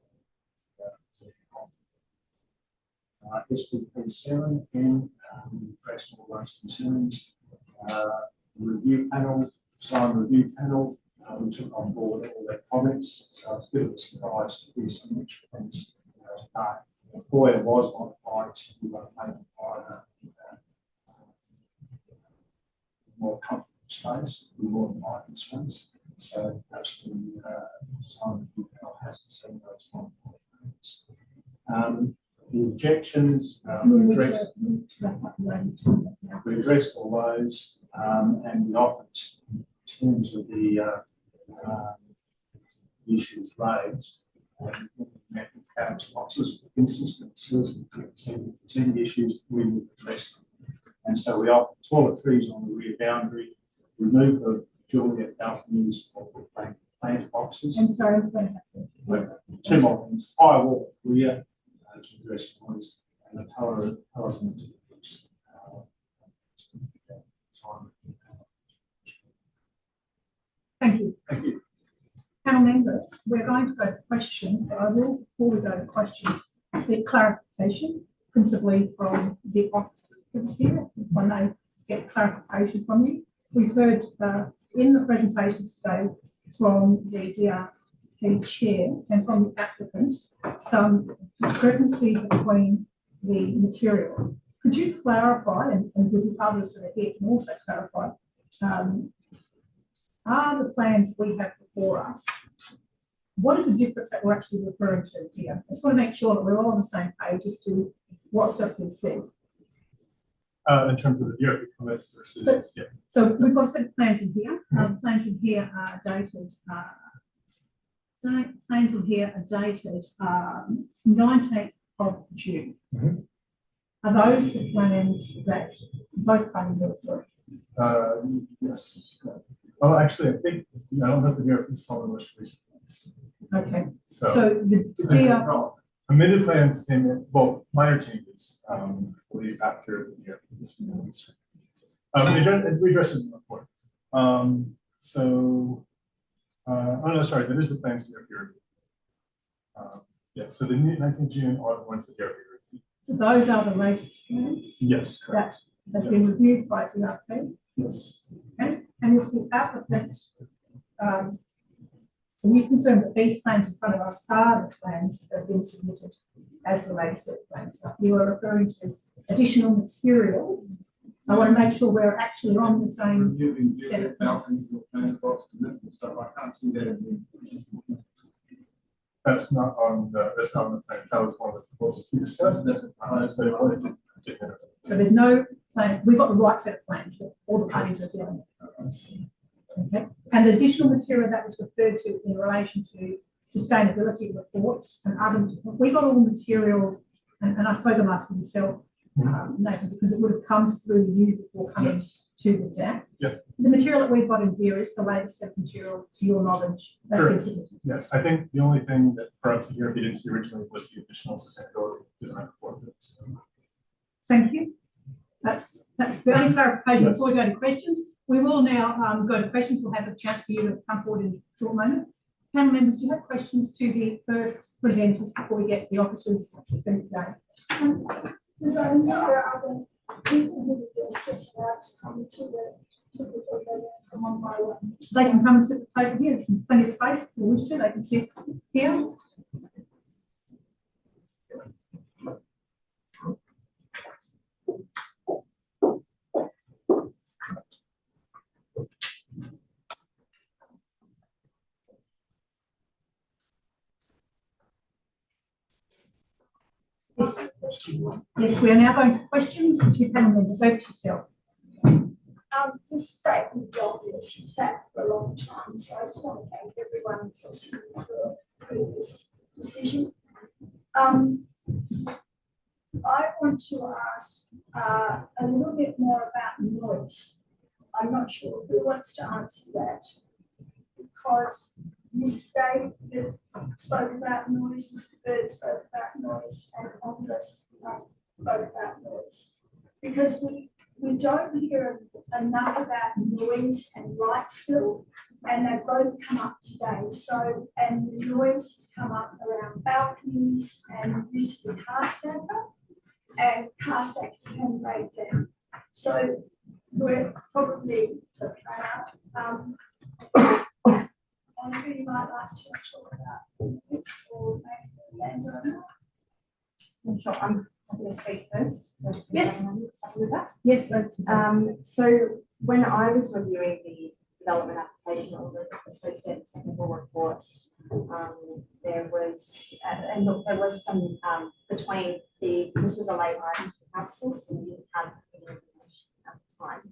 SPP7, again, we addressed all those concerns. Review panel, design review panel, we took on board all their comments, so it's a bit of a surprise to hear so much comments today. The foyer was modified to make it more comfortable space, more inviting space. So perhaps the design review panel hasn't seen those modifications. The objections, we addressed all those, and we offered, in terms of the issues raised, council officers were consistent, if any issues, we would address them. And so we offered toiletries on the rear boundary, remove the Juliet balconies or plant boxes. And sorry, 2 more things, high wall rear to address noise, and the colours and materials. Thank you. Thank you. Panel members, we're going to go to questions, but I will, before we go to questions, seek clarification, principally from the officers here. If I may get clarification from you. We've heard in the presentations today from the DRP chair and from the applicant some discrepancy between the material. Could you clarify, and with the others that are here can also clarify, are the plans we have before us, what is the difference that we're actually referring to here? I just want to make sure that we're all on the same page as to what's just been said. In terms of the DRP comments versus, So we've got a set of plans in here. Plans in here are dated. Plans in here are dated 19th of June. Are those the plans that both parties are referring? yes. Well, actually, I think I don't have the DRP solid most recent ones. Okay. So the DRP. Amended plans came in, well, minor changes, after the DRP. We addressed it in the report. Oh no, sorry, that is the plans DRP review. Yeah, so the 19th June are the ones that DRP reviewed. So those are the latest plans? Yes, correct. That has been reviewed by DRP? Yes. Okay. And is the applicant, can you confirm that these plans in front of us are the plans that have been submitted as the latest set of plans? You are referring to additional material. I want to make sure we're actually on the same set of plans. I can't see that in the That's not on the plan. That was one of the proposals we discussed. So there's no plan. We've got the right set of plans that all the parties are dealing with. Okay, and the additional material that was referred to in relation to sustainability reports and other, we got all the material, and I suppose I'm asking yourself, Nathan, because it would have come through you before coming to the DAP. Yep. The material that we've got in here is the latest set of material, to your knowledge. That's been Correct. submitted. Yes, I think the only thing that perhaps the European didn't see originally was the additional sustainability design report. Thank you. That's the only clarification before we go to questions. We will now go to questions. We'll have a chance for you to come forward in a short moment. Panel members, do you have questions to the first presenters before we get the officers suspended today? Because I know there are other people who would be stressed out to come to the come on by one. They can come and sit at the table here. There's plenty of space if they wish to. They can sit here. Yes, we are now going to questions to panel members. Over to yourself. This statement is obvious. You've sat for a long time, so I just want to thank everyone for sitting for the previous decision. I want to ask a little bit more about noise. I'm not sure who wants to answer that, because Ms. David spoke about noise, Mr. Bird spoke about noise, and Andres spoke about noise. Because we don't hear enough about noise and light spill, and they both come up today. So, and the noise has come up around balconies and use of the car stacker, and car stackers can break down. So we're probably the planner. Andrew, you might like to talk about this, or maybe the landowner. Sure, I'm happy to speak first. So yes. Happy with that? Yes. So when I was reviewing the development application or the associated technical reports, there was some between this was a late item to the council, so we didn't have any information at the time.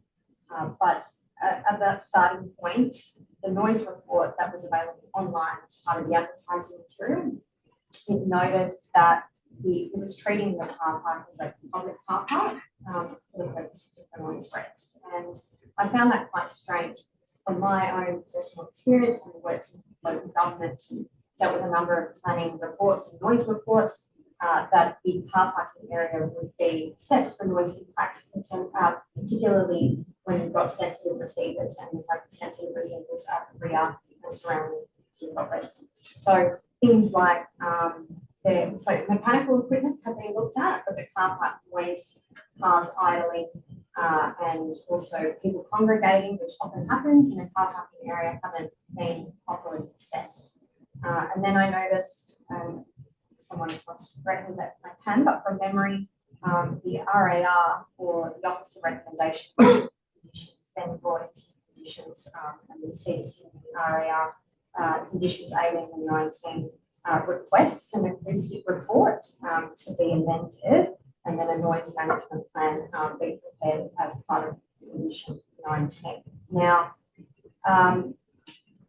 But at that starting point, the noise report that was available online as part of the advertising material, it noted that it was treating the car park as a public car park for the purposes of the noise rates. And I found that quite strange. From my own personal experience, having worked in local government and dealt with a number of planning reports and noise reports, that the car parking area would be assessed for noise impacts, particularly when you've got sensitive receivers and you have sensitive receivers at the rear and surrounding residents. So things like so mechanical equipment have been looked at, but the car park noise, cars idling, and also people congregating, which often happens in a car parking area, haven't been properly assessed. And then I noticed, someone wants to correct me that I can, but from memory, the RAR or the Office of Recommendation conditions then brought in some conditions, and you'll see this in the RAR conditions 18 and 19 requests an acoustic report to be amended, and then a noise management plan being prepared as part of condition 19. Now,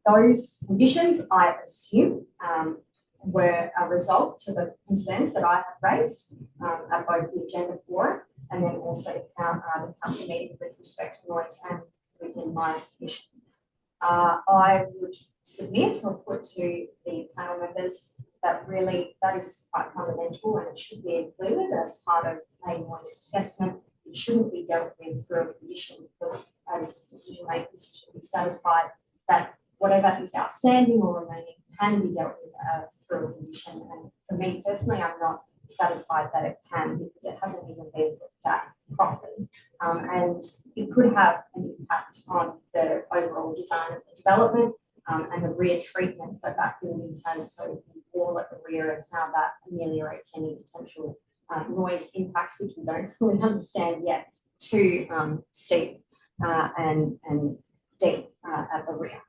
those conditions, I assume, were a result to the concerns that I have raised at both the agenda forum and then also the council meeting with respect to noise and within my submission. I would submit or put to the panel members that really that is quite fundamental and it should be included as part of a noise assessment. It shouldn't be dealt with through a condition, because as decision makers you should be satisfied that whatever is outstanding or remaining can be dealt with through a condition. And for me personally, I'm not satisfied that it can, because it hasn't even been looked at properly. And it could have an impact on the overall design of the development and the rear treatment that that building has, so the wall at the rear, and how that ameliorates any potential noise impacts, which we don't fully understand yet, to steep and deep at the rear.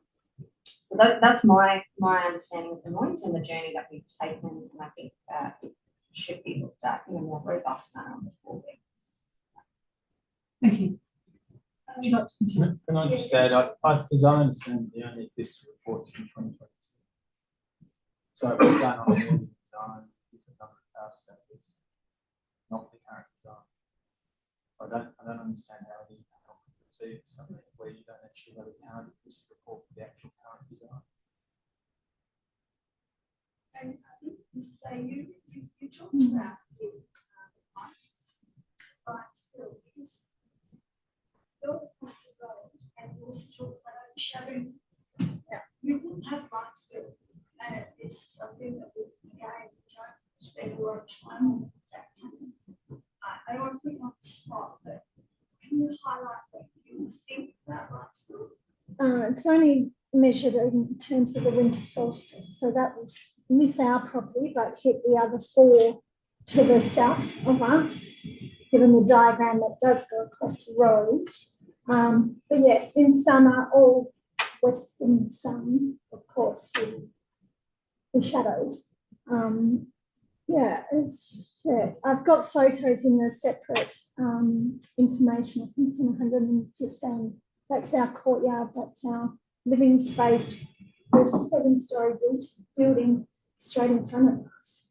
So that's my understanding of the noise and the journey that we've taken, and I think it should be looked at in a more robust manner before we. Thank you. Would you like to continue? Can I just add, as I understand, the only this report from 2022. So it was done on the early design, different number of task standards, not the current design. So I don't understand how the panel can proceed something where you don't actually have a current this report for the actual current design. And I think you talked about the light still because go across the road and you also talk about overshadowing. Yeah, you wouldn't have light still, and it is something that we again don't spend a lot of time on. That I don't want to put you on the spot, but can you highlight what you think about light still? It's only measured in terms of the winter solstice, so that will miss our property but hit the other 4 to the south of us, given the diagram that does go across the road. But yes, in summer, all western sun, of course, will be shadowed. Yeah, I've got photos in the separate information. I think it's in 115. That's our courtyard, that's our living space. There's a 7-story building straight in front of us.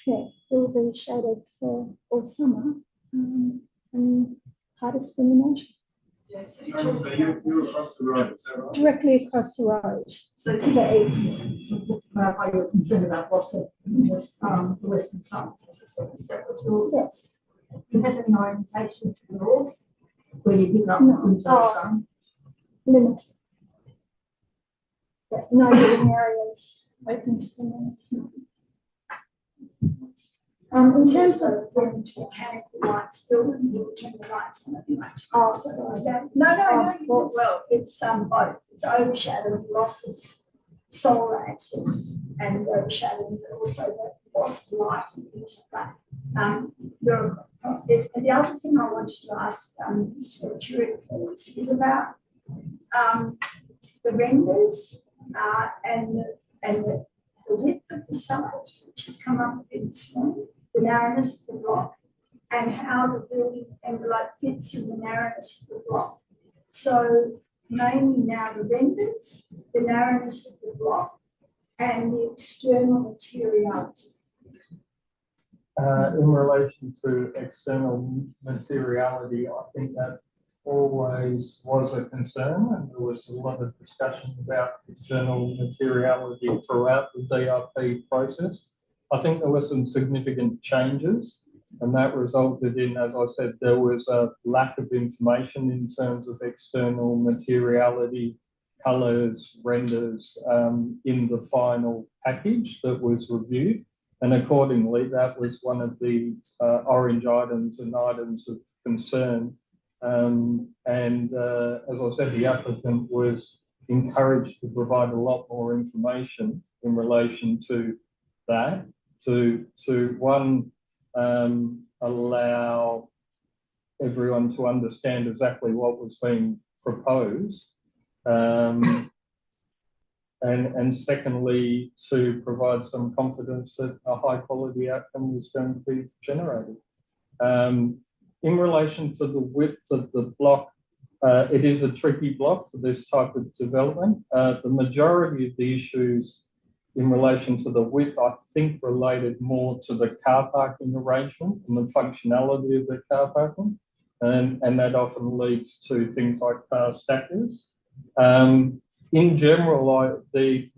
Yeah, it will be shaded for all summer and part of spring and autumn. Yes. So you're across the road, is that right? Directly across the road, So to the east. So just to clarify, you're concerned about loss of the western sun. Is that what you're? Yes. Do you have any orientation to the north where you pick up No. winter sun? Limited. Yeah, no living areas open to the north. In terms of when mechanical lights building, you turn the lights on at night. Oh, So is that no, Of you course. did well. It's both. It's overshadowing losses, solar access, and overshadowing, but also the loss of light and things like that. The other thing I wanted to ask Mr. Venturi, please, is about the renders and the width of the site, which has come up a bit this morning, the narrowness of the block, and how the building envelope fits in the narrowness of the block. So mainly now the renders, the narrowness of the block, and the external materiality. In relation to external materiality, I think that always was a concern, and there was a lot of discussion about external materiality throughout the DRP process. I think there were some significant changes, and that resulted in, as I said, there was a lack of information in terms of external materiality, colours, renders in the final package that was reviewed. And accordingly, that was one of the orange items and items of concern. As I said, the applicant was encouraged to provide a lot more information in relation to that, to one, allow everyone to understand exactly what was being proposed, and secondly, to provide some confidence that a high quality outcome was going to be generated. In relation to the width of the block, it is a tricky block for this type of development. The majority of the issues in relation to the width, I think, related more to the car parking arrangement and the functionality of the car parking. And that often leads to things like car stackers. In general, the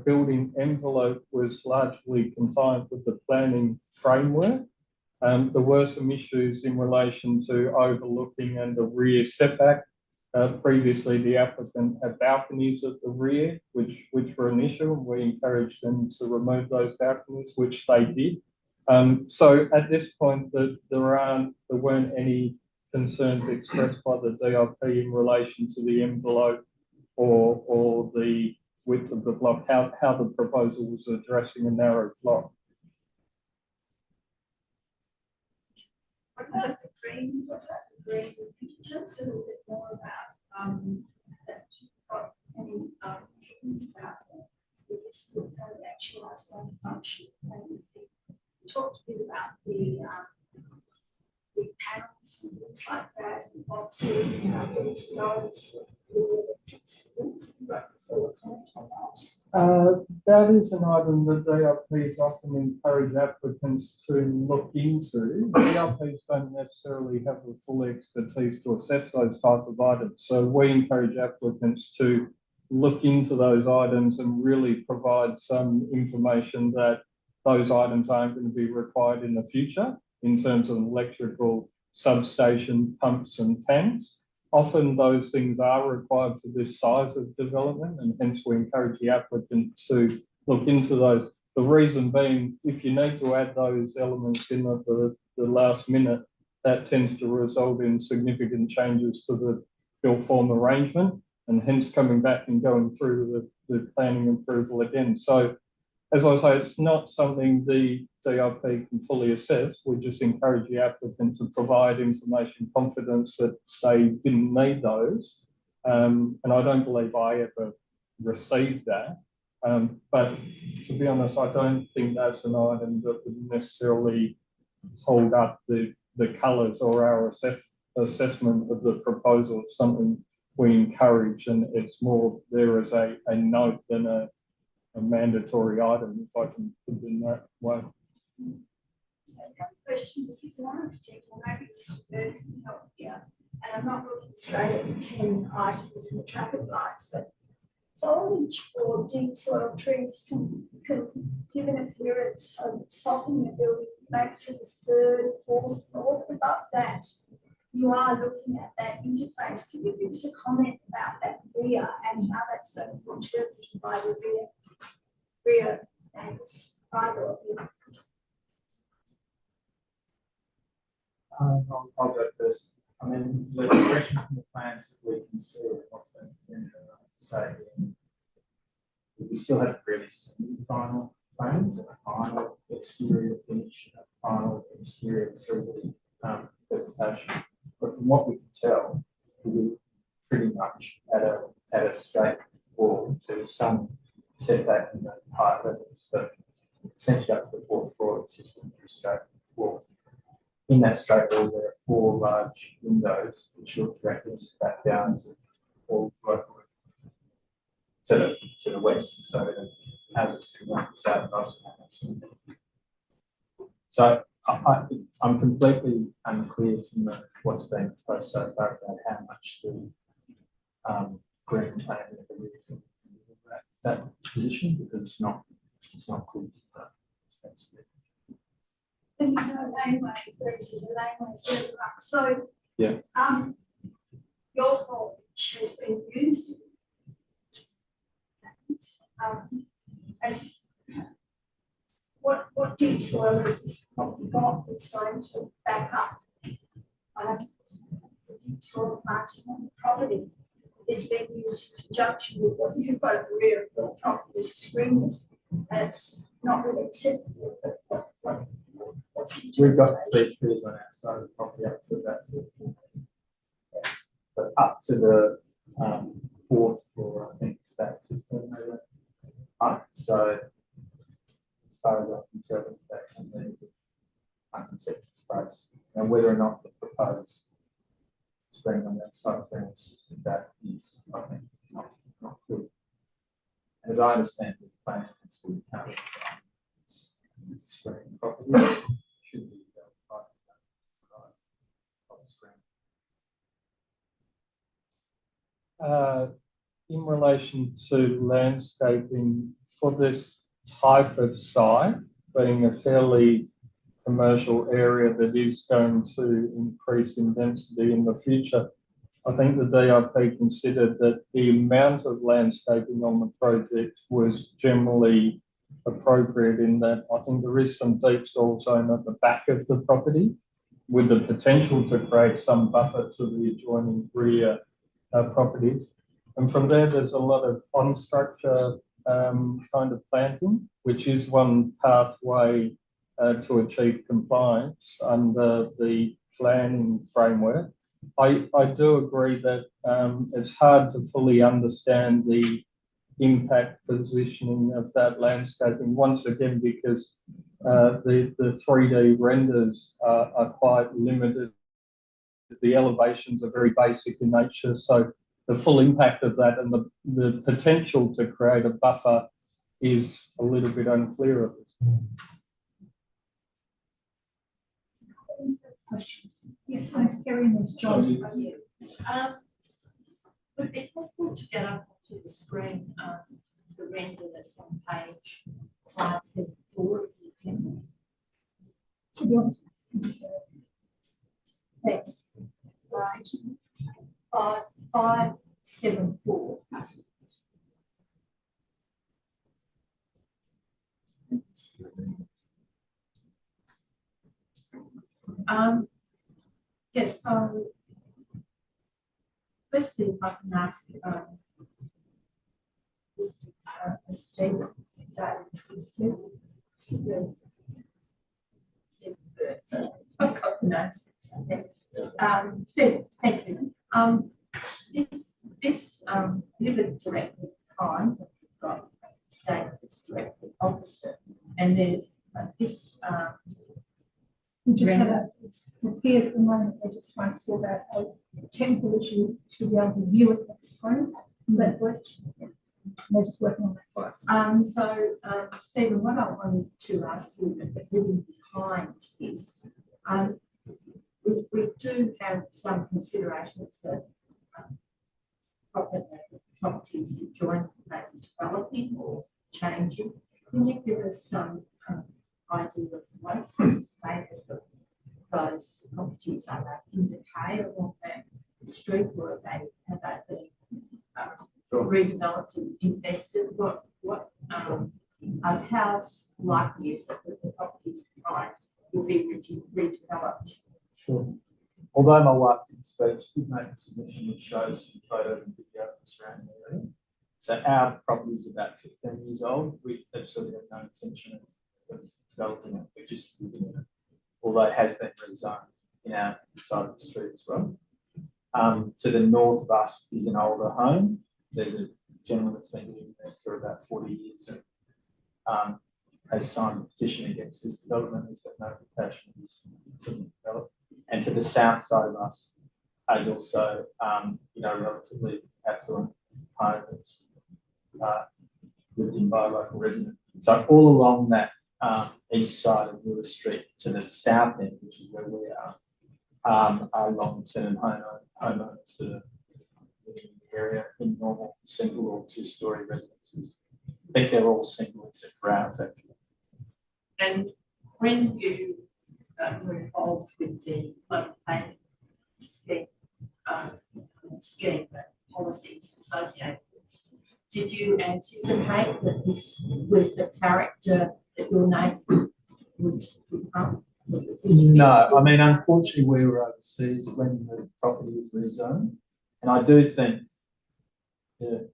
building envelope was largely compliant with the planning framework. There were some issues in relation to overlooking and the rear setback. Previously, the applicant had balconies at the rear, which were an issue, and we encouraged them to remove those balconies, which they did. So at this point, there weren't any concerns expressed by the DIP in relation to the envelope or the width of the block, how the proposal was addressing a narrow block. What about the green? Could you tell us a little bit more about that you've got any opinions about the actualised land function? And you talked a bit about the big panels and things like that, and boxes and things with those electric systems. For comment on that. That is an item that DRPs often encourage applicants to look into. DRPs don't necessarily have the full expertise to assess those type of items. So we encourage applicants to look into those items and really provide some information that those items aren't going to be required in the future in terms of electrical substation, pumps and tanks. Often those things are required for this size of development, and hence we encourage the applicant to look into those. The reason being, if you need to add those elements in at the last minute, that tends to result in significant changes to the built form arrangement, and hence coming back and going through the planning approval again. So, as I say, it's not something the DRP can fully assess. We just encourage the applicant to provide information, confidence that they didn't need those. And I don't believe I ever received that. But to be honest, I don't think that's an item that would necessarily hold up the colours or our assessment of the proposal. It's something we encourage, and it's more there as a note than a mandatory item, if I can put it in that way. Question, this is an architect, or maybe Mr. Bird can help here, and I'm not looking straight at the 10 items in the traffic lights, but foliage or deep soil trees can give an appearance of softening the building back to the 3rd, 4th floor. Above that, you are looking at that interface. Can you give us a comment about that rear and how that's going to be interpreted by the rear neighbours, either of you? I'll go first. I mean, the direction from the plans that we can see what's been presented, say, we still have really semi-final plans and a final exterior finish, a final exterior through the presentation. But from what we can tell, we're pretty much at a straight wall to some setback in the higher levels, but essentially up to the 4th floor, it's just a straight wall. In that straight wall, there are 4 large windows which look directly back down to all to the west, so the houses to the south. So I'm completely unclear from what's been proposed so far about how much the green plan that position, because it's not good for expensive. There's no laneway, whereas there's a laneway further up. So, yeah. Your foliage has been used as what deep soil is this property got that's going to back up? The deep soil marking on the property is being used in conjunction with what you've got at the rear of your property, this screen, and it's not really acceptable. We've got 3 trees on our side of the property up to about 4 feet. But up to the 4th floor, I think it's about 15 metre height. So as far as I can tell, that's something uncontested space. And whether or not the proposed screen on that side of things, that is, I think, not good. As I understand the plan, it's good screen property. Should be in relation to landscaping for this type of site, being a fairly commercial area that is going to increase in density in the future, I think the DRP considered that the amount of landscaping on the project was generally appropriate, in that I think there is some deep soil zone at the back of the property with the potential to create some buffer to the adjoining rear properties. And from there's a lot of on-structure kind of planting, which is one pathway to achieve compliance under the planning framework. I do agree that it's hard to fully understand the impact positioning of that landscaping, once again, because the 3D renders are quite limited. The elevations are very basic in nature, so the full impact of that and the potential to create a buffer is a little bit unclear at this point. Questions? Yes, thank you, Kerry, and there's John. Would it be possible to get up onto the screen, the render that's on page 574 of the agenda? To be honest. Thanks. Right. 574. Yes, so firstly, if I can ask Stephen, I've got the notes. Stephen, thank you. This liver directly behind, we've got a state that's directly opposite, and then this. We just had it appears at the moment, they're just trying to sort out a technical issue to be able to view it at the screen. Is that correct? They're just working on that for us. Stephen, what I wanted to ask you, but really behind this, we do have some considerations that properties adjoining may be developing or changing. Can you give us some idea of what's the status of those properties? Are they in decay along that street, or have they been redeveloped and invested? How likely is it that the properties combined will be redeveloped? Sure. Although my wife didn't speak, she did make a submission which shows some photos and video of the surrounding area. So our property is about 15 years old. We absolutely have no intention of developing it. We're just living in it, although it has been rezoned in our side of the street as well. To the north of us is an older home. There's a gentleman that's been living there for about 40 years and has signed a petition against this development. He's got no intention of this being developed. And to the south side of us is also, relatively affluent home that's lived in by a local resident. So all along that east side of Lewis Street to the south end, which is where we are long-term homeowners that are living in the area in normal single or two-story residences. I think they're all single except for ours, actually. And when you were involved with the local planning scheme, policies associated with this, did you anticipate that this was the character that your name would become? No, I mean, unfortunately, we were overseas when the property was rezoned. And I do think,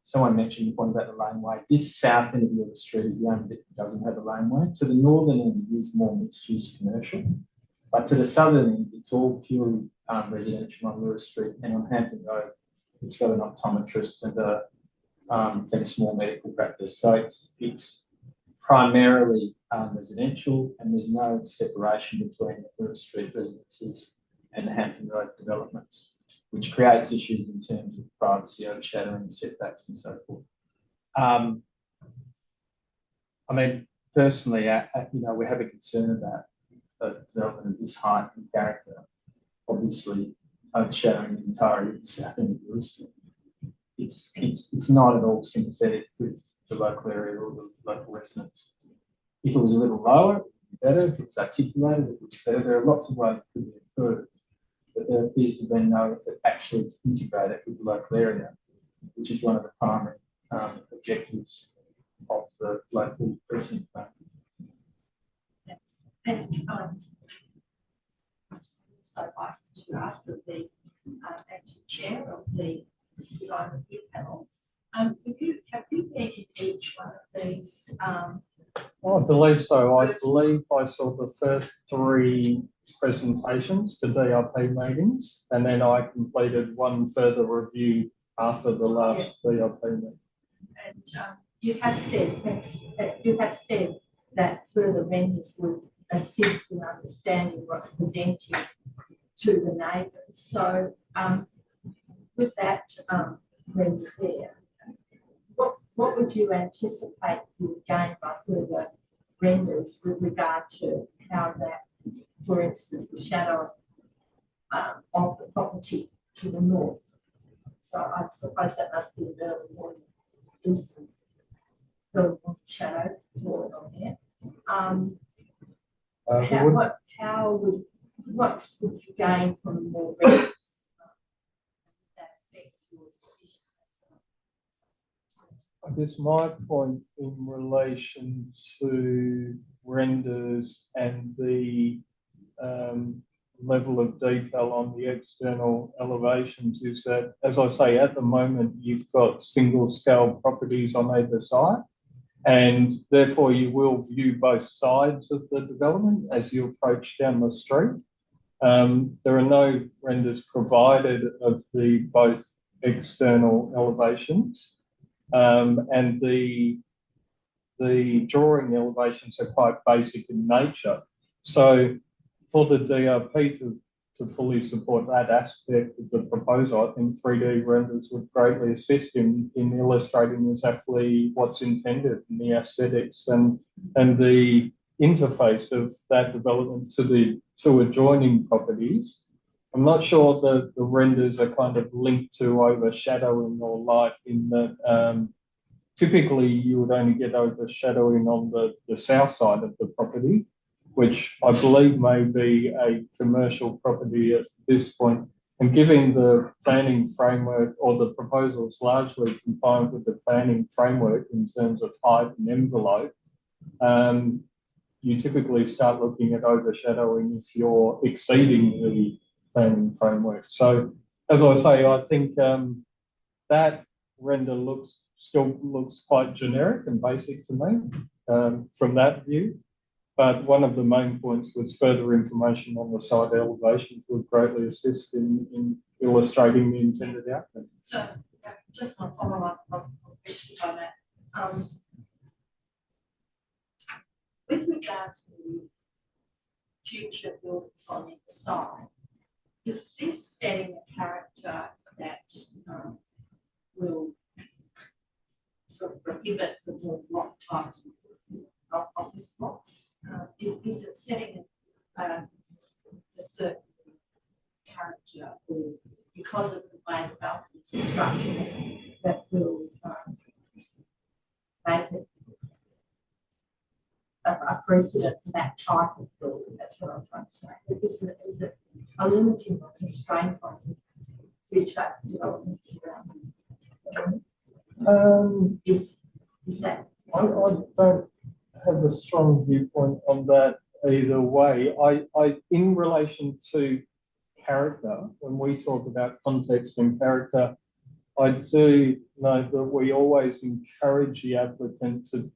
someone mentioned the point about the laneway. This south end of the street is the only bit that doesn't have a laneway. To the northern end is more mixed-use commercial. But to the southern end, it's all purely residential on Lewis Street, and on Hampton Road, it's got an optometrist and a small medical practice. So it's primarily residential, and there's no separation between the Lewis Street residences and the Hampton Road developments, which creates issues in terms of privacy, overshadowing, setbacks, and so forth. I mean, personally, we have a concern about the development of this height and character, obviously overshadowing the entirety of the south end of the Street. It's not at all sympathetic with the local area or the local residents. If it was a little lower, it would be better. If it was articulated, it would be better. There are lots of ways it could be improved, but there appears to have been no effort actually to integrate it with the local area, which is one of the primary objectives of the local precinct plan. Yes. And so I'd like to ask of the acting chair of the design review panel, have you been in each one of these? I believe so. I believe I saw the first 3 presentations to DRP meetings, and then I completed one further review after the last DRP meeting. And you have said that further renders would assist in understanding what's presented to the neighbours. So with that render there, what would you anticipate you would gain by further renders with regard to how that, for instance, the shadow of the property to the north? So I suppose that must be an early morning instant shadow forward on there. What would you gain from more renders that affect your decision? I guess my point in relation to renders and the level of detail on the external elevations is that, as I say, at the moment, you've got single scale properties on either side, and therefore you will view both sides of the development as you approach down the street. There are no renders provided of the both external elevations. And the drawing elevations are quite basic in nature. So for the DRP to fully support that aspect of the proposal, I think 3D renders would greatly assist in illustrating exactly what's intended in the aesthetics and the interface of that development to the two adjoining properties. I'm not sure that the renders are kind of linked to overshadowing or light in that typically you would only get overshadowing on the south side of the property, which I believe may be a commercial property at this point. And given the planning framework or the proposals largely compliant with the planning framework in terms of height and envelope, you typically start looking at overshadowing if you're exceeding the planning framework. So as I say, I think that render still looks quite generic and basic to me from that view. But one of the main points was further information on the side elevations would greatly assist in illustrating the intended outcome. So just one follow-up question on that. With regard to future buildings on either side, is this setting a character that will sort of prohibit the more block types of office blocks? Is it setting a certain character, or because of the way development is structured, that will make it a precedent for that type of building? That's what I'm trying to say. Is it a limiting or constraint on future developments around? Is that? I don't have a strong viewpoint on that either way. I in relation to character, when we talk about context and character, I do know that we always encourage the applicant to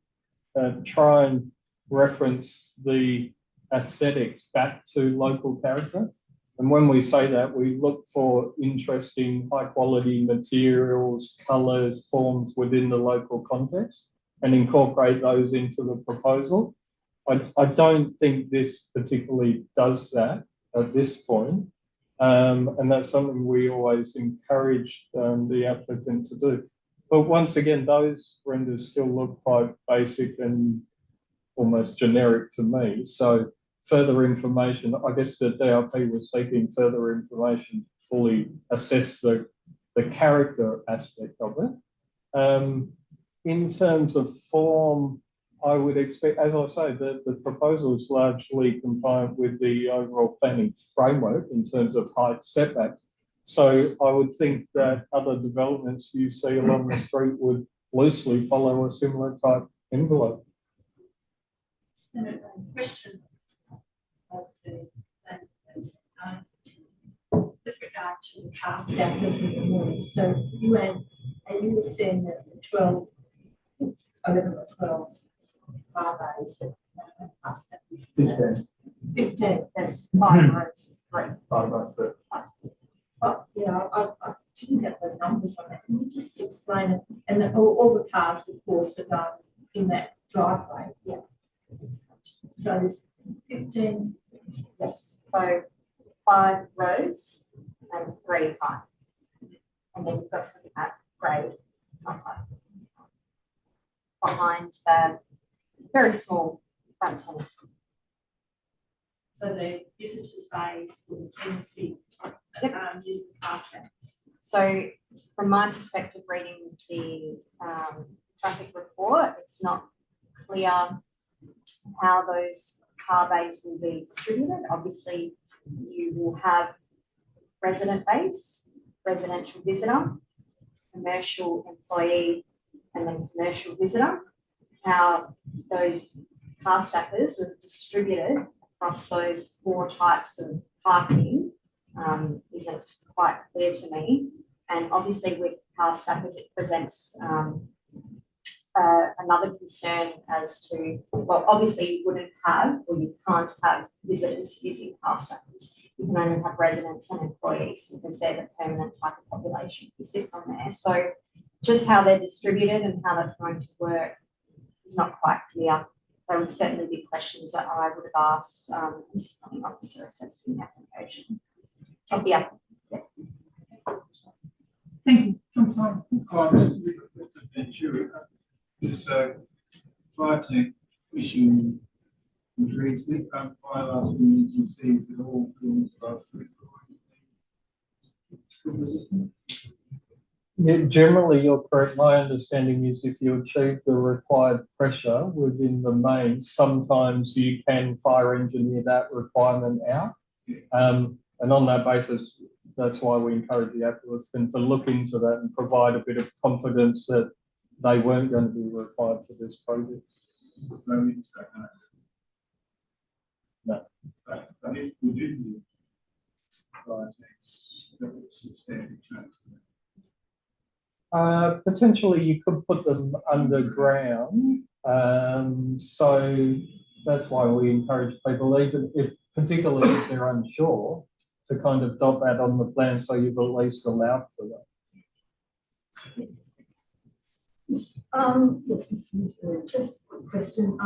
try and reference the aesthetics back to local character. And when we say that, we look for interesting, high quality materials, colours, forms within the local context and incorporate those into the proposal. I don't think this particularly does that at this point. And that's something we always encourage the applicant to do. But once again, those renders still look quite basic and almost generic to me. So further information, I guess the DRP was seeking further information to fully assess the character aspect of it. In terms of form, I would expect, as I say, the proposal is largely compliant with the overall planning framework in terms of height setbacks. So I would think that other developments you see along the street would loosely follow a similar type envelope. A question of the with regard to the car stackers and the noise. So you were saying that the 12, it's 11 or 12 car bays that car stackers. 15. That's 5 rows. 3. 5 rows. Oh, yeah, I didn't get the numbers on that. Can you just explain it? And all the cars, of course, that are in that driveway. Yeah. So 15, Yes, so 5 rows and 3 high. And then you've got something at grade behind the very small front tenants. so the visitors bays will the tenancy use the car stacks. So from my perspective, reading the traffic report, it's not clear how those car bays will be distributed. Obviously, you will have resident base, residential visitor, commercial employee, and then commercial visitor. How those car stackers are distributed across those 4 types of parking isn't quite clear to me. And obviously with car stackers, it presents another concern as to, well, obviously you wouldn't have, or you can't have visitors using car stackers. You can only have residents and employees because they're the permanent type of population who sits on there. So just how they're distributed and how that's going to work is not quite clear. There would certainly be questions that I would have asked as the planning officer assessing the application. Of the applicant. Thank you, Councillor. This fire tank issue was raised by last week, you see that all buildings above 3 stories. Yeah, generally you're correct. My understanding is if you achieve the required pressure within the main, sometimes you can fire engineer that requirement out. And on that basis, that's why we encourage the applicant to look into that and provide a bit of confidence that they weren't going to be required for this project. No. But if we did do fire tanks, that would substantially change. Potentially you could put them underground. So that's why we encourage people, even if particularly if they're unsure, to kind of dot that on the plan so you've at least allowed for that. Yes, Mr. Minister, just a quick question.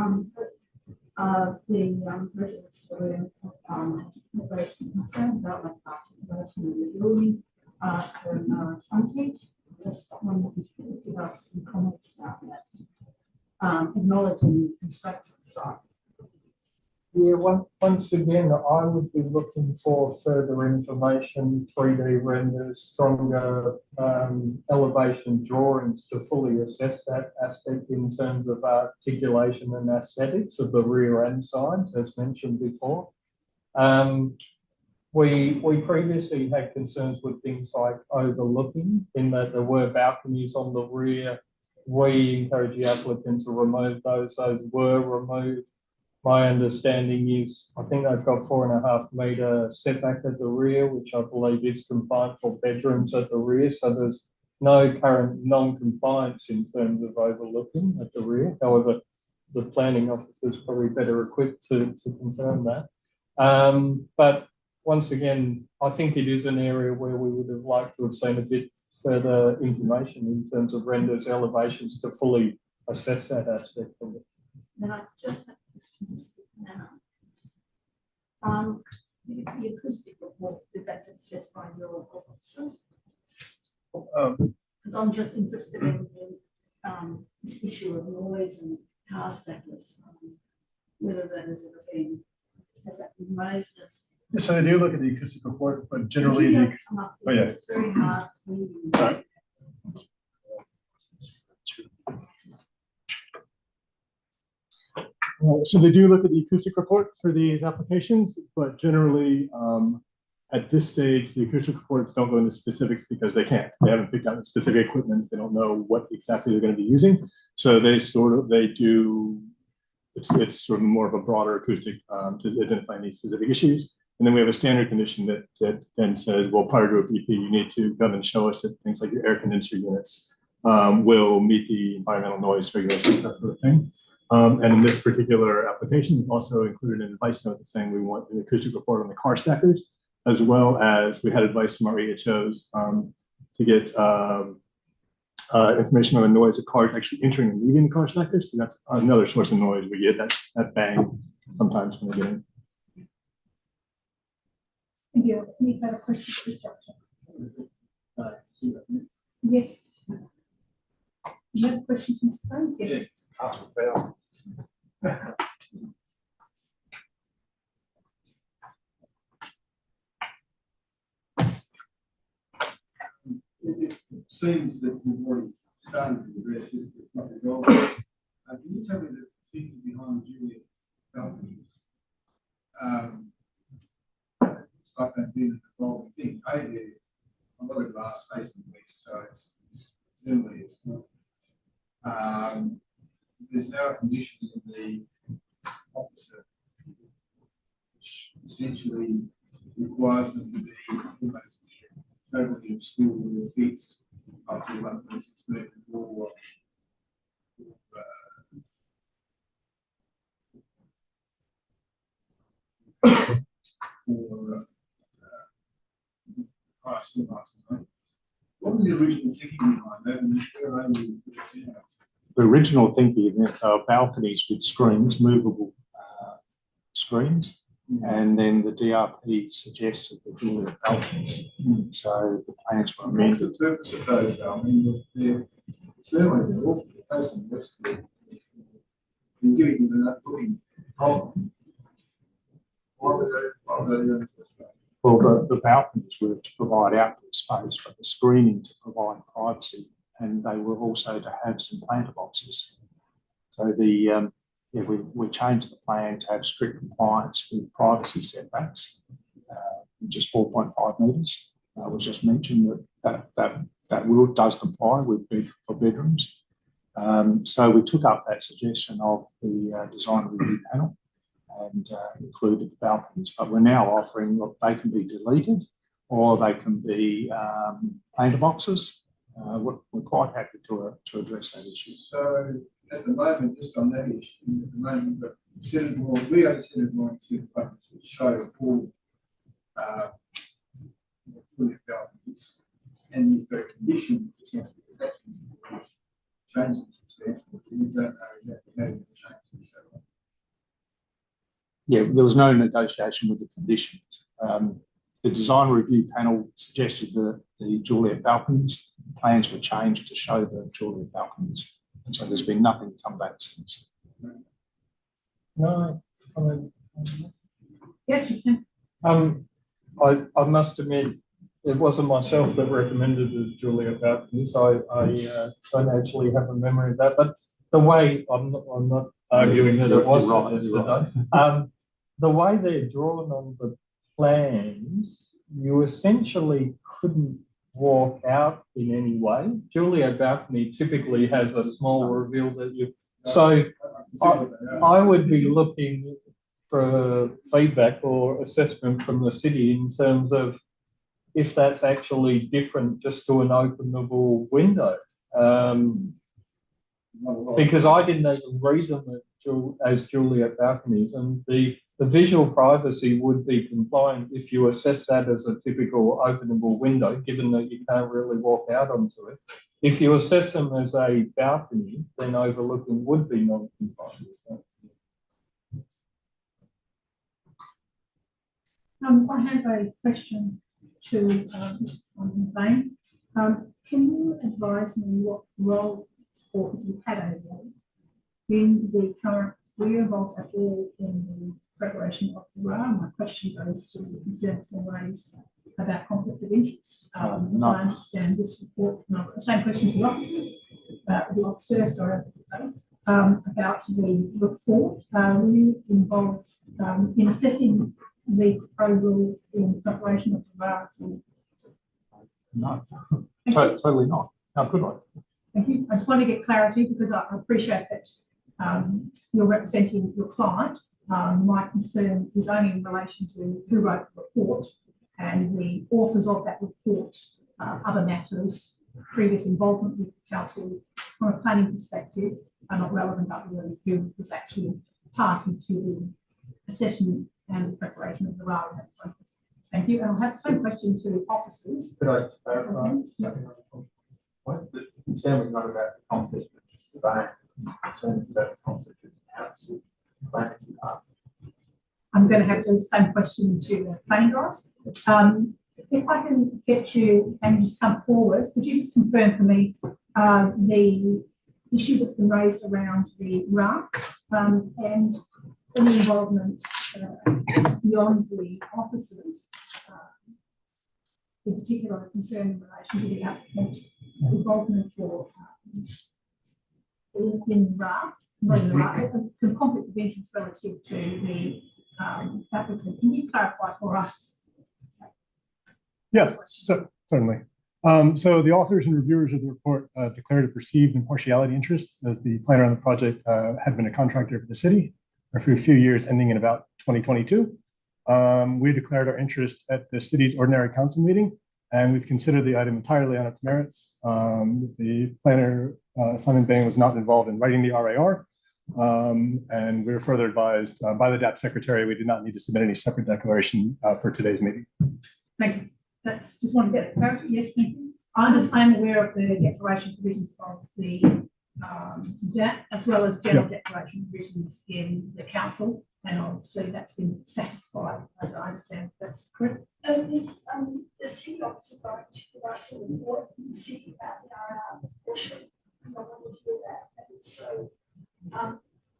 The residents have raised some concern about the participation in the building for narrow frontage. Just wondering if you could give us some comments about that, acknowledging the constraints of the site. Yeah, once again, I would be looking for further information, 3D renders, stronger elevation drawings to fully assess that aspect in terms of articulation and aesthetics of the rear and sides, as mentioned before. We previously had concerns with things like overlooking, in that there were balconies on the rear. We encourage the applicant to remove those. Those were removed. My understanding is, I think they've got 4.5 metre setback at the rear, which I believe is compliant for bedrooms at the rear. So there's no current non-compliance in terms of overlooking at the rear. However, the planning officer is probably better equipped to confirm that. But once again, I think it is an area where we would have liked to have seen a bit further information in terms of renders, elevations to fully assess that aspect of it. Then I just have questions now. The acoustic report, did that get assessed by your officers? Because I'm just interested in this issue of noise and car stackers, whether that has ever been, has that been raised as? So they do look at the acoustic report, but generally, It's very hard to Sorry. So they do look at the acoustic report for these applications, but generally, at this stage, the acoustic reports don't go into specifics because they can't. They haven't picked out the specific equipment. They don't know what exactly they're going to be using. So they do. It's sort of more of a broader acoustic to identify any specific issues. And then we have a standard condition that then says, well, prior to a BP, you need to come and show us that things like your air condenser units will meet the environmental noise regulations, that sort of thing. And in this particular application, we've also included an advice note saying we want an acoustic report on the car stackers, as well as we had advice from our AHOs to get information on the noise of cars actually entering and leaving the car stackers. That's another source of noise. We get that bang sometimes when we get in. Thank you. Any further questions at this juncture? Yes. You have questions, Mr. Brown? Yes. It seems that you've already started to address this, but it's not resolved. Can you tell me the thinking behind the Juliet balconies? It's like they've been an evolving thing. I've got a glass basement lease, so it's certainly it's not. There's now a condition in the officer which essentially requires them to be almost totally obscured with a fixed up to 1.6 metre wall. What was the original thinking behind that? And where are you? The original thinking of balconies with screens, movable screens, and then the DRP suggested the Juliet balconies. So the plans were What's amended. the purpose of those though? I mean, they're certainly they're awful. They're facing west. You're giving them that looking problem. Why were they doing it this way? Well, the balconies were to provide outdoor space, but the screening to provide privacy, and they were also to have some planter boxes. So we changed the plan to have strict compliance with privacy setbacks, which is 4.5 metres. I was just mentioned that rule does comply with for bedrooms. So we took up that suggestion of the design review panel and included the balconies, but we're now offering that they can be deleted or they can be planter boxes. We're quite happy to address that issue. So at the moment, just on that issue, at the moment, but Senate law, we are Senate law and Senate funds to show full balance, and you've got a condition potentially protections which changes substantially. You don't know exactly how you change it. Yeah, there was no negotiation with the conditions. The design review panel suggested the Juliet balconies. Plans were changed to show the Juliet balconies. So there's been nothing come back since. No, Yes, you can. I must admit, it wasn't myself that recommended the Juliet balconies. I don't actually have a memory of that, but the way I'm not arguing that it was suggested. The way they're drawn on the plans, you essentially couldn't walk out in any way. Juliet balcony typically has a small reveal that you. So I would be looking for feedback or assessment from the city in terms of if that's actually different just to an openable window. Because I didn't even read them as Juliet balconies, and the visual privacy would be compliant if you assess that as a typical openable window, given that you can't really walk out onto it. If you assess them as a balcony, then overlooking would be non-compliant. I have a question to Mr. Simon Bain. Can you advise me what role, or if you had a role, in the current, were you involved at all in the preparation of the RAR? My question goes to the concerns being raised about conflict of interest. As I understand this report, the same question to the officers, about the report. Were you involved in assessing the proposal in preparation of the RAR? No, totally not. How could I? Thank you. I just want to get clarity because I appreciate that you're representing your client. My concern is only in relation to who wrote the report and the authors of that report, other matters, previous involvement with council from a planning perspective are not relevant, but really who was actually party to the assessment and the preparation of the RAR in that focus. Thank you. And I'll have the same question to officers. Could I clarify? What the concern was not about the conflict with the bank. The concern was about the conflict with the council planning department. I'm going to have the same question to the planning guys. If I can get you and just come forward, could you just confirm for me the issue that's been raised around the raft and any involvement beyond the officers, in particular concern in relation to the applicant involvement or in raft, not in the raft, the conflict of interest relative to the applicant. Can you clarify for us? Yeah, certainly. So the authors and reviewers of the report declared a perceived impartiality interest as the planner on the project had been a contractor for the city for a few years, ending in about 2022. We declared our interest at the city's ordinary council meeting, and we've considered the item entirely on its merits. The planner, Simon Bain, was not involved in writing the RAR, and we were further advised by the DAP secretary we did not need to submit any separate declaration for today's meeting. Thank you. That's just want to get clarity. Yes, thank you. I'm aware of the declaration provisions of the DAP as well as general declaration provisions in the council, and obviously that's been satisfied, as I understand. That's correct. The city officer going to give us a report from the city about the RR portion. I want to hear that. And so I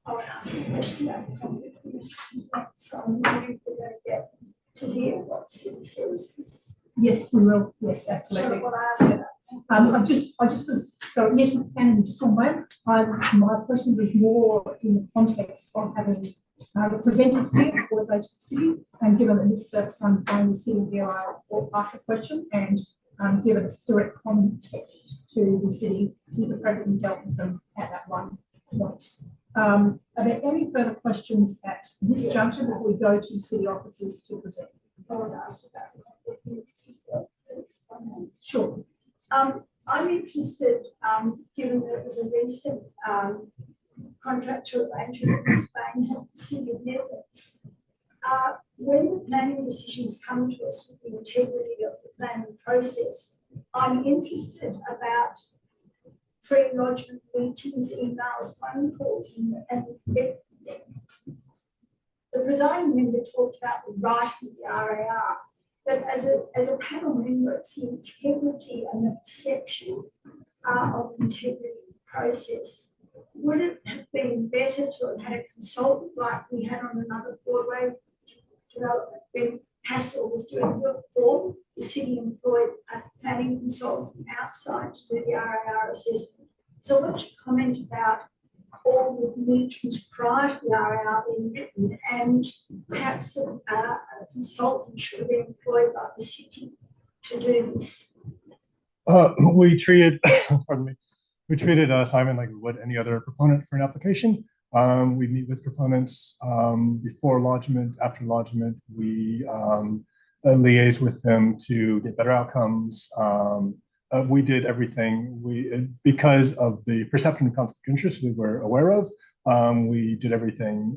want to ask a question about the conflict of interest. So I'm wondering if we're going to get to hear what the city says. Yes, we will. Yes, absolutely. So what I asked about. I just was, so yes, we can just on that. My question was more in the context of having the presenters here for the city, and given that Mr. Sunshine is sitting here, I will ask a question, and given its direct context to the city, who's appropriately dealt with them at that one point. Are there any further questions at this juncture before we go to city officers to present? I want to ask about Sure. I'm interested, given that it was a recent contractual arrangement with Spain and the City of Nedlands, when the planning decisions come to us with the integrity of the planning process, I'm interested about pre-lodgement meetings, emails, phone calls, and the presiding member talked about the writing of the RAR. But as a panel member, it's the integrity and the perception of the integrity of the process. Would it have been better to have had a consultant like we had on another Broadway development when Hassel was doing work for? The city employed a planning consultant outside to do the RAR assessment. So what's your comment about all the meetings prior to the RAR being written, and perhaps a consultant should have been employed by the city to do this? We treated, pardon me, we treated Simon like we would any other proponent for an application. We meet with proponents before lodgement, after lodgement. We liaise with them to get better outcomes. We did everything because of the perception of conflict of interest we were aware of. We did everything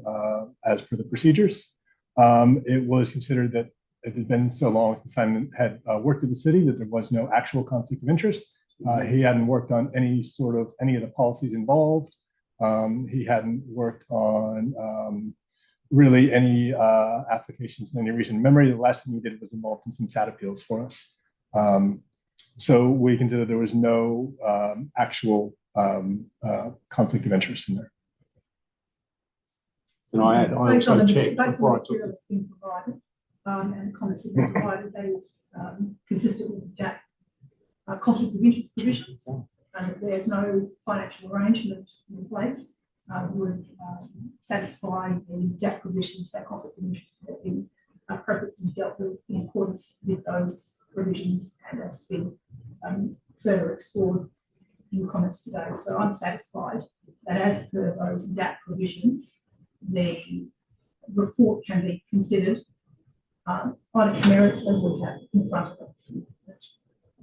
as per the procedures. It was considered that it had been so long since Simon had worked at the city that there was no actual conflict of interest. He hadn't worked on any of the policies involved. He hadn't worked on really any applications in any recent memory. The last thing he did was involved in some SAT appeals for us. So we consider there was no actual conflict of interest in there. Can I add? I also checked before I took it. Been provided, and comments have been provided. That is consistent with the DAP conflict of interest provisions, and there's no financial arrangement in place would satisfy the DAP provisions. That conflict of interest have been appropriately dealt with in accordance with those provisions, and that's been further explored in your comments today. So I'm satisfied that as per those DAP provisions, the report can be considered on its merits as we have in front of us.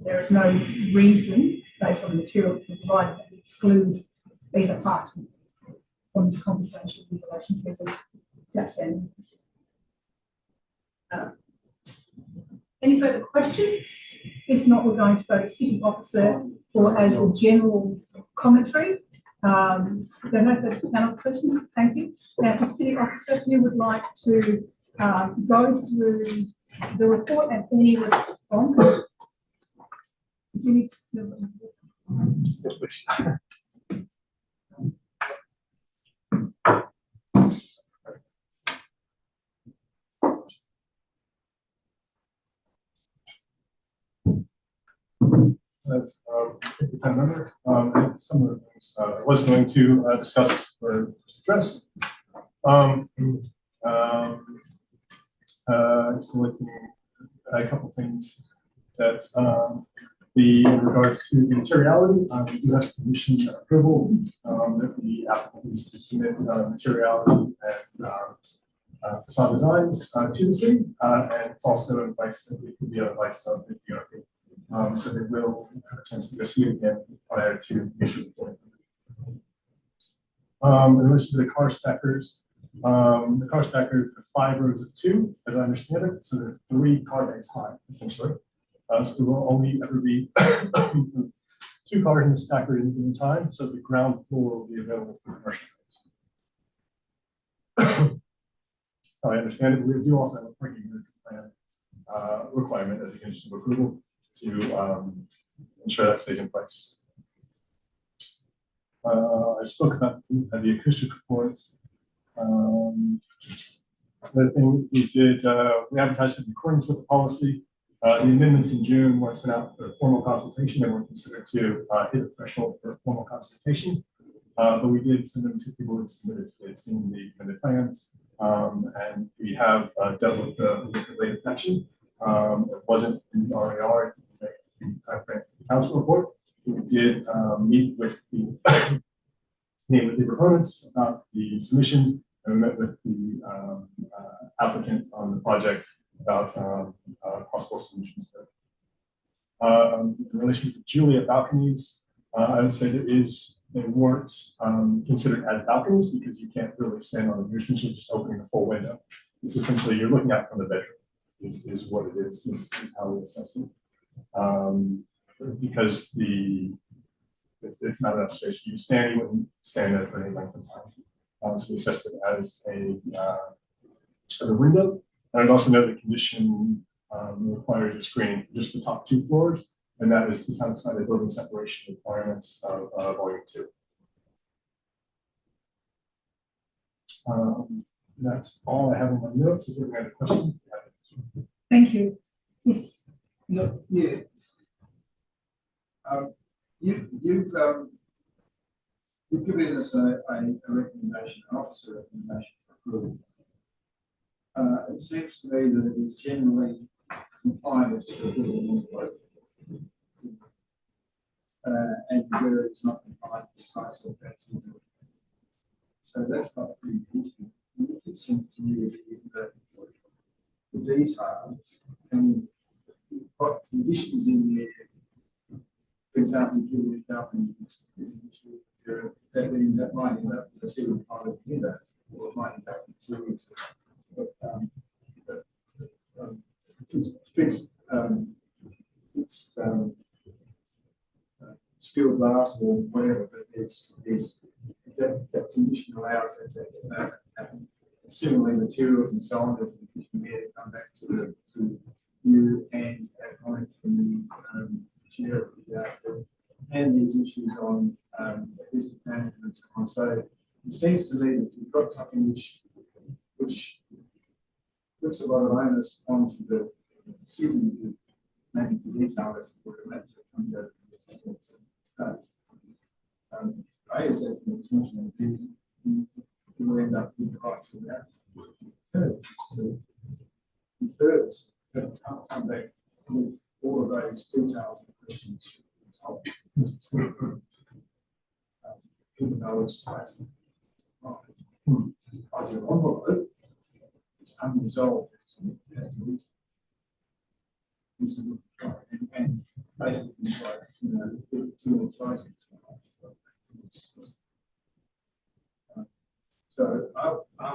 There is no reason, based on the material provided, that we exclude either party from this conversation in relation to the DAP standards. Any further questions? If not, we're going to go to City Officer for as a general commentary. There are no further questions. Thank you. Now, to City Officer, if you would like to goes through the report and any response. Do you need to- Thank you, Madam Member. Some of the things I was going to discuss were addressed. Just looking at a couple things that in regards to the materiality, we do have condition approval that the applicant needs to submit materiality and facade designs to the city, and it's also advice that it could be advice of the DRB. So they will have a chance to go see it again prior to issue the in relation to the car stackers, the car stackers are 5 rows of 2, as I understand it, so they're 3 car banks high, essentially. So there will only ever be 2 cars in the stacker at any given time, so the ground floor will be available for commercial use. So I understand it. We do also have a parking plan requirement as a condition of approval to ensure that stays in place. I spoke about the acoustic reports. The thing we did, we advertised in accordance with the policy. The amendments in June weren't sent out for formal consultation. They weren't considered to hit the threshold for formal consultation. But we did send them to people who submitted to seen the plans. And we have dealt with the related action. It wasn't in the RAR, the timeframe for the council report. We did meet with the proponents about the submission, and we met with the applicant on the project about possible solutions. In relation to Julia balconies, I would say they weren't considered as balconies because you can't really stand on them. You're essentially just opening the full window. It's essentially you're looking out from the bedroom. Is what it is how we assess it. Because it's not enough space for you to stand, you wouldn't stand there for any length of time. So we assessed it as a window. And I'd also note the condition requires a screening for just the top 2 floors, and that is to satisfy the building separation requirements of volume 2. That's all I have in my notes. If you have any questions, thank you. Yes. No, yeah. You've given us a recommendation, an officer recommendation for approval. It seems to me that it is generally compliant with the building envelope. And where it's not compliant with size of that. So that's not pretty useful. It seems to me that the details and what conditions in there, for example, Julia Balcony is an issue, that might end up with a serial part of the window, or it might end up with serial fixed steel glass or whatever, but that condition allows it to happen. Similarly, materials and so on, there's a condition there to come back to you and comment from the chair and these issues on acoustic management and so on. So it seems to me that you've got something which puts a lot of onus onto the city to maybe to detail this for the maps that come out. I guess that's an extension of the you end up with the rights for that. To infer this, but can't come back with all of those details and questions. Even though it's pricing. As an envelope, it's unresolved. And basically, it's like, two exciting. So I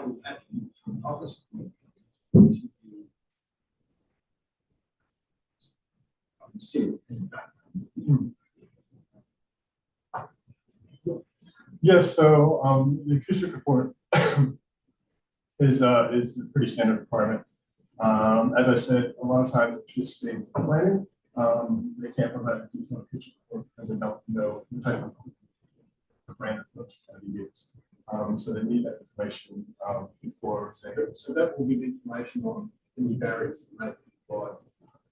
would have to, from office, yes, so the acoustic report is a pretty standard requirement. As I said, a lot of times at this stage of planning, they can't provide a detailed picture report because they don't know the type of brand approach is going to be used. So they need that information before they go. So that will give information on any barriers that may be required.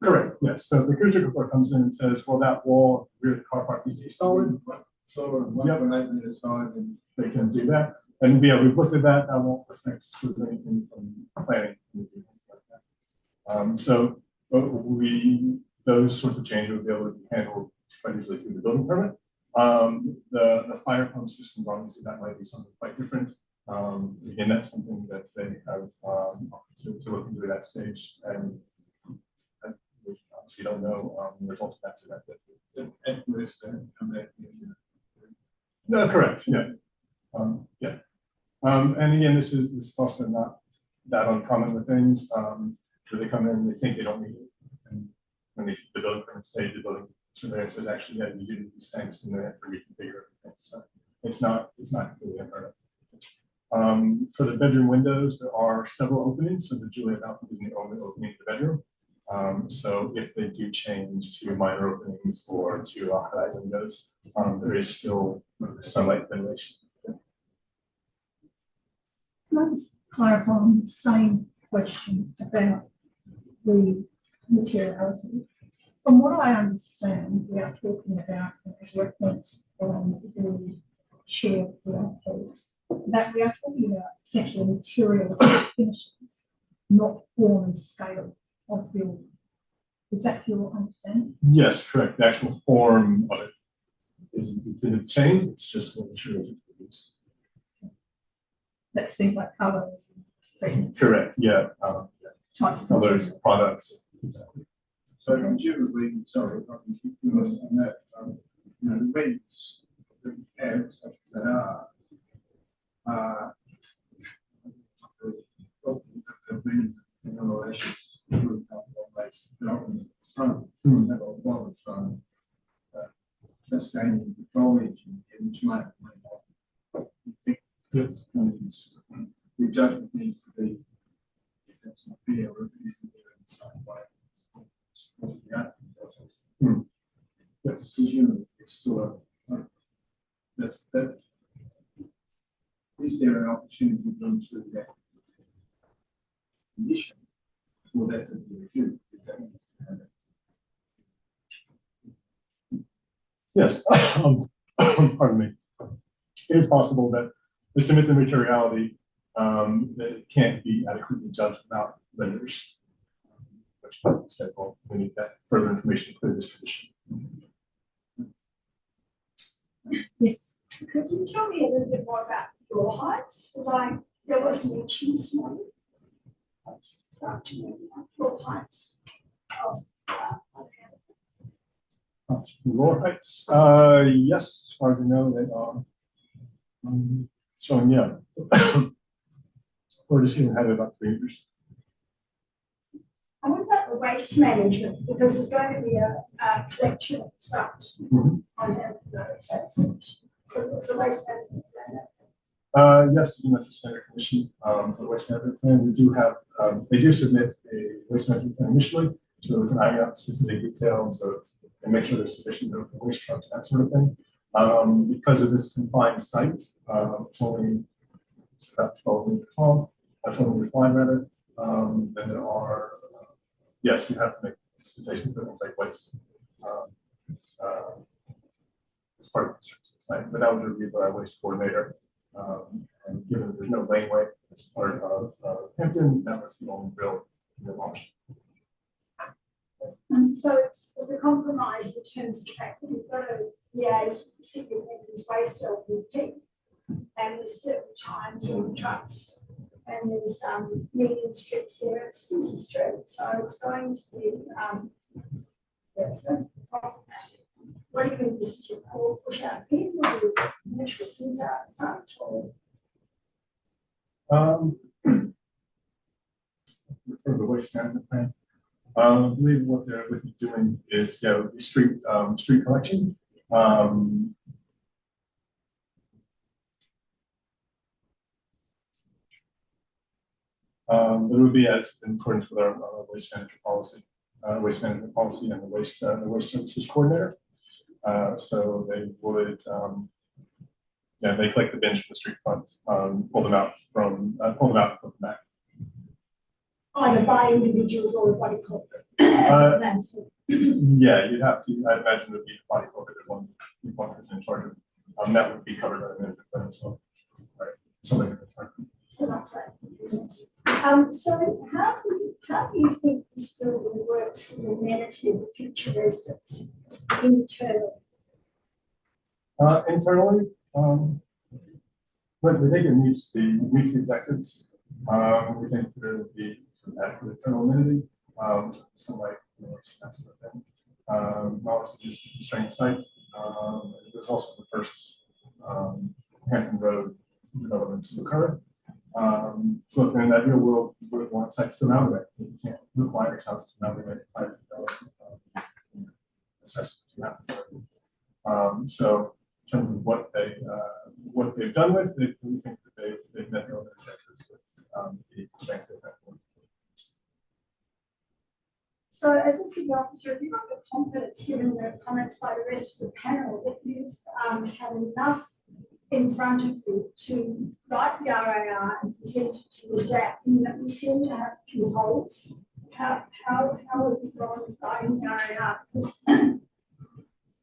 Correct, yes. So if the Kuchik report comes in and says, well, that wall rear of the car park needs to be solid, So 1.8 meters high, and they can do that. And yeah, we've looked at that. That won't affect anything from planning. So those sorts of changes will be able to be handled quite easily through the building permit. The fire pump systems, obviously, that might be something quite different. Again, that's something that they have to look into at that stage, and we obviously don't know the results of that. at worst, come back. No, correct. Yeah, yeah. And again, this is also not that uncommon with things. Where they come in and they think they don't need it, and when the building permit stage, the building surveyor says, actually, yeah, you do need these things, and they have to reconfigure everything. So it's not completely unheard of. For the bedroom windows, there are several openings. So the Julia balcony is the only opening in the bedroom. So if they do change to minor openings or to high windows, there is still sunlight ventilation. Can I just clarify on the same question about the materiality? From what I understand, we are talking about a reference on the chair of the that we are talking about essentially materials and finishes, not form and scale of building. Is that your understanding? Yes, correct. The actual form of it isn't intended to change. It's just the materials it's produced. That's things like colors. Correct. Yeah. Types of Colors, materials. products. Exactly. So presumably, sorry, if I can keep you on that, you know, the rates that we have, such as they are, in relation to that's gaining the foliage and too much. I think the judgment needs to be if that's not there or if it isn't there in the same way. What's the outcome process? Yes, presumably it's still that. Is there an opportunity to run through that condition for that to be reviewed? Is that Yes. Pardon me. It is possible that the submit the materiality that it can't be adequately judged without vendors. Which said, well, we need that further information to clear this condition. Yes. Could you tell me a little bit more about floor heights? Because there was mention this morning. Let's start to move on. Floor heights. Floor heights, yes, as far as I know, they are showing, yeah. Or just even have about 3 meters. And what about the waste management? Because there's going to be a collection at the front on that section. It's a waste management plan. Yes, that's a standard condition for the waste management plan. We do have, they do submit a waste management plan initially to look at out specific details of and make sure there's sufficient room for waste trucks, that sort of thing. Because of this confined site, it's about 12 meters tall, 12 meters wide rather. And there are, yes, you have to make dispensation for things like waste. It's part of the construction site, but that was reviewed by our waste coordinator. And given there's no laneway as part of Hampton, that was the only real option. So it's a compromise in terms of the fact that we've got a liaise with the city of Nedlands waste LPP, and there's certain times when trucks and there's median strips there. It's a busy street, so it's going to be that's going to be problematic. What are you going to do? Or push out people or commercial things out front? Or for the waste management plan. I believe what they're looking at doing is, street collection. But it would be as in accordance with our waste management policy and the waste services coordinator. So they would, they collect the bins from the street front, pull them out and put them back. Either by individuals or a body corporate. As a plan, so. Yeah, you'd have to, I imagine it would be a body corporate, one person in charge of, that would be covered by the management plan as well. Right, something in return. So that's right. So how do you think this building works for the amenity of the future residents internally? Internally, but we think it meets the objectives. We think there will be some adequate internal amenity, some like, that sort of thing. Not to just constrained site. There's also the first Hampton Road development to occur. So in that ideal world, we would want sites to amalgamate. You can't require towns to amalgamate private development assessment to happen. So in terms of what they've done with it, we think that they've met their own objectives with the constraints they've had. So as a city officer, have you got the confidence, given the comments by the rest of the panel, that you've had enough in front of you to write the RAR and present it to the DAP, in that we seem to have a few holes? How have you gone with writing the RAR? Because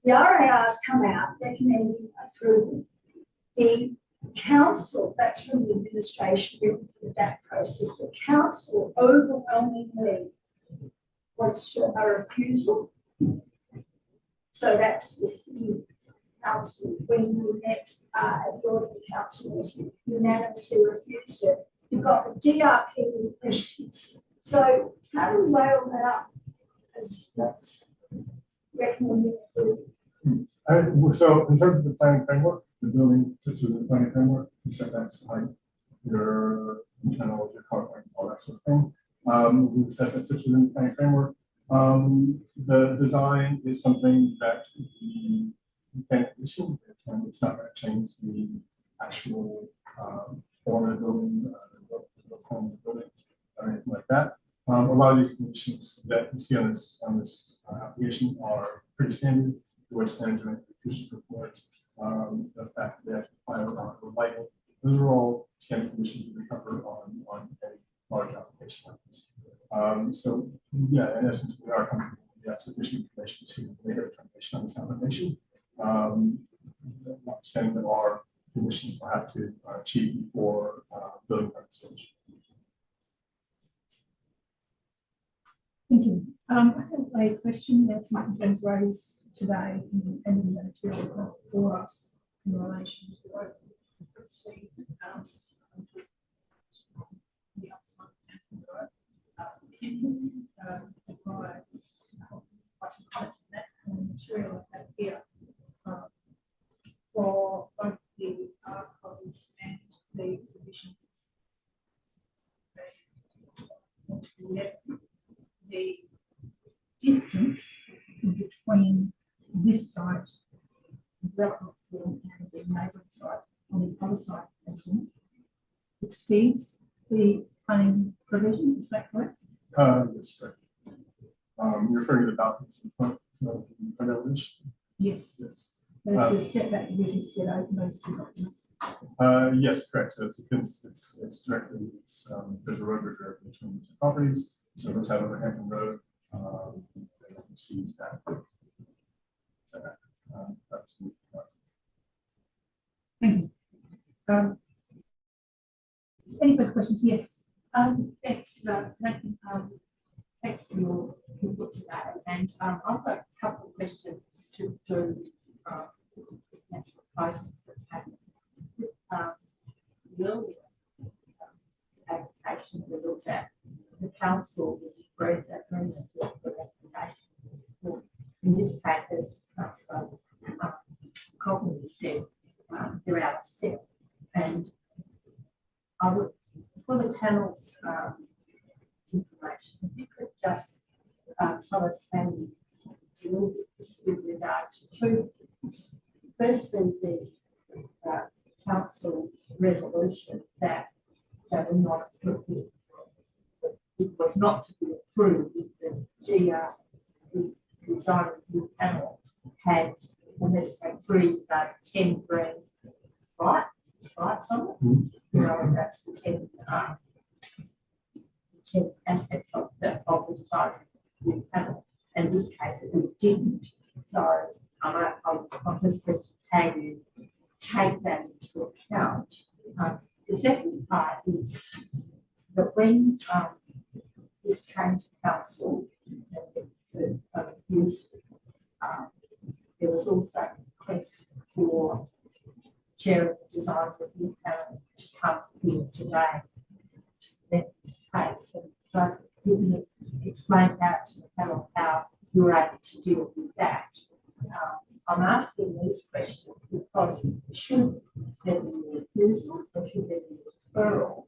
the RARs come out recommending approval. The council, that's from the administration written for the DAP process, the council overwhelmingly wants a refusal. So that's the city council. When we met at the Ordinary Council meeting, unanimously refused it. You've got the DRP with questions. So how do we weigh all that up as recommending approval? So in terms of the planning framework, the building sits within the planning framework, you set that height, your internal, your coloring, all that sort of thing. We assess that sits within the planning framework. The design is something that we can't issue. It's not going to change the actual form of the building, the form of the building, or anything like that. A lot of these conditions that you see on this application are pretty standard. The waste management, the acoustic report, the fact that they have to file on the lighting. Those are all standard conditions that we cover on a large application like this. So yeah, in essence, we are comfortable. We have sufficient information to make a determination on this application. Notwithstanding there are conditions we'll have to achieve before building permit stage. Thank you. I have a question that some concerns raised today and in the material for us in relation to what we see the outside. Can you provide what comments on that material I have here for both the articles and the provisions? The distance between this site, development form, and the neighbouring site on the other side of the exceeds the planning provisions, is that correct? Yes, correct. You're referring to the balconies in front of this? Yes. Yes. There's the setback provisions set out in those two documents. Yes, correct. So it's directly, there's a road bridge between the two properties. So let's have over Hampton Road, sees that. Thank you. Any further questions? Yes. Thanks for your input today. And I've got a couple of questions to do with the natural process that's happening. The earlier application we looked at, the council was agreed that agreement with the application. In this case, as Councillor Cogman said, they're out of step. And I would, for the panel's information, if you could just tell us how you deal with this with regard to two things. Firstly, the council's resolution that they were not approving it was not to be approved if the the design review panel had almost had 10 green lights on it. You know, that's the 10 aspects of the design review panel. In this case, it didn't. So my first question is how you take that into account. The second part is that when this came to council, and it's a refusal, there was also a request for chair of the design review panel to come here today to present this case. And so you can explain out to the panel how you were able to deal with that. I'm asking these questions because should there be a refusal or should there be a deferral?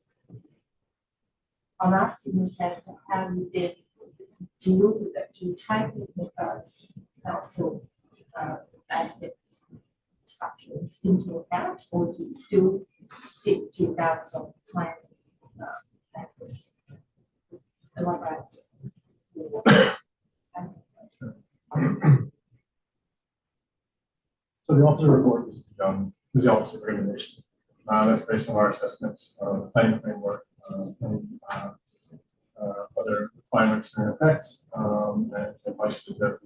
I'm asking this as to how you then deal with it. Do you take it with those council aspects, structures into account, or do you still stick to guidance on the plan practice? Elaborate. So the officer report is the officer recommendation. That's based on our assessments of the planning framework, and other requirements and effects, and advice to the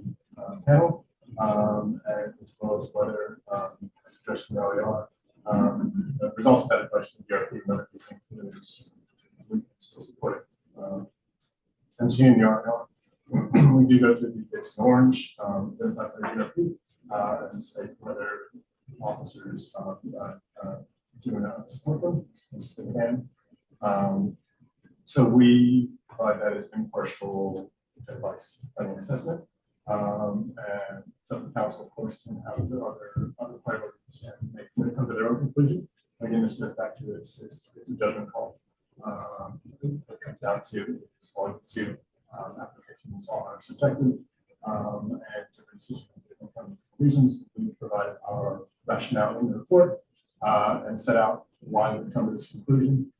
panel, and as well as whether, as addressed in the OER, the results of that advice from the DRP, whether we think is still supported. And seeing the RER, we do go through the bits in orange, then by the DRP, and say whether officers do not support them as they can. So we provide that as impartial advice planning assessment. And it's up to council, of course, to have the other priorities and make when it comes to their own conclusion. Again, this goes back to it's a judgment call. It comes down to volume 2 applications are subjective, and different decisions different reasons. We provided our rationale in the report and set out why we come to this conclusion.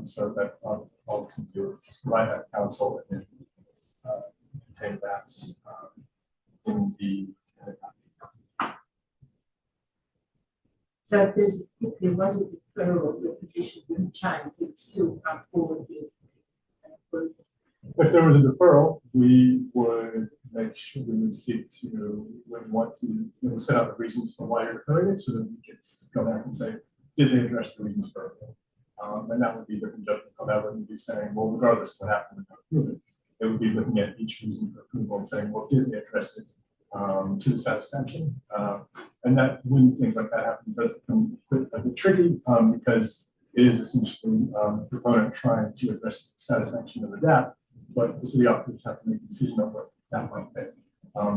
So that all we can do is provide that counsel and contain that in the. So if there was a deferral, your position wouldn't change, you'd still come forward with an approval. If there was a deferral, we would make sure we would seek to, when want to, set out the reasons for why you're deferring it, so that we could go back and say, did they address the reasons for it? And that would be a different judgment call. That wouldn't be saying, well, regardless of what happened, we're going to approve it. It would be looking at each reason for approval and saying, well, did they address it to the satisfaction? And that when things like that happen, does become a bit tricky because it is essentially the proponent trying to address the satisfaction of the DAP, but the city officers have to make a decision on what that might be.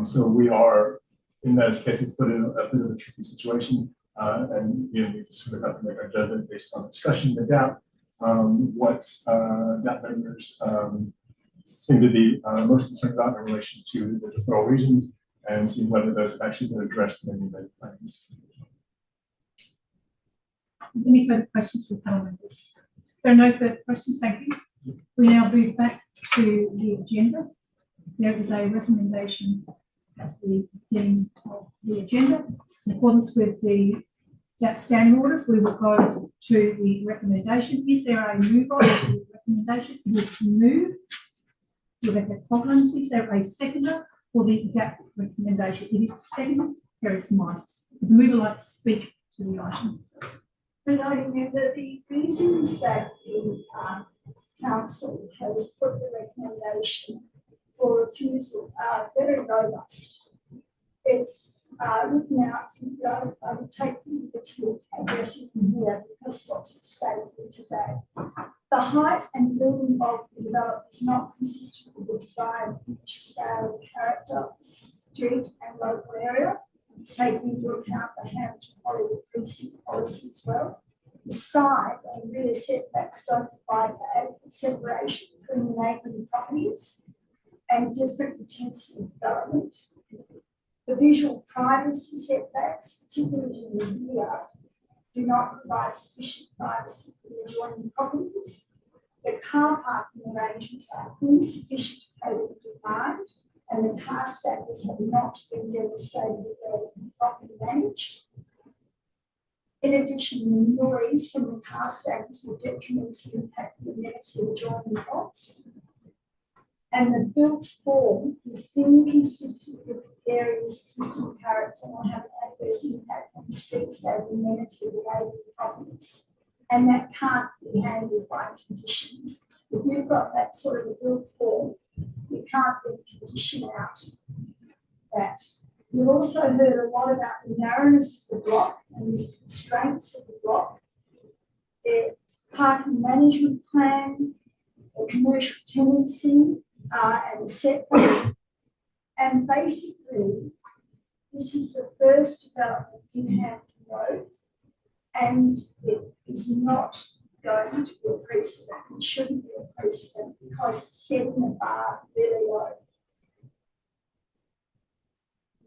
So we are, in those cases, put in a bit of a tricky situation. And we just sort of have to make our judgment based on discussion with DAP, what DAP members seem to be most concerned about in relation to the deferral reasons, and see whether those have actually been addressed in any of the plans. Any further questions from panel members? There are no further questions, thank you. We now move back to the agenda. There is a recommendation at the beginning of the agenda. In accordance with the DAP standing orders, we will go to the recommendation. Is there a mover of the recommendation? It is moved. Rebecca Coughlin. Is there a seconder for the DAP recommendation? It is seconded. There is mine. Would the mover like to speak to the item? Presiding member, the reasons that the council has put the recommendation for refusal are very robust. It's written out. I would take the liberty of addressing here because what's at stake here today. The height and building of the development is not consistent with the design, feature, scale, and character of the street and local area. It's taken into account the Hampton Hollywood precinct policy as well. The side and rear setbacks don't provide for adequate separation between the neighbouring properties and different intensity of development. The visual privacy setbacks, particularly in the rear, do not provide sufficient privacy for the adjoining properties. The car parking arrangements are insufficient to cope with demand, and the car stackers have not been demonstrated that they have been properly managed. In addition, the noise from the car stackers will detrimentally impact the amenity of adjoining lots. And the built form is inconsistent with the area's existing character and will have an adverse impact on the streetscape amenity of the neighbouring properties. And that can't be handled by conditions. If you've got that sort of a built form, you can't then condition out that. We've also heard a lot about the narrowness of the block and the constraints of the block, the parking management plan, the commercial tenancy, and the setback. And basically, this is the first development in Hampton Road, and it is not going to be a precedent. It shouldn't be a precedent because it's setting the bar really low.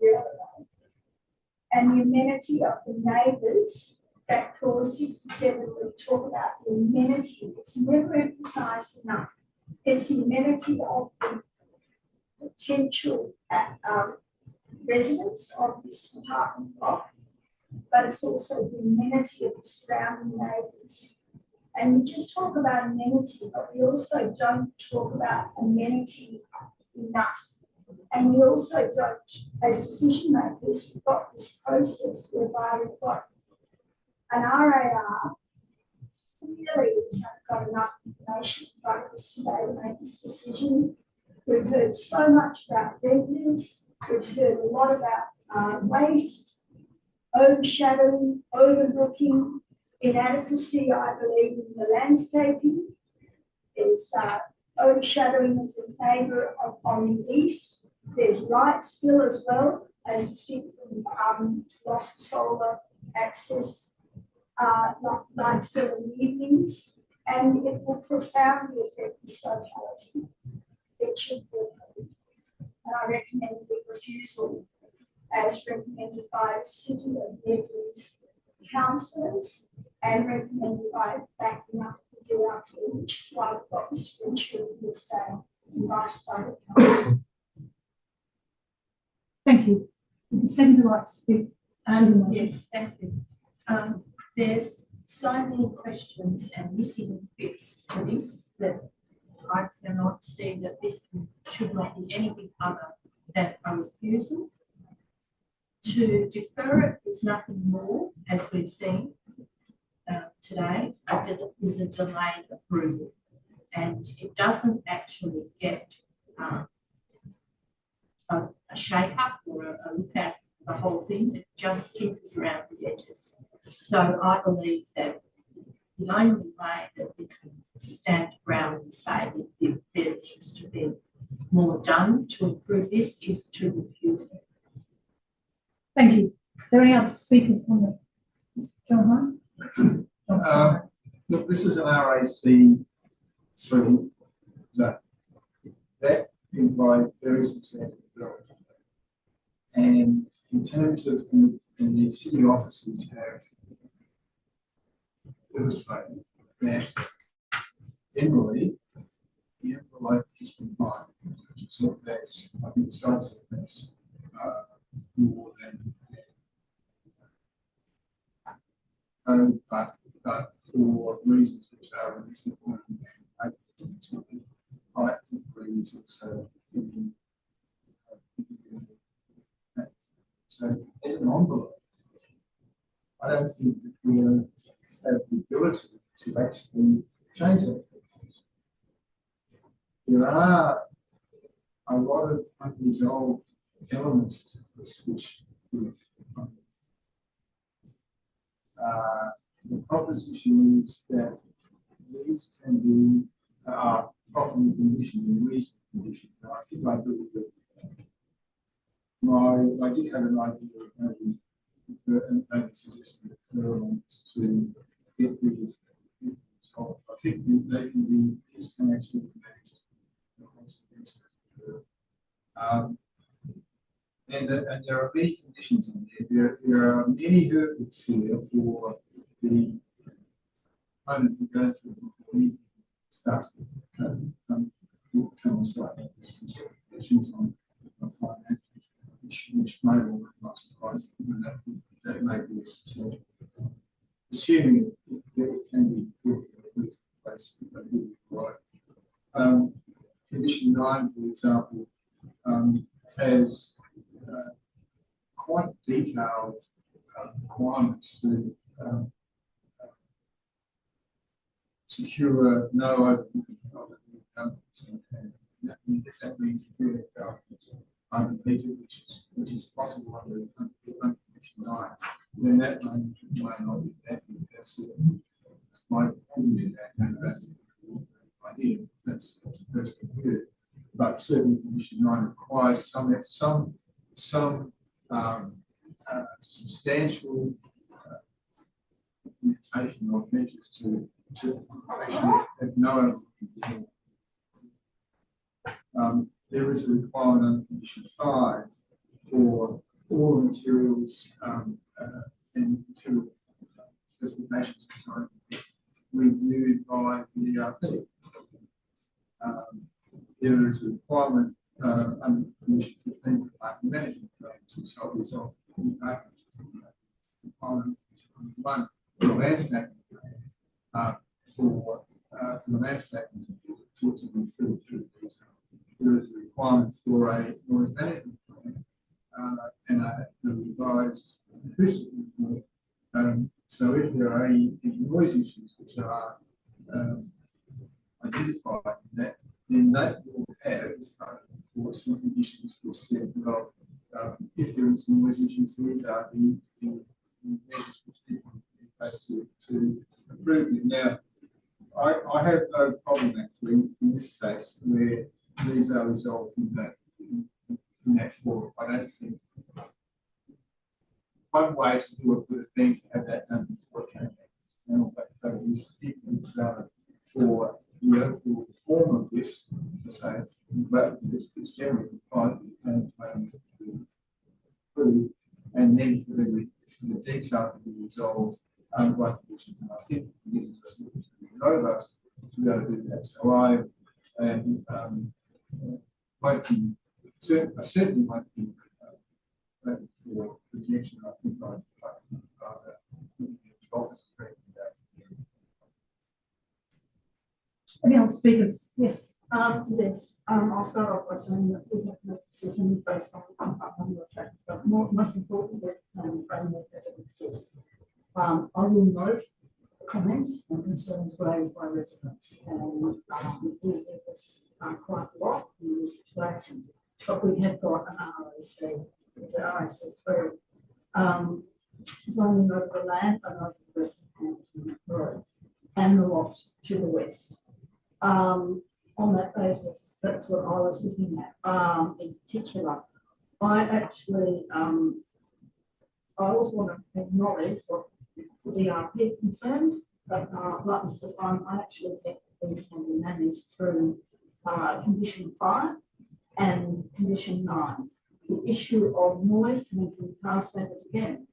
Really low. And the amenity of the neighbours, that clause 67, we talk about the amenity. It's never emphasised enough. It's the amenity of the potential residents of this apartment block, but it's also the amenity of the surrounding neighbours. And we just talk about amenity, but we also don't talk about amenity enough. And we also don't, as decision makers, we've got this process whereby we've got an RAR. Really, we haven't got enough information in front of us today to make this decision. We've heard so much about revenues. We've heard a lot about waste, overshadowing, overlooking, inadequacy, I believe, in the landscaping. There's overshadowing of the neighbour on the east. There's light spill as well, as distinct from loss of solar access. Light spill in the evenings, and it will profoundly affect this locality. It should be approved. And I recommend the refusal as recommended by the City of Nedlands councillors and recommended by backing up the DRP, which is why we've got Mr. Richard here today, invited by the council. Thank you. Would the second like to speak? Yes, thank you. There's so many questions and missing bits to this that I cannot see that this should not be anything other than a refusal. To defer it is nothing more, as we've seen today, is a delayed approval, and it doesn't actually get a shake-up or a look at the whole thing. It just tinkers around the edges. So I believe that the only way that we can stand ground and say that there needs to be more done to improve this is to refuse it. Thank you. Are there any other speakers on the John Hunt? Look, this is an RAC 3 zone. That implied very substantial development. And in terms of the city offices have illustrated that generally the envelope has been fine. Setbacks, I think the side setbacks more than but for reasons which are reasonable and height degrees also within. So as an envelope, I don't think that we have the ability to actually change that. There are a lot of unresolved elements to this which we've the proposition is that these can be properly conditioned in reasonable condition. And I think I do agree with that. I did have an idea of maybe suggesting referrals to get these resolved. I think they can be, this can actually be managed. And there are many conditions in there. There are many hurdles here for the moment we go through before anything is starts to come on slightly issues on financials, which may or may not surprise them, and that may be substantial. Assuming it can be put in place if they do it right. Condition 9, for example, has quite detailed requirements to secure no overbooking of it. And that means the building development uncompleted, which is possible under condition 9. Then that may not be that. That's my opinion. That's the idea. That's a personal view. But certainly condition 9 requires some substantial implementation of measures to actually have no there is a requirement under condition 5 for all the materials and material specifications reviewed by the ERP. There is a requirement under condition 15 for parking management plan to solve any parking issues. Requirement 1 for the landscaping plan for the landscaping to be filled through detail. There is a requirement for a noise management plan and a revised acoustic report. So if there are any noise issues which are identified in that, then that will have as part of enforcement conditions which said, well, if there is noise issues, these are the measures which need to be in place to improve them. Now, I have no problem actually in this case where these are resolved in that form. I don't think one way to do it would have been to have that done before it came back. But it is for the overall form of this to say, but this is generally required and then for the detail to be resolved by conditions. And I think this is sufficiently robust to be able to do that. So I am I certainly won't be ready for rejection. I think I'd rather office Any other speakers? Yes. Yes, I'll start off by saying that we have to make decisions based on a number of factors, but most importantly, the framework as it exists. I will note the comments and concerns raised by residents, and we hear this quite a lot in these situations. But we have got an RAC, it's an RAC3, zoning over the land and over the western Hampton Road and the lots to the west. On that basis, that's what I was looking at. In particular, I actually I also want to acknowledge what the DRP concerns, but like Mr. Simon, I actually think these can be managed through condition 5 and condition 9. The issue of noise coming from the car standards again.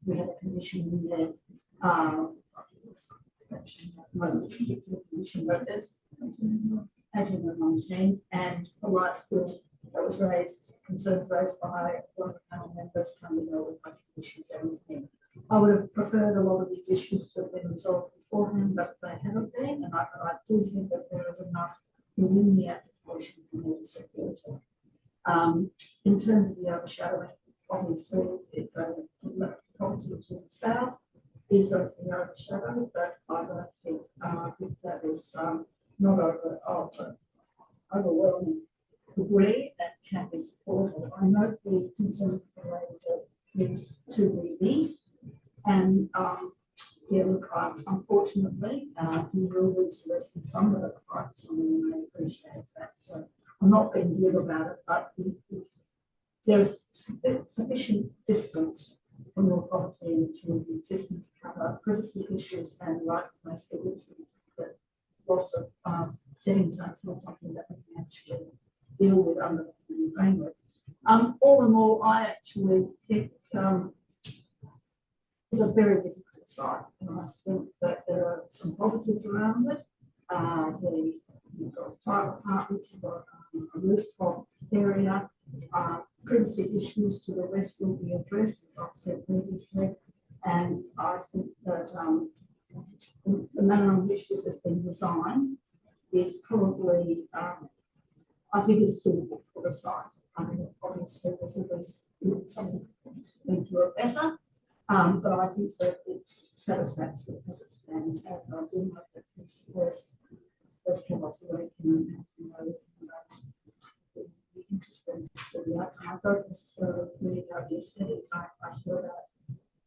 We had a condition in there. Condition notice 1819 and the rights bill that was raised, concerns raised by one of the panel members coming over by condition 17. I would have preferred a lot of these issues to have been resolved beforehand, but they haven't been, and I do think that there is enough within the application for me to support it. In terms of the overshadowing, obviously it's a property to the south is going to be overshadowed, but I don't think I think that is not overwhelming degree that can be supported. I note the concerns related to this to the east, and yeah, look, unfortunately, the rulers resting some of the rights, and I appreciate that. So I'm not being glib about it, but there's sufficient distance from your property into the existing to cover privacy issues and right place for witnesses. That loss of settings, that's not something that we can actually deal with under the framework. All in all, I actually think it's a very difficult site, and I think that there are some positives around it. You've got 5 apartments, you've got a rooftop area. Privacy issues to the west will be addressed, as I've said previously. And I think that the manner in which this has been designed is probably, I think it's suitable for the site. I mean, obviously there's always something to do it better, but I think that it's satisfactory as it stands. And I do know that this first come off the way can be interesting to see the outcome. I don't necessarily really know the aesthetics. I hear about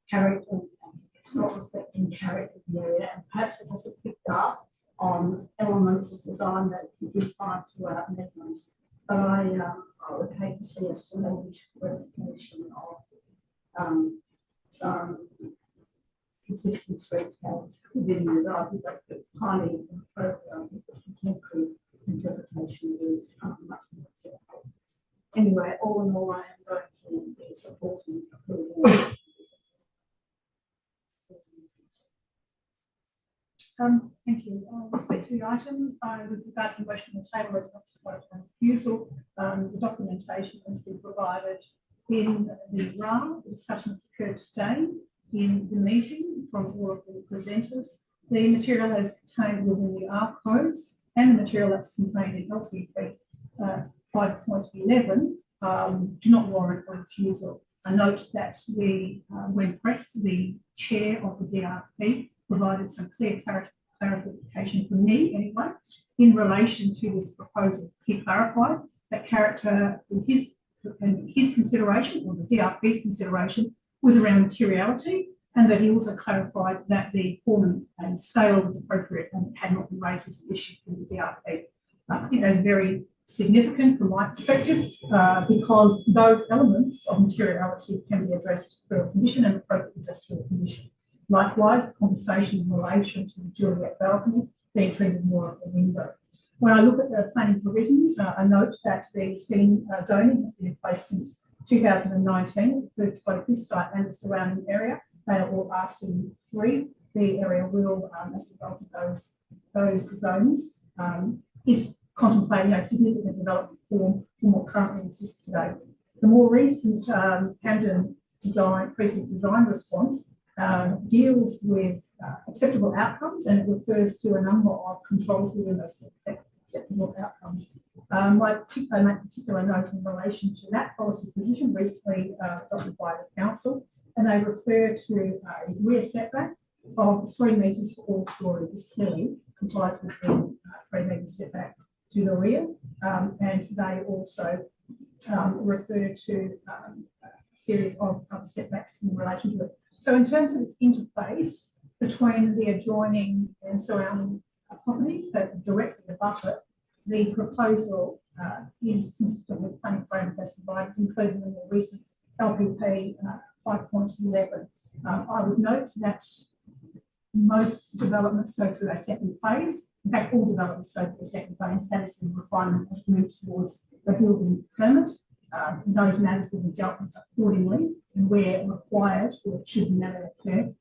character, and it's not reflecting character of the area, and perhaps it hasn't picked up on elements of design that you did find throughout Nedlands. But I would hate to see a sluggish recognition of some existing streetscapes within the I think that highly appropriate. I think this contemporary interpretation is much more acceptable. Anyway, all in all, I am going to be supporting approval. Thank you. With respect to the item, with regard to motion on the table, it's not supported on refusal. The documentation has been provided in the RAR. The discussion has occurred today in the meeting from all of the presenters. The material that is contained within the R codes and the material that's contained in LTP 5.11 do not warrant a refusal. I note that when pressed, the chair of the DRP provided some clear clarification for me anyway, in relation to this proposal. He clarified that character in his consideration, or the DRP's consideration, was around materiality, and that he also clarified that the form and scale was appropriate and had not been raised as an issue for the DRP. I think that's very significant from my perspective, because those elements of materiality can be addressed through a condition and appropriately addressed through a condition. Likewise, the conversation in relation to the Juliet balcony being treated more of a window. When I look at the planning provisions, I note that the scheme zoning has been in place since 2019, refers to both this site and the surrounding area. They are all RC3. The area will, as a result of those zones, is contemplating a significant development form from what currently exists today. The more recent Camden precinct design response deals with acceptable outcomes, and it refers to a number of controls within those acceptable outcomes. I make particular note in relation to that policy position recently adopted by the council, and they refer to a rear setback of 3 metres for all stories. This clearly complies with the 3 metre setback to the rear, and they also refer to a series of setbacks in relation to it. So in terms of its interface between the adjoining and surrounding properties that directly abut it, the proposal is consistent with planning framework as provided, including in the recent LPP 5.11. I would note that most developments go through a second phase. In fact, all developments go through a second phase. That is the refinement as we move towards the building permit. Those matters will be dealt with accordingly, and where required, or should matter occur,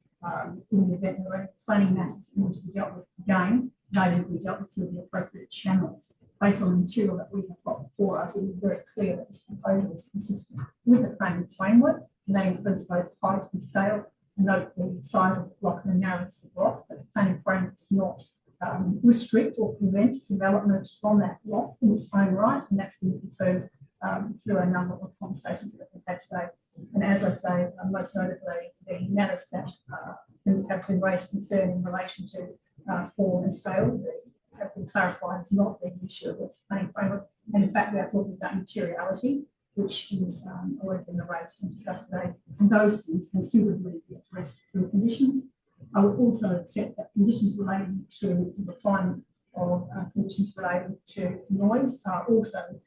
in the event that any planning matters need to be dealt with again, they will be dealt with through the appropriate channels. Based on the material that we have got before us, it is very clear that this proposal is consistent with the planning framework, and that includes both height and scale. And note the size of the block and the narrowness of the block, but the planning framework does not restrict or prevent development on that block in its own right, and that's been confirmed through a number of conversations that we've had today. And as I say, most notably, the matters that have been raised concern in relation to form and scale have been clarified as not being an issue of its planning framework. And in fact, we are talking about materiality, which is already been raised and discussed today. And those things can suitably be addressed through conditions. I would also accept that conditions relating to the refinement of conditions relating to noise are also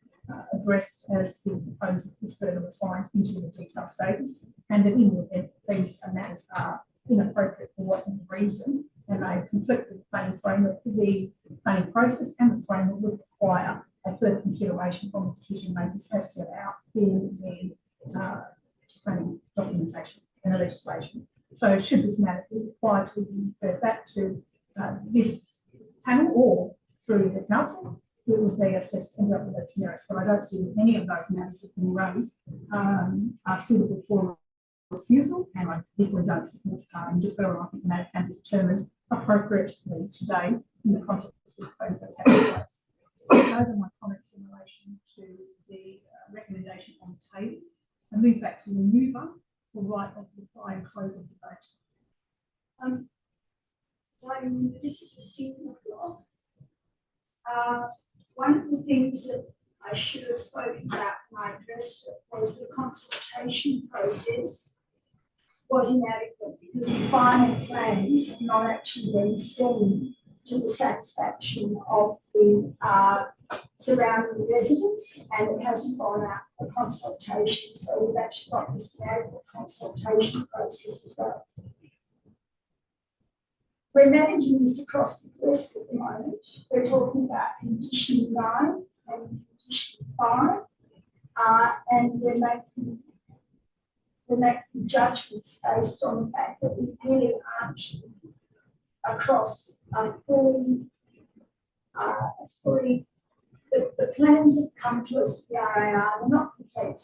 addressed as the proposal is further refined into the detailed stages, and that in the event these matters are inappropriate for whatever reason and they conflict with the planning framework, the planning process and the framework would require a further consideration from the decision makers as set out in the planning documentation and the legislation. So should this matter be required to be referred back to this panel or through the council, it would be assessed and dealt with its merits. But I don't see that any of those matters that have been raised are suitable for refusal, and I particularly don't support deferral. I think the matter can be determined appropriately today in the context of the vote that takes place. Those are my comments in relation to the recommendation on the table. I move back to the mover for right of reply and close of debate. So this is a single law. One of the things that I should have spoken about when I addressed it was the consultation process was inadequate because the final plans have not actually been seen to the satisfaction of the surrounding residents, and it hasn't gone out for consultation. So we've actually got this inadequate consultation process as well. We're managing this across the list at the moment. We're talking about condition 9 and condition 5, and we're making judgments based on the fact that we really aren't across a fully, the plans that come to us with the RAR are not complete.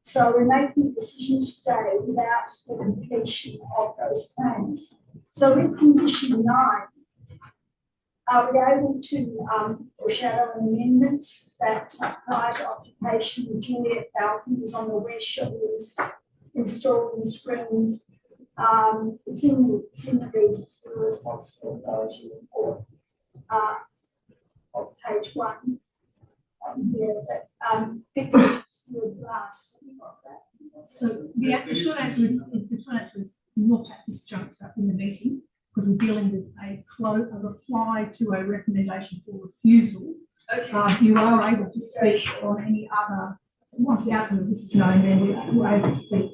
So we're making a decision today without the completion of those plans. So with condition 9, are we able to foreshadow an amendment that prior to occupation, the Juliet balconies on the west shell is installed and screened? It's in the reasons for the responsible authority report on page 1 here, but fixed with glass. Have you got that? So the short answer is not at this juncture in the meeting, because we're dealing with a reply to a recommendation for refusal. Okay. You are able to speak on any other, once the outcome of this is known, then we're able to speak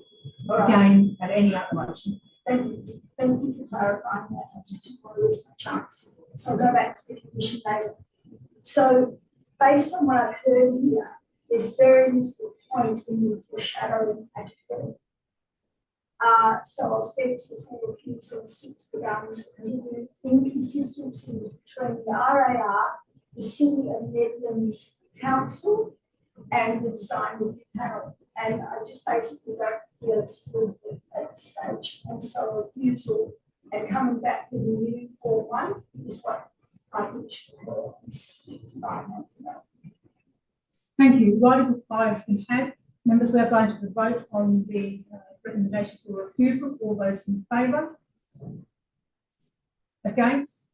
again at any other motion. Thank you for clarifying that. I just didn't want to lose my chance. So I'll go back to the condition later. So based on what I've heard here, there's very little point in the foreshadowing a deferral. So I'll speak to the full refusal and stick to the guns because of the inconsistencies between the RAR, the City of Nedlands Council, and the design of the panel. And I just basically don't feel it's good at this stage. And so refusal and coming back with a new 4-1 is what I think should occur. 65. Thank you. Right of reply has been had. Members, we are going to the vote on the recommendation for refusal. All those in favour? Against?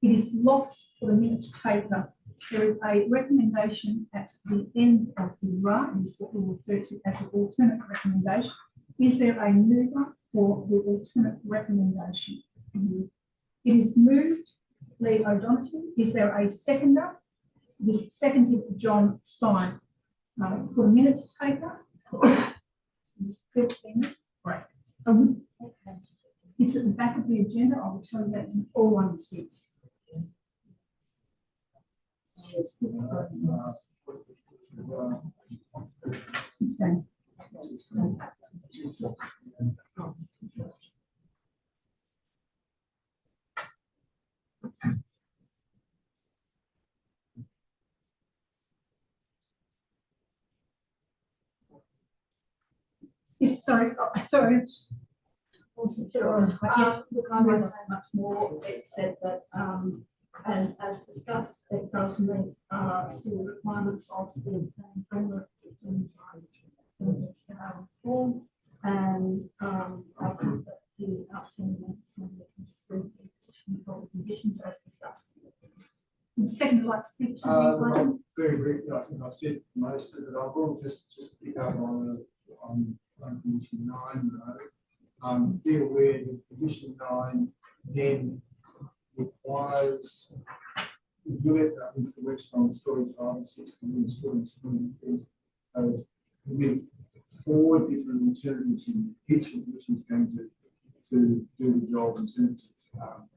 It is lost for the minute taker. There is a recommendation at the end of the RAR, is what we refer to as the alternate recommendation. Is there a mover for the alternate recommendation? It is moved, Lee O'Donoghue. Is there a seconder? It is seconded, John Syme. For the minute taker. Right. It's at the back of the agenda. I will tell you that in 416. 16. Yes, sorry. Also, sure. Look, I won't say much more. It said that, as discussed, it does meet the requirements of the planning framework in scale form, and I think that the outstanding amendments can be considered in position for the conditions as discussed. The second like speak to very briefly, I think I've said most of it. I will just pick up on condition 9 though. Be aware that condition 9 then requires the West Palm storage 5 and 6 can be stored with 4 different alternatives in the kitchen, which is going to do the job in terms of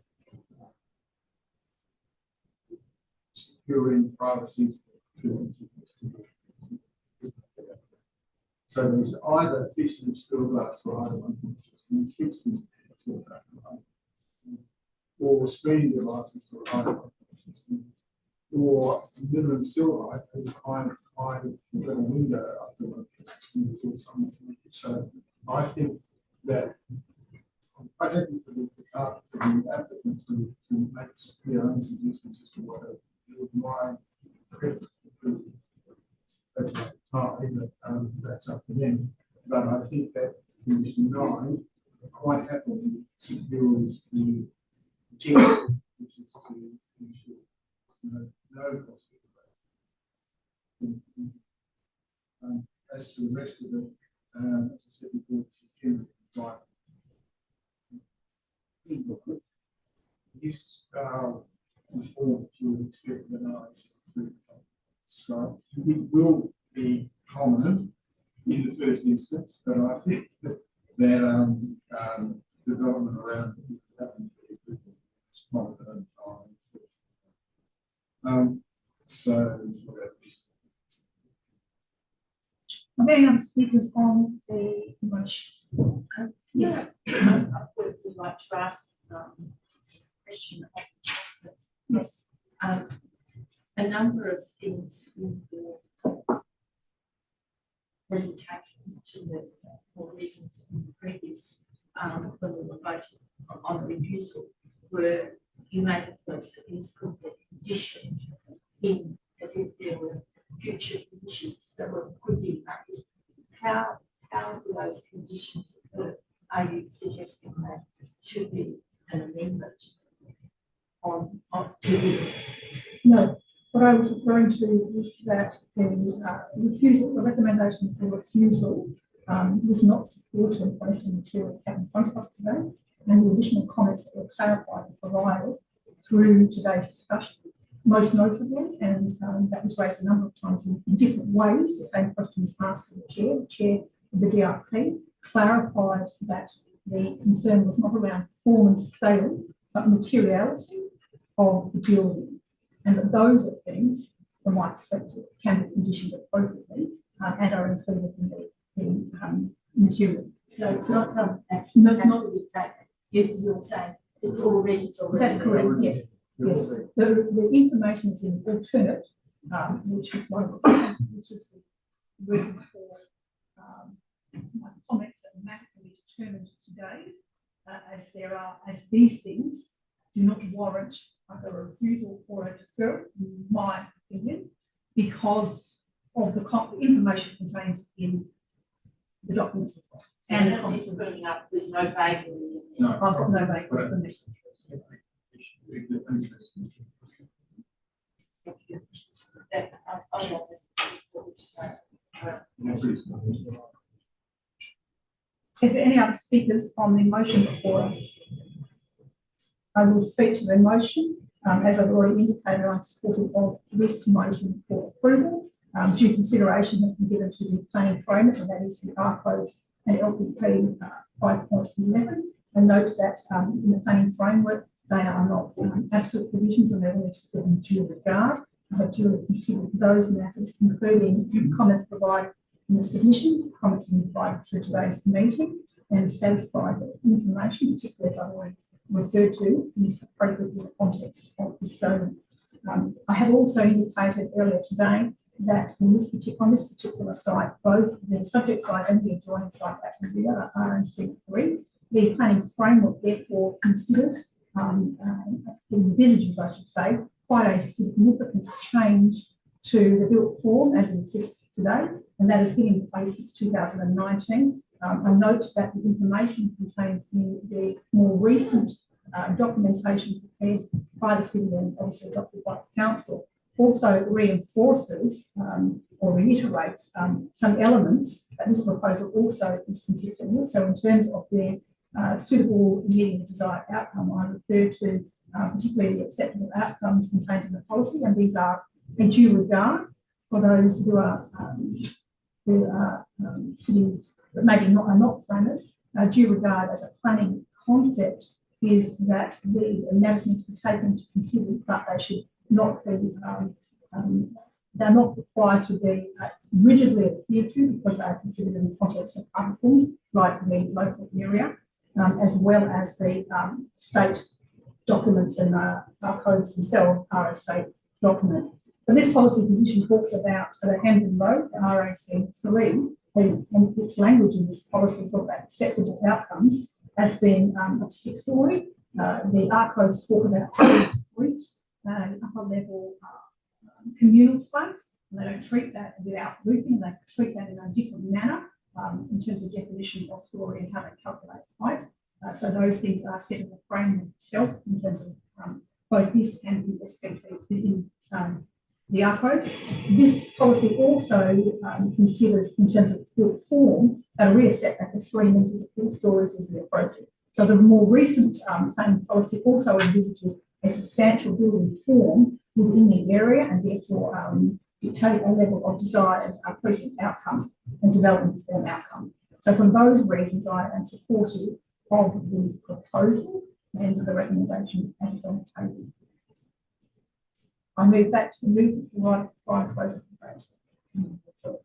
securing privacy. So there's either fixed with steel glass or either one fixed with steel glass. or screening devices to a higher or minimum sill height and high level window up to or something. So I think that I think for the applicant to make their own suggestions as to what my preference would be at that time, that's up to them. But I think that condition 9 quite happily secures the objective, which is to ensure no cost. As to the rest of it, as I said before, this is generally right. This conform to expect analysis through. So it will be prominent in the first instance, but I think that development around it happens it's prominent over time. So Are there any other speakers on the motion? Yes. I would like to ask a question. Yes. A number of things in the presentation to the for reasons in the previous when we were voting on the refusal were you made the points that these could be conditioned in as if there were future conditions that could be made. How do those conditions occur? Are you suggesting that should be an amendment on to this? No. What I was referring to is that the refusal, the recommendation for refusal was not supported based on the material we have in front of us today, and the additional comments that were clarified and provided through today's discussion. Most notably, and that was raised a number of times in different ways, the same question was asked to the chair of the DRP clarified that the concern was not around form and scale, but materiality of the building, and that those are things, from my perspective, can be conditioned appropriately and are included in the material. So it's not something that has to be taken. You're saying it's already. That's correct, yes. Yes, the information is in alternate, which is the reason for my comments that the matter can be determined today, as these things do not warrant either a refusal or a deferral, in my opinion, because of the information contained in the documents and the comments. There's no vaguely. No, I've got no vaguely information. Is there any other speakers on the motion before us? I will speak to the motion. As I've already indicated, I'm supportive of this motion for approval. Due consideration has been given to the planning framework, and that is the R codes and LPP 5.11. And note that in the planning framework, they are not absolute provisions, and they're really to put in due regard. I have duly considered those matters, including comments provided in the submissions, comments provided through today's meeting, and satisfied that information, particularly as I've already referred to, is appropriate in the context of this zoning. I have also indicated earlier today that on this particular site, both the subject site and the adjoining site at the rear are in C3. The planning framework therefore considers, envisages, I should say, quite a significant change to the built form as it exists today, and that has been in place since 2019. I note that the information contained in the more recent documentation prepared by the city and also adopted by the council also reinforces or reiterates some elements that this proposal also is consistent with. So in terms of the suitable meeting the desired outcome, I refer to particularly the acceptable outcomes contained in the policy, and these are a due regard for those who are sitting, but maybe are not planners. Due regard as a planning concept is that the matters need to be taken into consideration, but they should not be, they're not required to be rigidly adhered to because they are considered in the context of other things like the local area, as well as the state documents and our codes themselves are a state document. But this policy position talks about Hampton Road, the RAC3, and its language in this policy talk about acceptable outcomes as being up to 6-story. The R codes talk about street and upper level communal space. And they don't treat that without roofing, they treat that in a different manner in terms of definition of story and how they calculate height. So those things are set in the framework itself in terms of both this and the SPP in the R codes. This policy also considers, in terms of its built form, that a rear setback of 3 metres at 4 stories would be appropriate. So the more recent planning policy also envisages a substantial building form within the area and therefore dictate a level of desired precinct outcome and development form outcome. So for those reasons, I am supportive of the proposal and the recommendation as is on the table. I move back to the move right by close of the debate.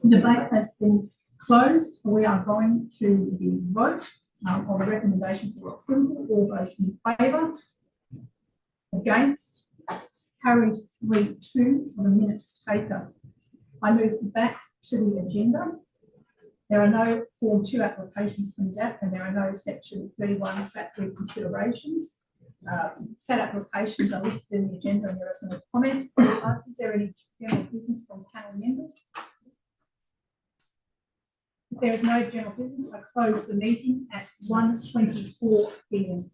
Debate has been closed. We are going to the vote on the recommendation for approval. All those in favour? Against? Carried 3-2 for the minute taker. I move back to the agenda. There are no Form 2 applications from MIDAP and there are no Section 31 statutory considerations. SAT applications are listed in the agenda and there is no comment. Is there any general business from panel members? If there is no general business, I close the meeting at 1:24 p.m.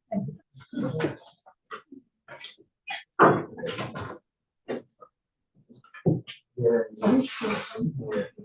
Thank you.